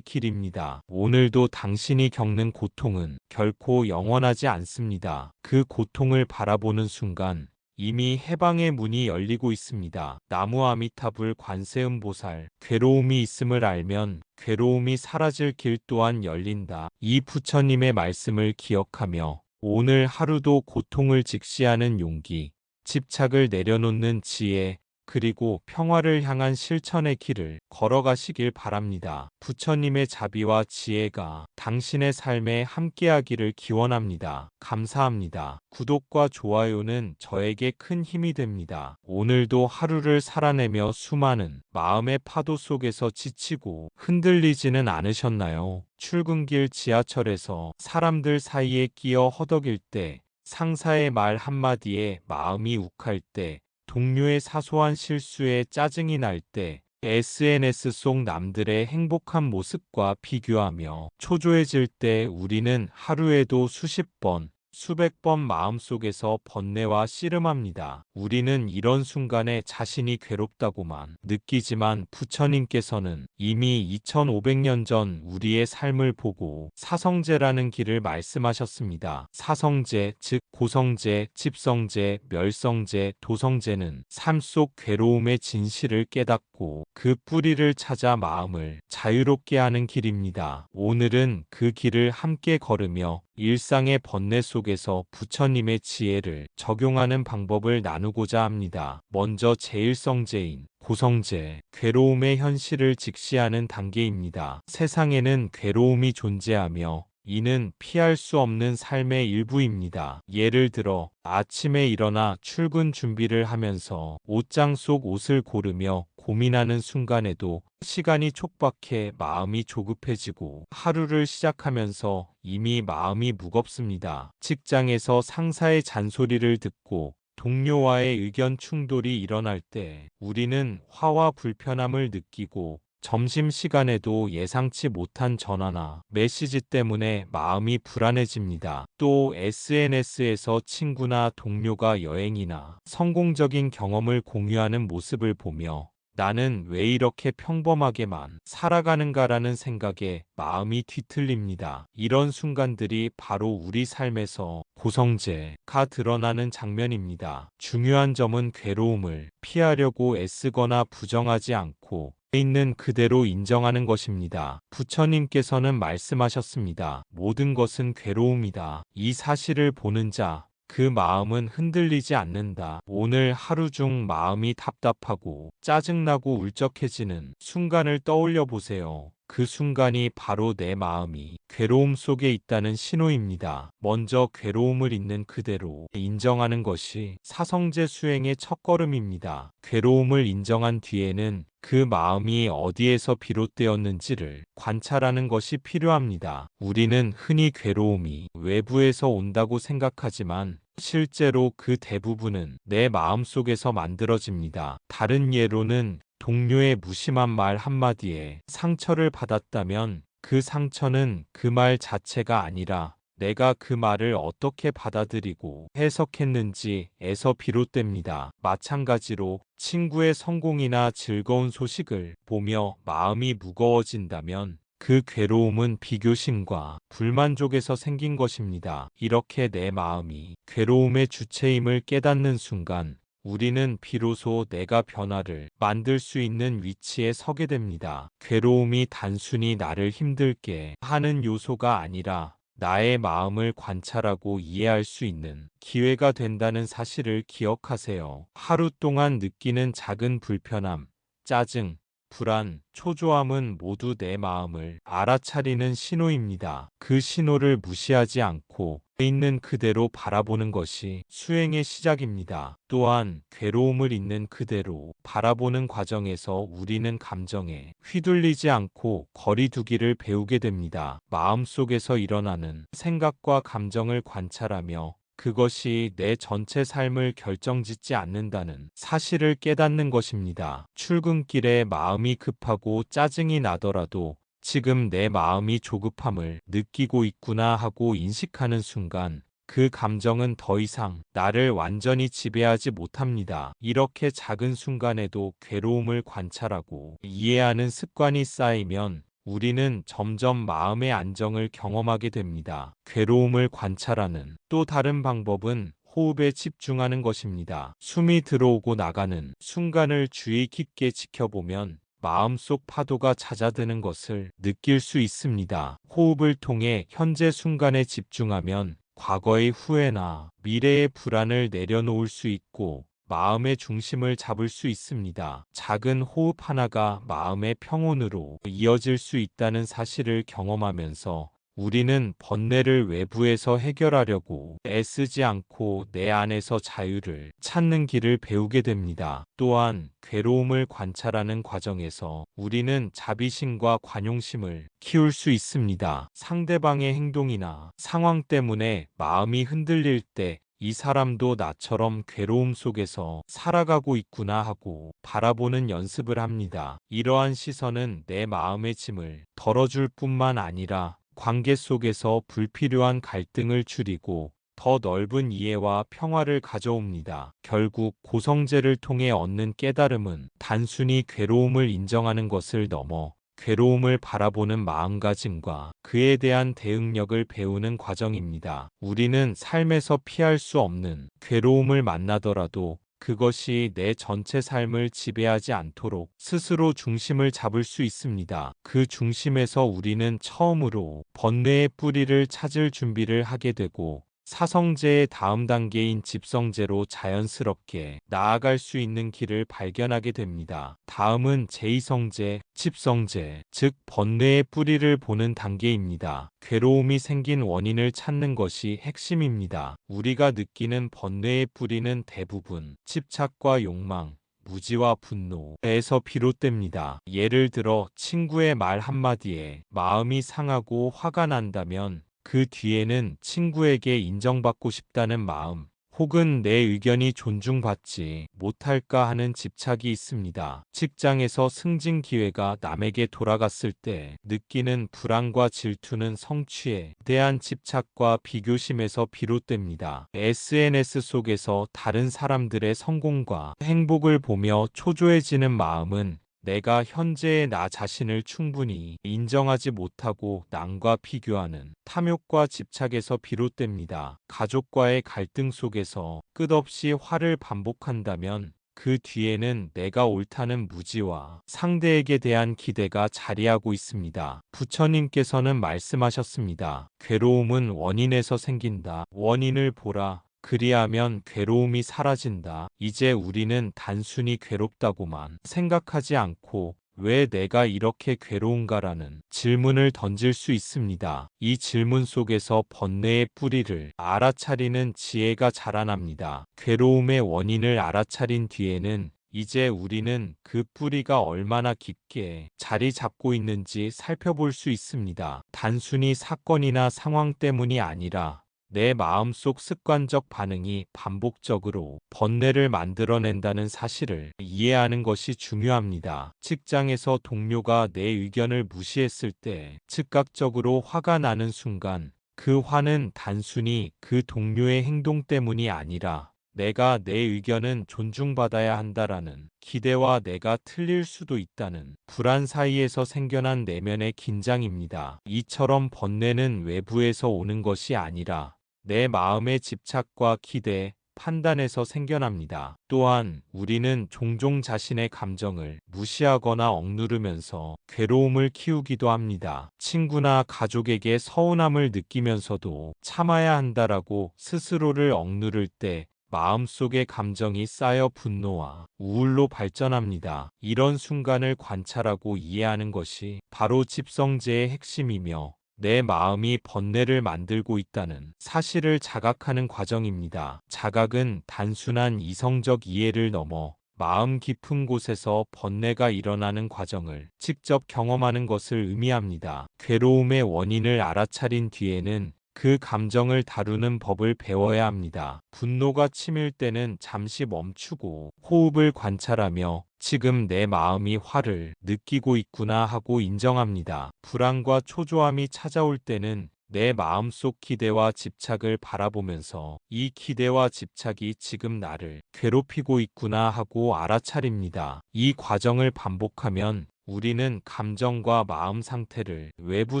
길입니다. 오늘도 당신이 겪는 고통은 결코 영원하지 않습니다. 그 고통을 바라보는 순간 이미 해방의 문이 열리고 있습니다. 나무 아미타불 관세음보살, 괴로움이 있음을 알면 괴로움이 사라질 길 또한 열린다. 이 부처님의 말씀을 기억하며 오늘 하루도 고통을 직시하는 용기, 집착을 내려놓는 지혜, 그리고 평화를 향한 실천의 길을 걸어가시길 바랍니다. 부처님의 자비와 지혜가 당신의 삶에 함께하기를 기원합니다. 감사합니다. 구독과 좋아요는 저에게 큰 힘이 됩니다. 오늘도 하루를 살아내며 수많은 마음의 파도 속에서 지치고 흔들리지는 않으셨나요? 출근길 지하철에서 사람들 사이에 끼어 허덕일 때, 상사의 말 한마디에 마음이 욱할 때, 동료의 사소한 실수에 짜증이 날 때, SNS 속 남들의 행복한 모습과 비교하며 초조해질 때 우리는 하루에도 수십 번, 수백 번 마음속에서 번뇌와 씨름합니다. 우리는 이런 순간에 자신이 괴롭다고만 느끼지만 부처님께서는 이미 2500년 전 우리의 삶을 보고 사성제라는 길을 말씀하셨습니다. 사성제, 즉 고성제, 집성제, 멸성제, 도성제는 삶 속 괴로움의 진실을 깨닫고 그 뿌리를 찾아 마음을 자유롭게 하는 길입니다. 오늘은 그 길을 함께 걸으며 일상의 번뇌 속에서 부처님의 지혜를 적용하는 방법을 나누고자 합니다. 먼저 제1성제인 고성제, 괴로움의 현실을 직시하는 단계입니다. 세상에는 괴로움이 존재하며 이는 피할 수 없는 삶의 일부입니다. 예를 들어 아침에 일어나 출근 준비를 하면서 옷장 속 옷을 고르며 고민하는 순간에도 시간이 촉박해 마음이 조급해지고 하루를 시작하면서 이미 마음이 무겁습니다. 직장에서 상사의 잔소리를 듣고 동료와의 의견 충돌이 일어날 때 우리는 화와 불편함을 느끼고 점심시간에도 예상치 못한 전화나 메시지 때문에 마음이 불안해집니다. 또 SNS에서 친구나 동료가 여행이나 성공적인 경험을 공유하는 모습을 보며 나는 왜 이렇게 평범하게만 살아가는가라는 생각에 마음이 뒤틀립니다. 이런 순간들이 바로 우리 삶에서 고성제가 드러나는 장면입니다. 중요한 점은 괴로움을 피하려고 애쓰거나 부정하지 않고 있는 그대로 인정하는 것입니다. 부처님께서는 말씀하셨습니다. 모든 것은 괴로움이다. 이 사실을 보는 자, 그 마음은 흔들리지 않는다. 오늘 하루 중 마음이 답답하고 짜증나고 울적해지는 순간을 떠올려 보세요. 그 순간이 바로 내 마음이 괴로움 속에 있다는 신호입니다. 먼저 괴로움을 있는 그대로 인정하는 것이 사성제 수행의 첫걸음입니다. 괴로움을 인정한 뒤에는 그 마음이 어디에서 비롯되었는지를 관찰하는 것이 필요합니다. 우리는 흔히 괴로움이 외부에서 온다고 생각하지만 실제로 그 대부분은 내 마음속에서 만들어집니다. 다른 예로는 동료의 무심한 말 한마디에 상처를 받았다면 그 상처는 그 말 자체가 아니라 내가 그 말을 어떻게 받아들이고 해석했는지에서 비롯됩니다. 마찬가지로 친구의 성공이나 즐거운 소식을 보며 마음이 무거워진다면 그 괴로움은 비교심과 불만족에서 생긴 것입니다. 이렇게 내 마음이 괴로움의 주체임을 깨닫는 순간 우리는 비로소 내가 변화를 만들 수 있는 위치에 서게 됩니다. 괴로움이 단순히 나를 힘들게 하는 요소가 아니라 나의 마음을 관찰하고 이해할 수 있는 기회가 된다는 사실을 기억하세요. 하루 동안 느끼는 작은 불편함, 짜증, 불안, 초조함은 모두 내 마음을 알아차리는 신호입니다. 그 신호를 무시하지 않고 있는 그대로 바라보는 것이 수행의 시작입니다. 또한 괴로움을 있는 그대로 바라보는 과정에서 우리는 감정에 휘둘리지 않고 거리 두기를 배우게 됩니다. 마음속에서 일어나는 생각과 감정을 관찰하며 그것이 내 전체 삶을 결정짓지 않는다는 사실을 깨닫는 것입니다. 출근길에 마음이 급하고 짜증이 나더라도 지금 내 마음이 조급함을 느끼고 있구나 하고 인식하는 순간 그 감정은 더 이상 나를 완전히 지배하지 못합니다. 이렇게 작은 순간에도 괴로움을 관찰하고 이해하는 습관이 쌓이면 우리는 점점 마음의 안정을 경험하게 됩니다. 괴로움을 관찰하는 또 다른 방법은 호흡에 집중하는 것입니다. 숨이 들어오고 나가는 순간을 주의 깊게 지켜보면 마음속 파도가 잦아드는 것을 느낄 수 있습니다. 호흡을 통해 현재 순간에 집중하면 과거의 후회나 미래의 불안을 내려놓을 수 있고 마음의 중심을 잡을 수 있습니다. 작은 호흡 하나가 마음의 평온으로 이어질 수 있다는 사실을 경험하면서 우리는 번뇌를 외부에서 해결하려고 애쓰지 않고 내 안에서 자유를 찾는 길을 배우게 됩니다. 또한 괴로움을 관찰하는 과정에서 우리는 자비심과 관용심을 키울 수 있습니다. 상대방의 행동이나 상황 때문에 마음이 흔들릴 때 이 사람도 나처럼 괴로움 속에서 살아가고 있구나 하고 바라보는 연습을 합니다. 이러한 시선은 내 마음의 짐을 덜어줄 뿐만 아니라 관계 속에서 불필요한 갈등을 줄이고 더 넓은 이해와 평화를 가져옵니다. 결국 고성제를 통해 얻는 깨달음은 단순히 괴로움을 인정하는 것을 넘어 괴로움을 바라보는 마음가짐과 그에 대한 대응력을 배우는 과정입니다. 우리는 삶에서 피할 수 없는 괴로움을 만나더라도 그것이 내 전체 삶을 지배하지 않도록 스스로 중심을 잡을 수 있습니다. 그 중심에서 우리는 처음으로 번뇌의 뿌리를 찾을 준비를 하게 되고 사성제의 다음 단계인 집성제로 자연스럽게 나아갈 수 있는 길을 발견하게 됩니다. 다음은 제2성제, 집성제, 즉 번뇌의 뿌리를 보는 단계입니다. 괴로움이 생긴 원인을 찾는 것이 핵심입니다. 우리가 느끼는 번뇌의 뿌리는 대부분 집착과 욕망, 무지와 분노에서 비롯됩니다. 예를 들어 친구의 말 한마디에 마음이 상하고 화가 난다면 그 뒤에는 친구에게 인정받고 싶다는 마음, 혹은 내 의견이 존중받지 못할까 하는 집착이 있습니다. 직장에서 승진 기회가 남에게 돌아갔을 때 느끼는 불안과 질투는 성취에 대한 집착과 비교심에서 비롯됩니다. SNS 속에서 다른 사람들의 성공과 행복을 보며 초조해지는 마음은 내가 현재의 나 자신을 충분히 인정하지 못하고 남과 비교하는 탐욕과 집착에서 비롯됩니다. 가족과의 갈등 속에서 끝없이 화를 반복한다면 그 뒤에는 내가 옳다는 무지와 상대에게 대한 기대가 자리하고 있습니다. 부처님께서는 말씀하셨습니다. 괴로움은 원인에서 생긴다. 원인을 보라. 그리하면 괴로움이 사라진다. 이제 우리는 단순히 괴롭다고만 생각하지 않고 왜 내가 이렇게 괴로운가라는 질문을 던질 수 있습니다. 이 질문 속에서 번뇌의 뿌리를 알아차리는 지혜가 자라납니다. 괴로움의 원인을 알아차린 뒤에는 이제 우리는 그 뿌리가 얼마나 깊게 자리 잡고 있는지 살펴볼 수 있습니다. 단순히 사건이나 상황 때문이 아니라 내 마음속 습관적 반응이 반복적으로 번뇌를 만들어낸다는 사실을 이해하는 것이 중요합니다. 직장에서 동료가 내 의견을 무시했을 때 즉각적으로 화가 나는 순간 그 화는 단순히 그 동료의 행동 때문이 아니라 내가 내 의견은 존중받아야 한다라는 기대와 내가 틀릴 수도 있다는 불안 사이에서 생겨난 내면의 긴장입니다. 이처럼 번뇌는 외부에서 오는 것이 아니라 내 마음의 집착과 기대, 판단에서 생겨납니다. 또한 우리는 종종 자신의 감정을 무시하거나 억누르면서 괴로움을 키우기도 합니다. 친구나 가족에게 서운함을 느끼면서도 참아야 한다라고 스스로를 억누를 때 마음속의 감정이 쌓여 분노와 우울로 발전합니다. 이런 순간을 관찰하고 이해하는 것이 바로 집성제의 핵심이며 내 마음이 번뇌를 만들고 있다는 사실을 자각하는 과정입니다. 자각은 단순한 이성적 이해를 넘어 마음 깊은 곳에서 번뇌가 일어나는 과정을 직접 경험하는 것을 의미합니다. 괴로움의 원인을 알아차린 뒤에는 그 감정을 다루는 법을 배워야 합니다. 분노가 치밀 때는 잠시 멈추고 호흡을 관찰하며 지금 내 마음이 화를 느끼고 있구나 하고 인정합니다. 불안과 초조함이 찾아올 때는 내 마음속 기대와 집착을 바라보면서 이 기대와 집착이 지금 나를 괴롭히고 있구나 하고 알아차립니다. 이 과정을 반복하면 우리는 감정과 마음 상태를 외부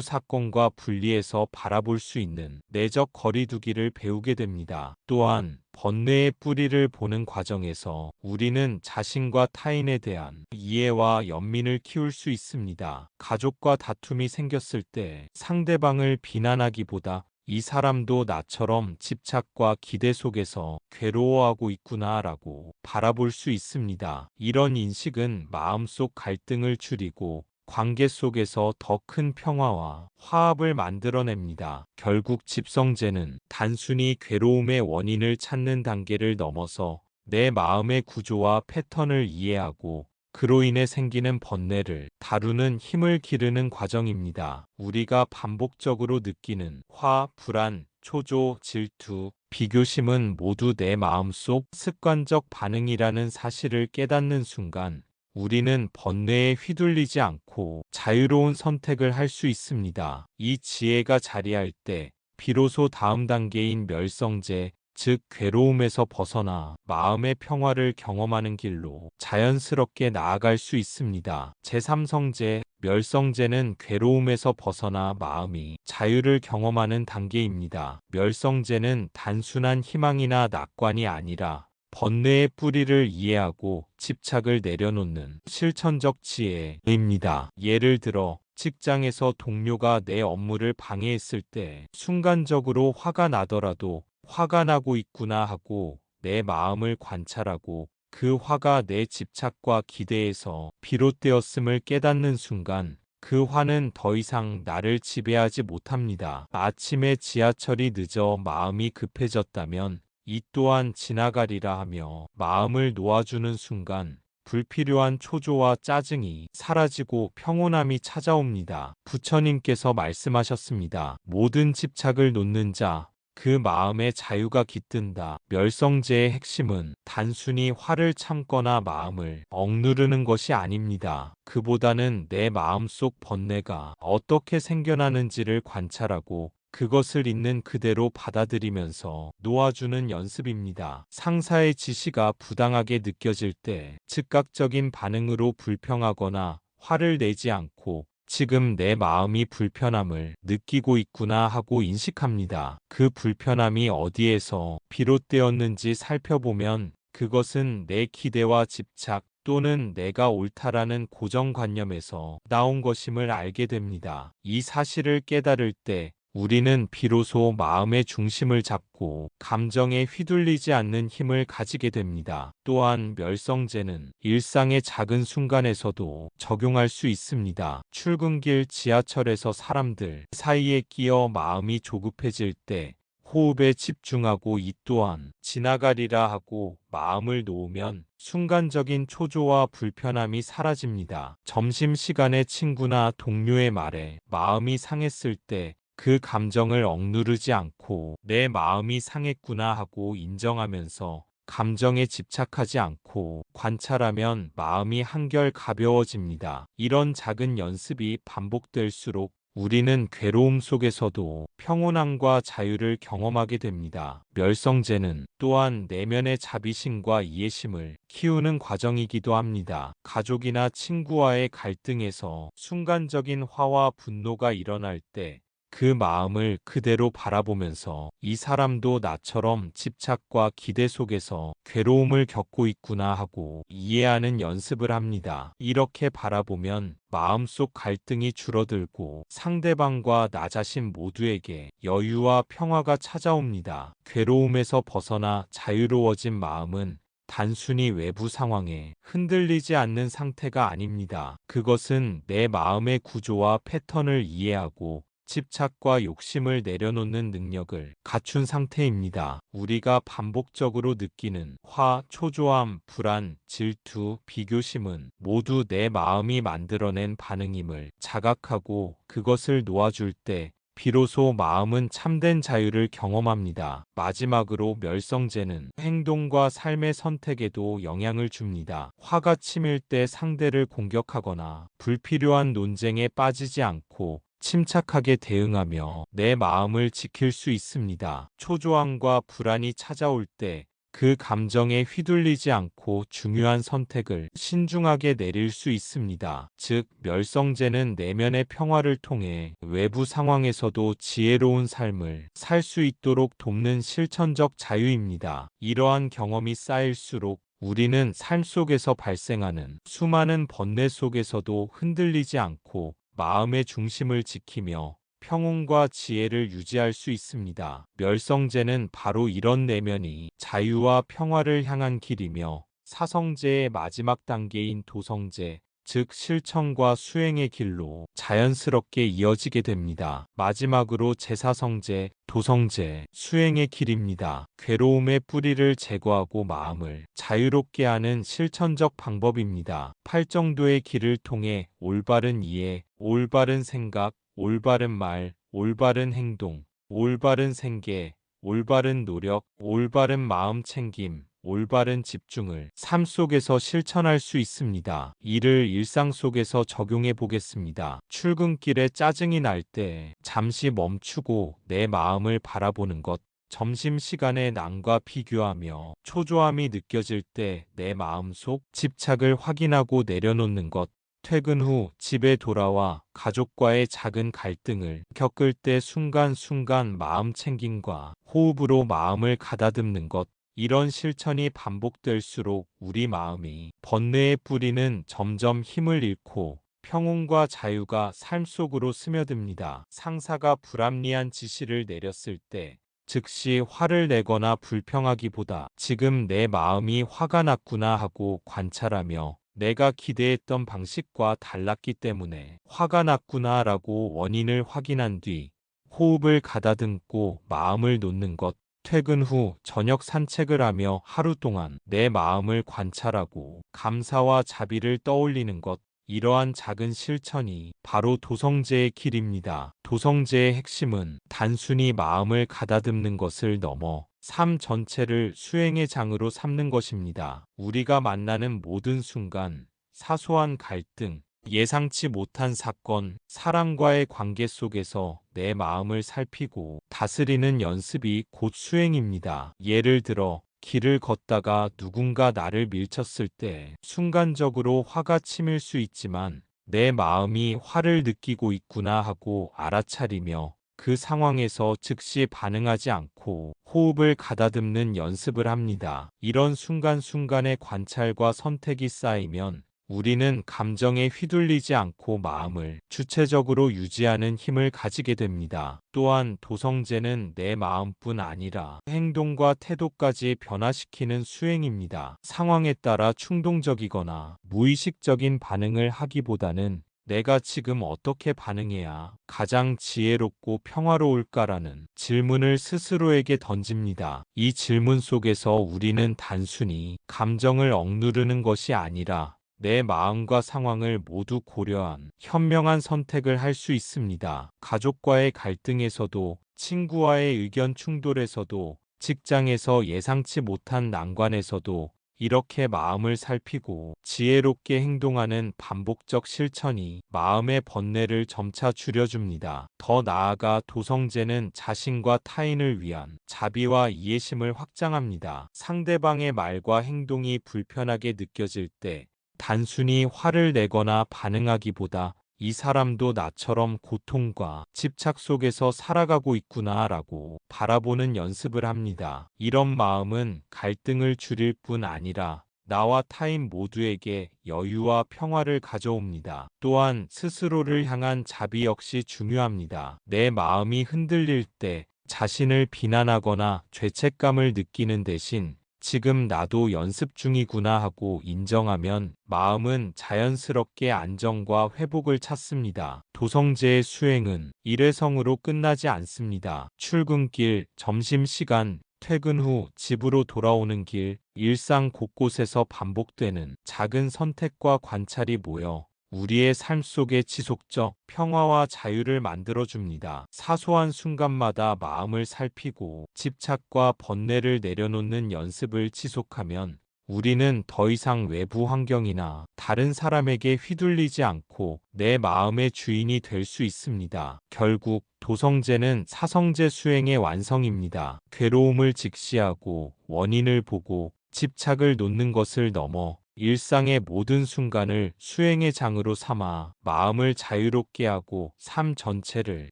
사건과 분리해서 바라볼 수 있는 내적 거리두기를 배우게 됩니다. 또한 번뇌의 뿌리를 보는 과정에서 우리는 자신과 타인에 대한 이해와 연민을 키울 수 있습니다. 가족과 다툼이 생겼을 때 상대방을 비난하기보다 이 사람도 나처럼 집착과 기대 속에서 괴로워하고 있구나라고 바라볼 수 있습니다. 이런 인식은 마음속 갈등을 줄이고 관계 속에서 더 큰 평화와 화합을 만들어냅니다. 결국 집성제는 단순히 괴로움의 원인을 찾는 단계를 넘어서 내 마음의 구조와 패턴을 이해하고 그로 인해 생기는 번뇌를 다루는 힘을 기르는 과정입니다. 우리가 반복적으로 느끼는 화, 불안, 초조, 질투, 비교심은 모두 내 마음속 습관적 반응이라는 사실을 깨닫는 순간 우리는 번뇌에 휘둘리지 않고 자유로운 선택을 할 수 있습니다. 이 지혜가 자리할 때 비로소 다음 단계인 멸성제, 즉 괴로움에서 벗어나 마음의 평화를 경험하는 길로 자연스럽게 나아갈 수 있습니다. 제3성제, 멸성제는 괴로움에서 벗어나 마음이 자유를 경험하는 단계입니다. 멸성제는 단순한 희망이나 낙관이 아니라 번뇌의 뿌리를 이해하고 집착을 내려놓는 실천적 지혜입니다. 예를 들어 직장에서 동료가 내 업무를 방해했을 때 순간적으로 화가 나더라도 화가 나고 있구나 하고 내 마음을 관찰하고 그 화가 내 집착과 기대에서 비롯되었음을 깨닫는 순간 그 화는 더 이상 나를 지배하지 못합니다. 아침에 지하철이 늦어 마음이 급해졌다면 이 또한 지나가리라 하며 마음을 놓아주는 순간 불필요한 초조와 짜증이 사라지고 평온함이 찾아옵니다. 부처님께서 말씀하셨습니다. 모든 집착을 놓는 자, 그 마음의 자유가 깃든다. 멸성제의 핵심은 단순히 화를 참거나 마음을 억누르는 것이 아닙니다. 그보다는 내 마음속 번뇌가 어떻게 생겨나는지를 관찰하고 그것을 있는 그대로 받아들이면서 놓아주는 연습입니다. 상사의 지시가 부당하게 느껴질 때 즉각적인 반응으로 불평하거나 화를 내지 않고 지금 내 마음이 불편함을 느끼고 있구나 하고 인식합니다. 그 불편함이 어디에서 비롯되었는지 살펴보면 그것은 내 기대와 집착 또는 내가 옳다라는 고정관념에서 나온 것임을 알게 됩니다. 이 사실을 깨달을 때 우리는 비로소 마음의 중심을 잡고 감정에 휘둘리지 않는 힘을 가지게 됩니다. 또한 멸성제는 일상의 작은 순간에서도 적용할 수 있습니다. 출근길 지하철에서 사람들 사이에 끼어 마음이 조급해질 때 호흡에 집중하고 이 또한 지나가리라 하고 마음을 놓으면 순간적인 초조와 불편함이 사라집니다. 점심시간에 친구나 동료의 말에 마음이 상했을 때 그 감정을 억누르지 않고 내 마음이 상했구나 하고 인정하면서 감정에 집착하지 않고 관찰하면 마음이 한결 가벼워집니다. 이런 작은 연습이 반복될수록 우리는 괴로움 속에서도 평온함과 자유를 경험하게 됩니다. 멸성제는 또한 내면의 자비심과 이해심을 키우는 과정이기도 합니다. 가족이나 친구와의 갈등에서 순간적인 화와 분노가 일어날 때 그 마음을 그대로 바라보면서 이 사람도 나처럼 집착과 기대 속에서 괴로움을 겪고 있구나 하고 이해하는 연습을 합니다. 이렇게 바라보면 마음속 갈등이 줄어들고 상대방과 나 자신 모두에게 여유와 평화가 찾아옵니다. 괴로움에서 벗어나 자유로워진 마음은 단순히 외부 상황에 흔들리지 않는 상태가 아닙니다. 그것은 내 마음의 구조와 패턴을 이해하고 집착과 욕심을 내려놓는 능력을 갖춘 상태입니다. 우리가 반복적으로 느끼는 화, 초조함, 불안, 질투, 비교심은 모두 내 마음이 만들어낸 반응임을 자각하고 그것을 놓아줄 때 비로소 마음은 참된 자유를 경험합니다. 마지막으로 멸성제는 행동과 삶의 선택에도 영향을 줍니다. 화가 치밀 때 상대를 공격하거나 불필요한 논쟁에 빠지지 않고 침착하게 대응하며 내 마음을 지킬 수 있습니다. 초조함과 불안이 찾아올 때 그 감정에 휘둘리지 않고 중요한 선택을 신중하게 내릴 수 있습니다. 즉, 멸성제는 내면의 평화를 통해 외부 상황에서도 지혜로운 삶을 살 수 있도록 돕는 실천적 자유입니다. 이러한 경험이 쌓일수록 우리는 삶 속에서 발생하는 수많은 번뇌 속에서도 흔들리지 않고 마음의 중심을 지키며 평온과 지혜를 유지할 수 있습니다. 멸성제는 바로 이런 내면이 자유와 평화를 향한 길이며 사성제의 마지막 단계인 도성제, 즉 실천과 수행의 길로 자연스럽게 이어지게 됩니다. 마지막으로 제사성제, 도성제, 수행의 길입니다. 괴로움의 뿌리를 제거하고 마음을 자유롭게 하는 실천적 방법입니다. 팔정도의 길을 통해 올바른 이해, 올바른 생각, 올바른 말, 올바른 행동, 올바른 생계, 올바른 노력, 올바른 마음 챙김, 올바른 집중을 삶 속에서 실천할 수 있습니다. 이를 일상 속에서 적용해 보겠습니다. 출근길에 짜증이 날 때 잠시 멈추고 내 마음을 바라보는 것, 점심시간에 남과 비교하며 초조함이 느껴질 때 내 마음속 집착을 확인하고 내려놓는 것, 퇴근 후 집에 돌아와 가족과의 작은 갈등을 겪을 때 순간순간 마음 챙김과 호흡으로 마음을 가다듬는 것, 이런 실천이 반복될수록 우리 마음이 번뇌의 뿌리는 점점 힘을 잃고 평온과 자유가 삶 속으로 스며듭니다. 상사가 불합리한 지시를 내렸을 때 즉시 화를 내거나 불평하기보다 지금 내 마음이 화가 났구나 하고 관찰하며 내가 기대했던 방식과 달랐기 때문에 화가 났구나 라고 원인을 확인한 뒤 호흡을 가다듬고 마음을 놓는 것. 퇴근 후 저녁 산책을 하며 하루 동안 내 마음을 관찰하고 감사와 자비를 떠올리는 것. 이러한 작은 실천이 바로 도성제의 길입니다. 도성제의 핵심은 단순히 마음을 가다듬는 것을 넘어 삶 전체를 수행의 장으로 삼는 것입니다. 우리가 만나는 모든 순간, 사소한 갈등, 예상치 못한 사건, 사람과의 관계 속에서 내 마음을 살피고 다스리는 연습이 곧 수행입니다. 예를 들어, 길을 걷다가 누군가 나를 밀쳤을 때 순간적으로 화가 치밀 수 있지만 내 마음이 화를 느끼고 있구나 하고 알아차리며 그 상황에서 즉시 반응하지 않고 호흡을 가다듬는 연습을 합니다. 이런 순간순간의 관찰과 선택이 쌓이면 우리는 감정에 휘둘리지 않고 마음을 주체적으로 유지하는 힘을 가지게 됩니다. 또한 도성제는 내 마음뿐 아니라 행동과 태도까지 변화시키는 수행입니다. 상황에 따라 충동적이거나 무의식적인 반응을 하기보다는 내가 지금 어떻게 반응해야 가장 지혜롭고 평화로울까라는 질문을 스스로에게 던집니다. 이 질문 속에서 우리는 단순히 감정을 억누르는 것이 아니라 내 마음과 상황을 모두 고려한 현명한 선택을 할 수 있습니다. 가족과의 갈등에서도, 친구와의 의견 충돌에서도, 직장에서 예상치 못한 난관에서도 이렇게 마음을 살피고 지혜롭게 행동하는 반복적 실천이 마음의 번뇌를 점차 줄여줍니다. 더 나아가 도성제는 자신과 타인을 위한 자비와 이해심을 확장합니다. 상대방의 말과 행동이 불편하게 느껴질 때 단순히 화를 내거나 반응하기보다 이 사람도 나처럼 고통과 집착 속에서 살아가고 있구나 라고 바라보는 연습을 합니다. 이런 마음은 갈등을 줄일 뿐 아니라 나와 타인 모두에게 여유와 평화를 가져옵니다. 또한 스스로를 향한 자비 역시 중요합니다. 내 마음이 흔들릴 때 자신을 비난하거나 죄책감을 느끼는 대신 지금 나도 연습 중이구나 하고 인정하면 마음은 자연스럽게 안정과 회복을 찾습니다. 도성제의 수행은 일회성으로 끝나지 않습니다. 출근길, 점심시간, 퇴근 후 집으로 돌아오는 길, 일상 곳곳에서 반복되는 작은 선택과 관찰이 모여 우리의 삶 속에 지속적 평화와 자유를 만들어줍니다. 사소한 순간마다 마음을 살피고 집착과 번뇌를 내려놓는 연습을 지속하면 우리는 더 이상 외부 환경이나 다른 사람에게 휘둘리지 않고 내 마음의 주인이 될 수 있습니다. 결국 도성제는 사성제 수행의 완성입니다. 괴로움을 직시하고 원인을 보고 집착을 놓는 것을 넘어 일상의 모든 순간을 수행의 장으로 삼아 마음을 자유롭게 하고 삶 전체를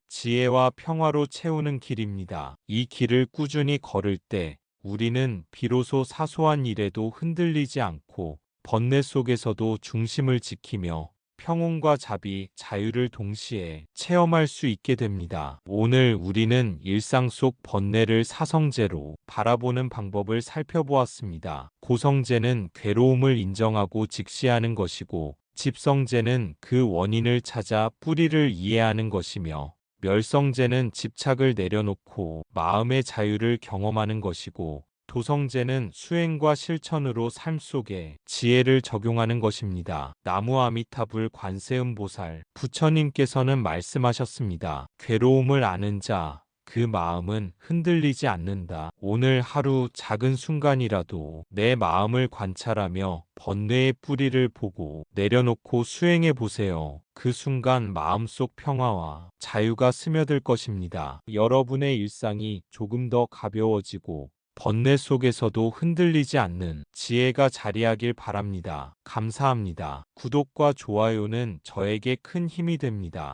지혜와 평화로 채우는 길입니다. 이 길을 꾸준히 걸을 때 우리는 비로소 사소한 일에도 흔들리지 않고 번뇌 속에서도 중심을 지키며 평온과 자비, 자유를 동시에 체험할 수 있게 됩니다. 오늘 우리는 일상 속 번뇌를 사성제로 바라보는 방법을 살펴보았습니다. 고성제는 괴로움을 인정하고 직시하는 것이고, 집성제는 그 원인을 찾아 뿌리를 이해하는 것이며, 멸성제는 집착을 내려놓고 마음의 자유를 경험하는 것이고, 도성제는 수행과 실천으로 삶 속에 지혜를 적용하는 것입니다. 나무 아미타불 관세음보살 부처님께서는 말씀하셨습니다. 괴로움을 아는 자, 그 마음은 흔들리지 않는다. 오늘 하루 작은 순간이라도 내 마음을 관찰하며 번뇌의 뿌리를 보고 내려놓고 수행해 보세요. 그 순간 마음속 평화와 자유가 스며들 것입니다. 여러분의 일상이 조금 더 가벼워지고 번뇌 속에서도 흔들리지 않는 지혜가 자리하길 바랍니다. 감사합니다. 구독과 좋아요는 저에게 큰 힘이 됩니다.